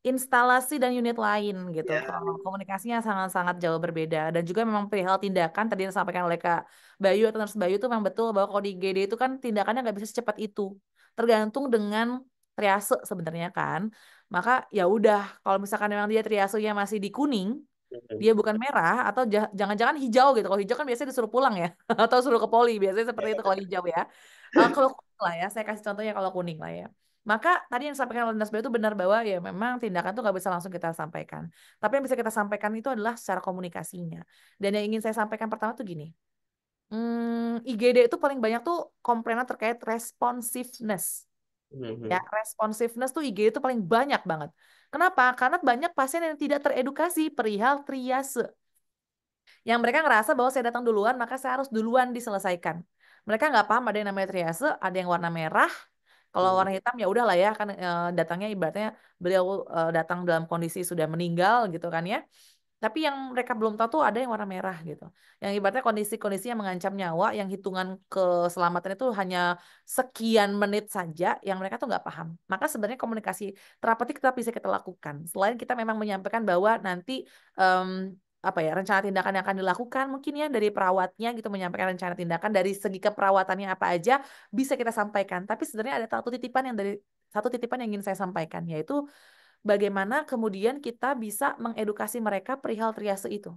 instalasi dan unit lain gitu. Ya. Kalau komunikasinya sangat-sangat jauh berbeda. Dan juga memang perihal tindakan tadi yang disampaikan oleh Kak Bayu atau Nurse Bayu itu memang betul bahwa kalau di IGD itu kan tindakannya nggak bisa secepat itu. Tergantung dengan triase sebenarnya kan. Maka ya udah kalau misalkan memang dia triasenya masih di kuning, dia bukan merah atau jangan-jangan hijau gitu. Kalau hijau kan biasanya disuruh pulang ya atau suruh ke poli. Biasanya seperti itu kalau hijau ya. Kalau kuning lah ya, saya kasih contohnya kalau kuning lah ya. Maka tadi yang disampaikan oleh Nas Bayu itu benar bahwa ya memang tindakan itu nggak bisa langsung kita sampaikan. Tapi yang bisa kita sampaikan itu adalah secara komunikasinya. Dan yang ingin saya sampaikan pertama tuh gini. IGD itu paling banyak tuh komplainan terkait responsiveness. Ya, Mhm. responsiveness tuh IG itu paling banyak banget. Kenapa? Karena banyak pasien yang tidak teredukasi perihal triase. Yang mereka ngerasa bahwa saya datang duluan, maka saya harus duluan diselesaikan. Mereka nggak paham ada yang namanya triase, ada yang warna merah. Kalau warna hitam ya udahlah ya, kan datangnya ibaratnya beliau datang dalam kondisi sudah meninggal gitu kan ya. Tapi yang mereka belum tahu tuh ada yang warna merah gitu. Yang ibaratnya kondisi-kondisi yang mengancam nyawa, yang hitungan keselamatan itu hanya sekian menit saja, yang mereka tuh nggak paham. Maka sebenarnya komunikasi terapeutik tetap bisa kita lakukan. Selain kita memang menyampaikan bahwa nanti apa ya rencana tindakan yang akan dilakukan mungkin ya dari perawatnya gitu menyampaikan rencana tindakan dari segi keperawatannya apa aja bisa kita sampaikan. Tapi sebenarnya ada satu titipan yang ingin saya sampaikan yaitu bagaimana kemudian kita bisa mengedukasi mereka perihal triase itu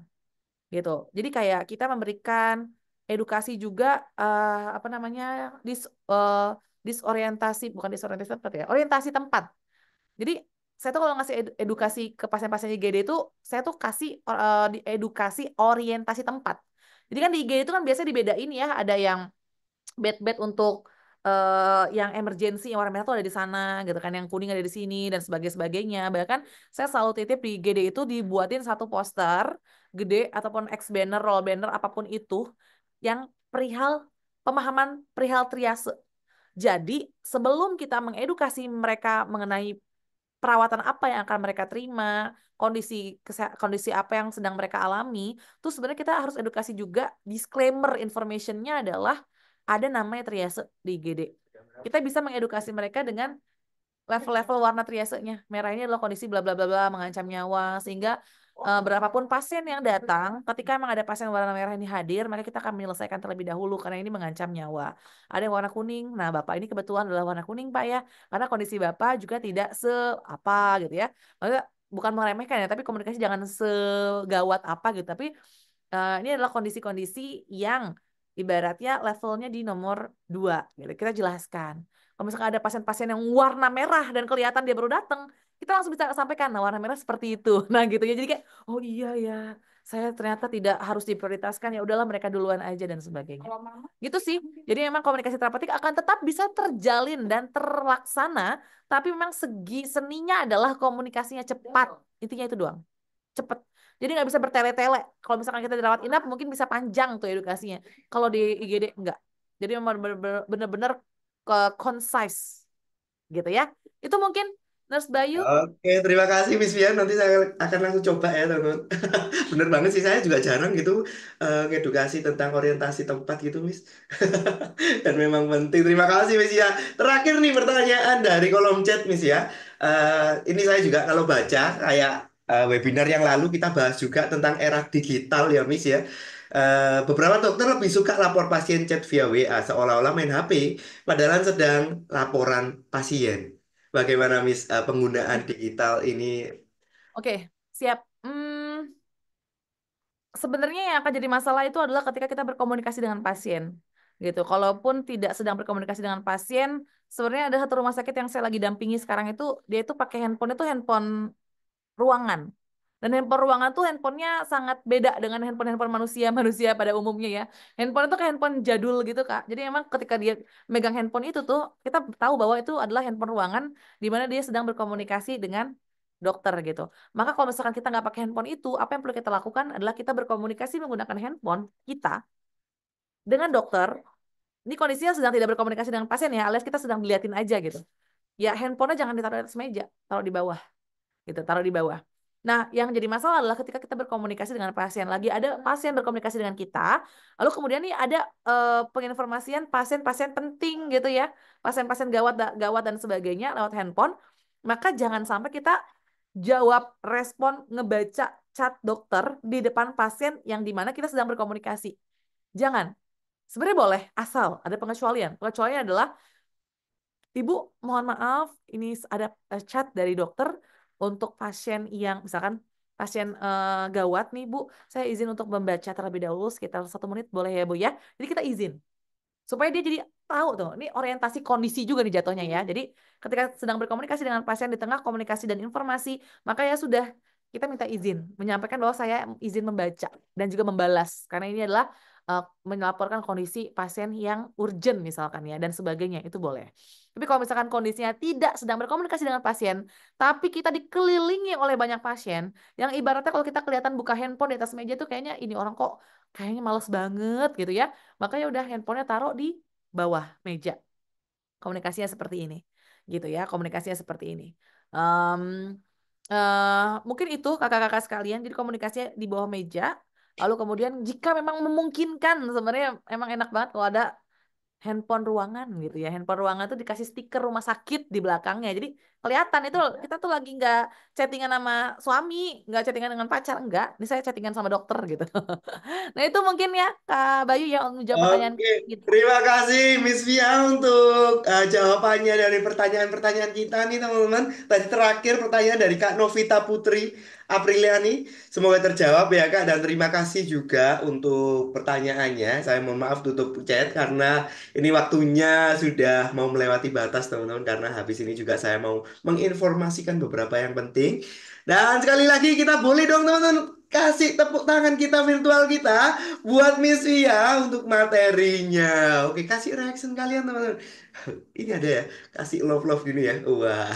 gitu. Jadi kayak kita memberikan edukasi juga apa namanya disorientasi bukan disorientasi tempat ya, orientasi tempat. Jadi saya tuh kalau ngasih edukasi ke pasien-pasien IGD itu saya tuh kasih di edukasi orientasi tempat. Jadi kan di IGD itu kan biasanya dibedain ya, ada yang bed-bed untuk yang emergency yang warna merah tuh ada di sana gitu kan, yang kuning ada di sini dan sebagainya. Bahkan saya selalu titip di GD itu dibuatin satu poster gede ataupun X banner, roll banner apapun itu yang perihal pemahaman perihal triase. Jadi sebelum kita mengedukasi mereka mengenai perawatan apa yang akan mereka terima, kondisi apa yang sedang mereka alami, tuh sebenarnya kita harus edukasi juga. Disclaimer informationnya adalah ada namanya triase di IGD. Kita bisa mengedukasi mereka dengan level-level warna triasenya. Merah ini adalah kondisi bla bla bla bla mengancam nyawa sehingga berapapun pasien yang datang, ketika memang ada pasien warna merah ini hadir, maka kita akan menyelesaikan terlebih dahulu karena ini mengancam nyawa. Ada yang warna kuning. Nah, Bapak ini kebetulan adalah warna kuning, Pak ya. Karena kondisi Bapak juga tidak apa gitu ya. Maksudnya bukan meremehkan ya, tapi komunikasi jangan segawat apa gitu. Tapi ini adalah kondisi-kondisi yang ibaratnya levelnya di nomor 2 gitu. Kita jelaskan. Kalau misalkan ada pasien-pasien yang warna merah dan kelihatan dia baru datang, kita langsung bisa sampaikan, nah warna merah seperti itu. Nah gitu ya. Jadi kayak, oh iya ya, saya ternyata tidak harus diprioritaskan, ya udahlah mereka duluan aja dan sebagainya. Gitu sih. Jadi memang komunikasi terapeutik akan tetap bisa terjalin dan terlaksana, tapi memang segi seninya adalah komunikasinya cepat. Intinya itu doang. Cepet. Jadi nggak bisa bertele-tele. Kalau misalkan kita dirawat inap mungkin bisa panjang tuh edukasinya. Kalau di IGD enggak. Jadi memang benar-benar concise gitu ya. Itu mungkin Nurse Bayu. Oke, terima kasih Miss Fian. Nanti saya akan langsung coba ya, teman-teman. Bener banget sih, saya juga jarang gitu ngedukasi tentang orientasi tempat gitu, Miss. Dan memang penting. Terima kasih, Miss ya. Terakhir nih pertanyaan dari kolom chat, Miss ya. Ini saya juga kalau baca kayak webinar yang lalu kita bahas juga tentang era digital ya, Miss ya. Beberapa dokter lebih suka lapor pasien chat via WA seolah-olah main HP, padahal sedang laporan pasien. Bagaimana Miss penggunaan digital ini? Oke, siap. Sebenarnya yang akan jadi masalah itu adalah ketika kita berkomunikasi dengan pasien gitu. Kalaupun tidak sedang berkomunikasi dengan pasien, sebenarnya ada satu rumah sakit yang saya lagi dampingi sekarang itu, dia itu pakai handphone itu handphone ruangan. Dan handphone ruangan tuh handphonenya sangat beda dengan handphone-handphone manusia pada umumnya ya. Handphone itu kayak handphone jadul gitu Kak. Jadi emang ketika dia megang handphone itu tuh, kita tahu bahwa itu adalah handphone ruangan di mana dia sedang berkomunikasi dengan dokter gitu. Maka kalau misalkan kita nggak pakai handphone itu, apa yang perlu kita lakukan adalah kita berkomunikasi menggunakan handphone kita dengan dokter, ini kondisinya sedang tidak berkomunikasi dengan pasien ya, alias kita sedang diliatin aja gitu. Ya handphonenya jangan ditaruh di atas meja, taruh di bawah gitu, taruh di bawah. Nah, yang jadi masalah adalah ketika kita berkomunikasi dengan pasien, lagi ada pasien berkomunikasi dengan kita, lalu kemudian nih ada penginformasian pasien-pasien penting gitu ya, pasien-pasien gawat gawat dan sebagainya lewat handphone, maka jangan sampai kita jawab, respon, ngebaca chat dokter di depan pasien yang dimana kita sedang berkomunikasi. Jangan. Sebenarnya boleh, asal ada pengecualian. Pengecualian adalah Ibu, mohon maaf, ini ada chat dari dokter untuk pasien yang misalkan pasien gawat nih Bu, saya izin untuk membaca terlebih dahulu sekitar 1 menit boleh ya Bu ya. Jadi kita izin supaya dia jadi tahu tuh, ini orientasi kondisi juga nih jatuhnya ya. Jadi ketika sedang berkomunikasi dengan pasien di tengah komunikasi dan informasi, maka ya sudah kita minta izin, menyampaikan bahwa saya izin membaca dan juga membalas karena ini adalah melaporkan kondisi pasien yang urgent misalkan ya dan sebagainya itu boleh. Tapi kalau misalkan kondisinya tidak sedang berkomunikasi dengan pasien, tapi kita dikelilingi oleh banyak pasien, yang ibaratnya kalau kita kelihatan buka handphone di atas meja tuh kayaknya ini orang kok kayaknya males banget gitu ya. Makanya udah handphonenya taruh di bawah meja. Komunikasinya seperti ini, gitu ya. Komunikasinya seperti ini. Em, Mungkin itu kakak-kakak sekalian. Jadi komunikasinya di bawah meja. Lalu kemudian jika memang memungkinkan, sebenarnya emang enak banget kalau ada handphone ruangan gitu ya. Handphone ruangan tuh dikasih stiker rumah sakit di belakangnya. Jadi kelihatan itu kita tuh lagi nggak chattingan sama suami, nggak chattingan dengan pacar, enggak. Ini saya chattingan sama dokter gitu. Nah itu mungkin ya Kak Bayu ya untuk jawab pertanyaan Oke, kita. terima kasih Miss Via untuk jawabannya dari pertanyaan-pertanyaan kita nih teman-teman. Tadi terakhir pertanyaan dari Kak Novita Putri Apriliani. Semoga terjawab ya Kak dan terima kasih juga untuk pertanyaannya. Saya mohon maaf tutup chat karena ini waktunya sudah mau melewati batas teman-teman karena habis ini juga saya mau menginformasikan beberapa yang penting. Dan sekali lagi kita boleh dong teman-teman kasih tepuk tangan kita virtual kita buat Miss Via untuk materinya. Oke, kasih reaction kalian teman-teman. Ini ada ya, kasih love-love gini ya. Wah,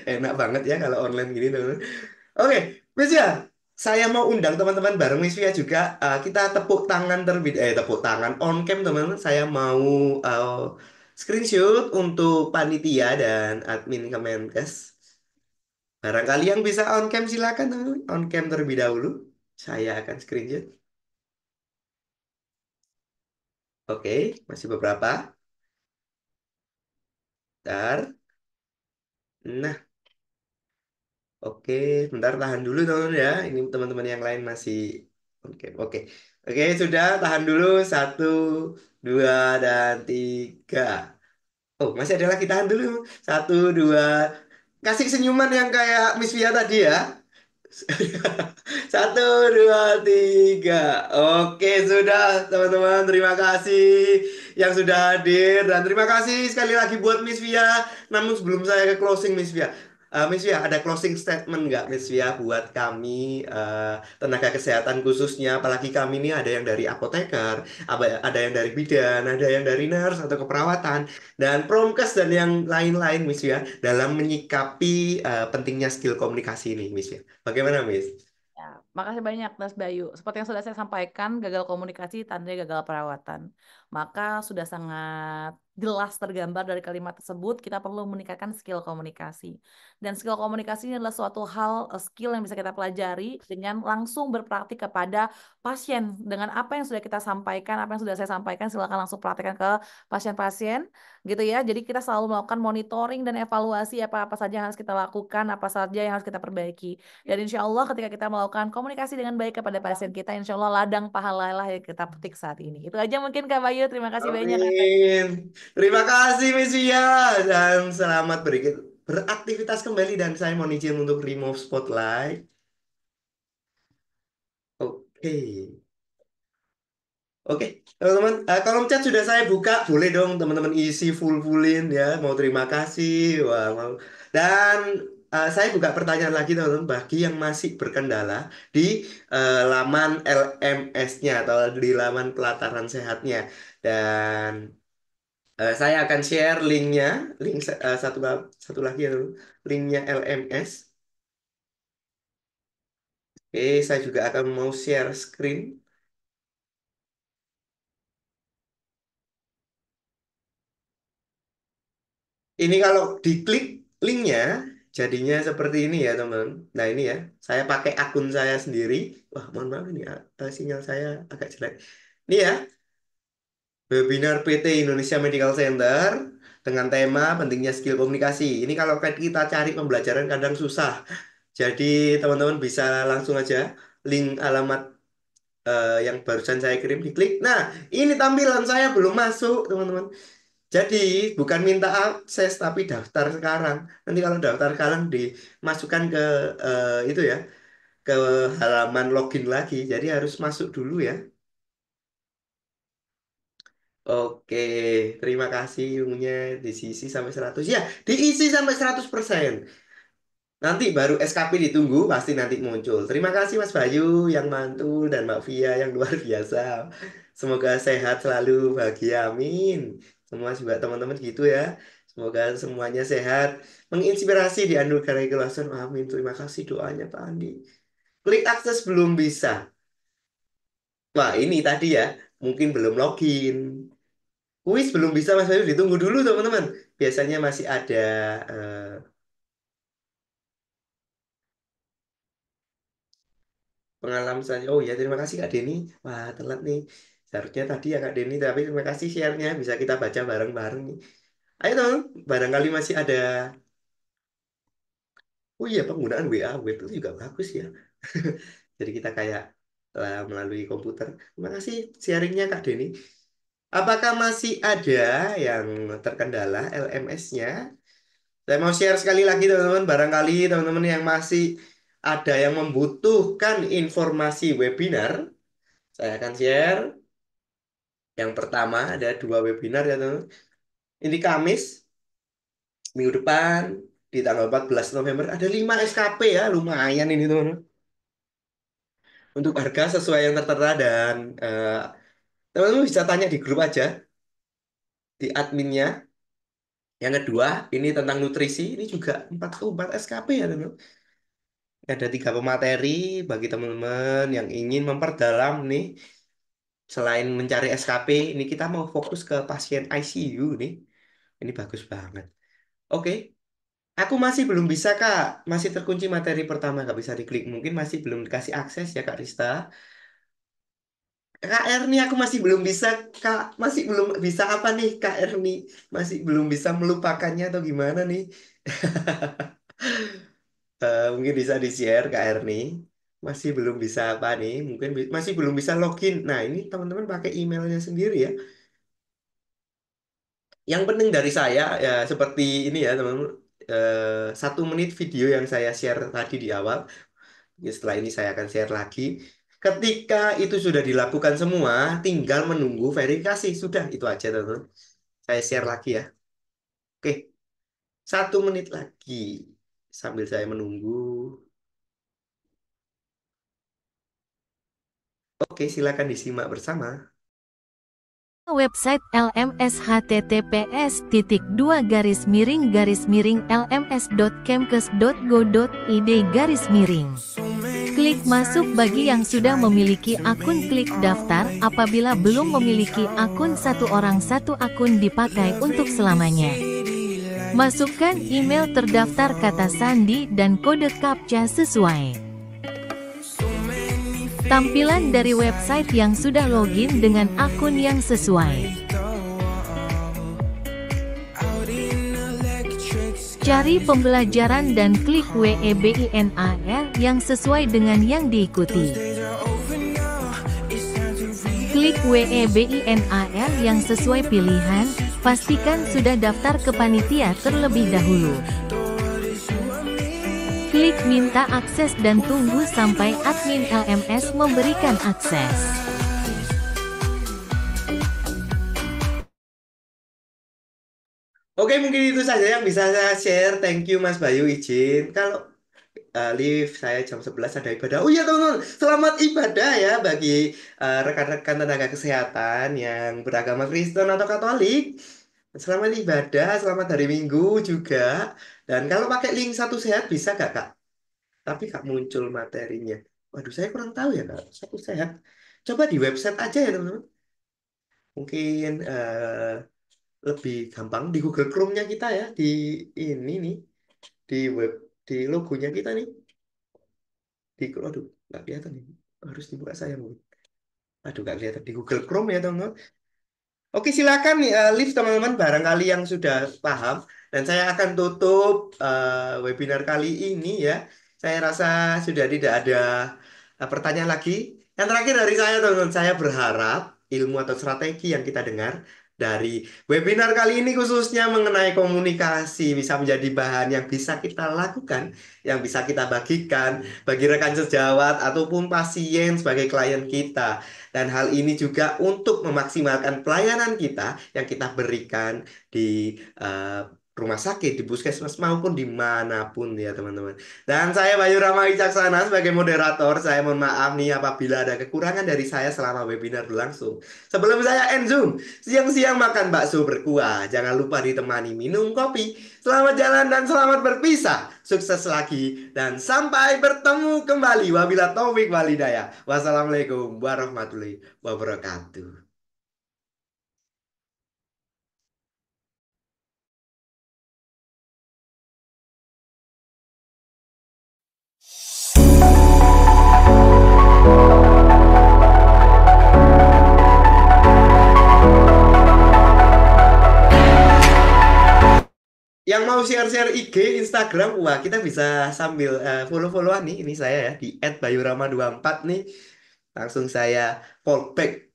enak banget ya kalau online gini teman-teman. Oke, Miss Via, saya mau undang teman-teman bareng Miss Via juga. Kita tepuk tangan terlebih, tepuk tangan on cam teman-teman. Saya mau screenshot untuk panitia dan admin Kemenkes. Barangkali yang bisa on cam silakan teman-teman. On cam terlebih dahulu. Saya akan screenshot. Oke, masih beberapa. Bentar. Nah, oke, bentar tahan dulu teman-teman ya. Ini teman-teman yang lain masih oke, oke. Oke, sudah tahan dulu. Satu, dua, dan tiga. Oh, masih ada lagi tahan dulu. Satu, dua. Kasih senyuman yang kayak Miss Via tadi ya. Satu, dua, tiga. Oke, sudah teman-teman. Terima kasih yang sudah hadir. Dan terima kasih sekali lagi buat Miss Via. Namun sebelum saya ke closing Miss Via. Miss Via, ada closing statement nggak Miss Via buat kami tenaga kesehatan khususnya. Apalagi kami ini ada yang dari apoteker, ada yang dari bidan, ada yang dari nurse atau keperawatan. Dan promkes dan yang lain-lain Miss Via. Dalam menyikapi pentingnya skill komunikasi ini Miss Via. Bagaimana Miss? Ya, makasih banyak Mas Bayu. Seperti yang sudah saya sampaikan, gagal komunikasi tandanya gagal perawatan. Maka sudah sangat jelas tergambar dari kalimat tersebut, kita perlu meningkatkan skill komunikasi. Dan skill komunikasi ini adalah suatu hal, skill yang bisa kita pelajari dengan langsung berpraktik kepada pasien. Dengan apa yang sudah kita sampaikan, apa yang sudah saya sampaikan, silakan langsung praktekkan ke pasien-pasien, gitu ya. Jadi kita selalu melakukan monitoring dan evaluasi apa-apa saja yang harus kita lakukan, apa saja yang harus kita perbaiki. Dan insya Allah ketika kita melakukan komunikasi dengan baik kepada pasien kita, insya Allah ladang pahala lah yang kita petik saat ini. Itu aja mungkin Kak Bayu. Terima kasih banyak Kak Bayu. Amin. Terima kasih Miss Via dan selamat beraktivitas kembali dan saya mau izin untuk remove spotlight. Oke. Oke, teman-teman, kolom chat sudah saya buka, boleh dong teman-teman isi full-fullin ya. Mau terima kasih, wah mau. Dan saya buka pertanyaan lagi teman-teman bagi yang masih berkendala di laman LMS-nya atau di laman pelataran sehatnya. Dan saya akan share linknya, satu lagi ya, dulu. Linknya LMS. Oke, saya juga akan mau share screen. Ini kalau diklik linknya jadinya seperti ini ya teman. Nah ini ya, saya pakai akun saya sendiri. Wah mohon maaf ini sinyal saya agak jelek. Ini ya, webinar PT Indonesia Medical Center dengan tema pentingnya skill komunikasi. Ini kalau kita cari pembelajaran kadang susah. Jadi teman-teman bisa langsung aja link alamat yang barusan saya kirim diklik. Nah, ini tampilan saya belum masuk, teman-teman. Jadi bukan minta akses tapi daftar sekarang. Nanti kalau daftar sekarang dimasukkan ke itu ya, ke halaman login lagi. Jadi harus masuk dulu ya. Oke, terima kasih ilmunya diisi sampai 100. Ya, diisi sampai 100%. Nanti baru SKP ditunggu, pasti nanti muncul. Terima kasih Mas Bayu yang mantul dan Mbak Via yang luar biasa. Semoga sehat selalu, bahagia, amin. Semua juga teman-teman gitu ya. Semoga semuanya sehat, menginspirasi di anugerah keikhlasan, amin. Terima kasih doanya Pak Andi. Klik akses belum bisa. Wah ini tadi ya, mungkin belum login. Kuis belum bisa Mas Bayu, ditunggu dulu teman-teman. Biasanya masih ada eh, pengalaman saja. Oh ya, terima kasih Kak Denny. Wah, telat nih. Seharusnya tadi ya Kak Denny, tapi terima kasih share-nya. Bisa kita baca bareng-bareng nih. Ayo dong, barangkali masih ada. Oh iya, penggunaan WA web itu juga bagus ya. Jadi kita kayak melalui komputer. Terima kasih sharingnya Kak Denny. Apakah masih ada yang terkendala LMS-nya? Saya mau share sekali lagi teman-teman. Barangkali teman-teman yang masih ada yang membutuhkan informasi webinar, saya akan share. Yang pertama ada 2 webinar ya teman. Ini Kamis minggu depan di tanggal 14 November ada 5 SKP ya, lumayan ini teman. Untuk harga sesuai yang tertera dan teman-teman bisa tanya di grup aja di adminnya. Yang kedua ini tentang nutrisi, ini juga 4 SKP ya teman. Ada 3 pemateri bagi teman-teman yang ingin memperdalam nih. Selain mencari SKP, ini kita mau fokus ke pasien ICU nih. Ini bagus banget. Oke, aku masih belum bisa, Kak. Masih terkunci materi pertama, nggak bisa diklik. Mungkin masih belum dikasih akses ya, Kak Rista. Kak Erni, aku masih belum bisa, Kak. Masih belum bisa apa nih, Kak Erni? Masih belum bisa melupakannya atau gimana nih? Mungkin bisa di-share, Kak Erni. Masih belum bisa apa nih? Mungkin masih belum bisa login. Nah, ini teman-teman pakai emailnya sendiri ya. Yang penting dari saya, ya seperti ini ya, teman-teman. 1 menit video yang saya share tadi di awal. Ya, setelah ini saya akan share lagi. Ketika itu sudah dilakukan semua, tinggal menunggu verifikasi. Sudah, itu aja teman-teman. Saya share lagi ya. Oke, 1 menit lagi. Sambil saya menunggu. Oke, silakan disimak bersama. Website LMS https://lms.kemkes.go.id/. Klik masuk bagi yang sudah memiliki akun, klik daftar apabila belum memiliki akun. Satu orang satu akun dipakai untuk selamanya. Masukkan email terdaftar, kata sandi, dan kode CAPTCHA sesuai. Tampilan dari website yang sudah login dengan akun yang sesuai. Cari pembelajaran dan klik webinar yang sesuai dengan yang diikuti. Klik webinar yang sesuai pilihan, pastikan sudah daftar ke panitia terlebih dahulu. Klik minta akses dan tunggu sampai admin LMS memberikan akses. Oke, mungkin itu saja yang bisa saya share. Thank you Mas Bayu izin. Kalau live saya jam 11 ada ibadah. Oh iya teman-teman, selamat ibadah ya bagi rekan-rekan tenaga kesehatan yang beragama Kristen atau Katolik. Selamat ibadah, selamat hari Minggu juga. Dan kalau pakai link Satu Sehat bisa gak Kak? Tapi Kak muncul materinya. Waduh, saya kurang tahu ya Kak. Satu Sehat. Coba di website aja ya teman-teman. Mungkin lebih gampang di Google Chrome-nya kita ya, di ini nih, di web, di logonya kita nih, aduh, nggak kelihatan nih, harus dibuka saya mungkin. Aduh, nggak kelihatan di Google Chrome ya teman-teman. Oke, silakan nih, lift teman-teman, barangkali yang sudah paham. Dan saya akan tutup webinar kali ini ya. Saya rasa sudah tidak ada pertanyaan lagi. Yang terakhir dari saya, teman-teman, saya berharap ilmu atau strategi yang kita dengar dari webinar kali ini khususnya mengenai komunikasi bisa menjadi bahan yang bisa kita lakukan, yang bisa kita bagikan bagi rekan sejawat ataupun pasien sebagai klien kita. Dan hal ini juga untuk memaksimalkan pelayanan kita yang kita berikan di rumah sakit, di puskesmas maupun dimanapun ya teman-teman. Dan saya Bayu Rama Wicaksana sebagai moderator. Saya mohon maaf nih apabila ada kekurangan dari saya selama webinar berlangsung. Sebelum saya end Zoom, siang-siang makan bakso berkuah. Jangan lupa ditemani minum kopi. Selamat jalan dan selamat berpisah. Sukses lagi dan sampai bertemu kembali. Wabillahi taufik walhidayah. Wassalamualaikum warahmatullahi wabarakatuh. Yang mau share-share IG, Instagram, wah kita bisa sambil follow-followan nih. Ini saya ya di @bayurama24 nih. Langsung saya follow back.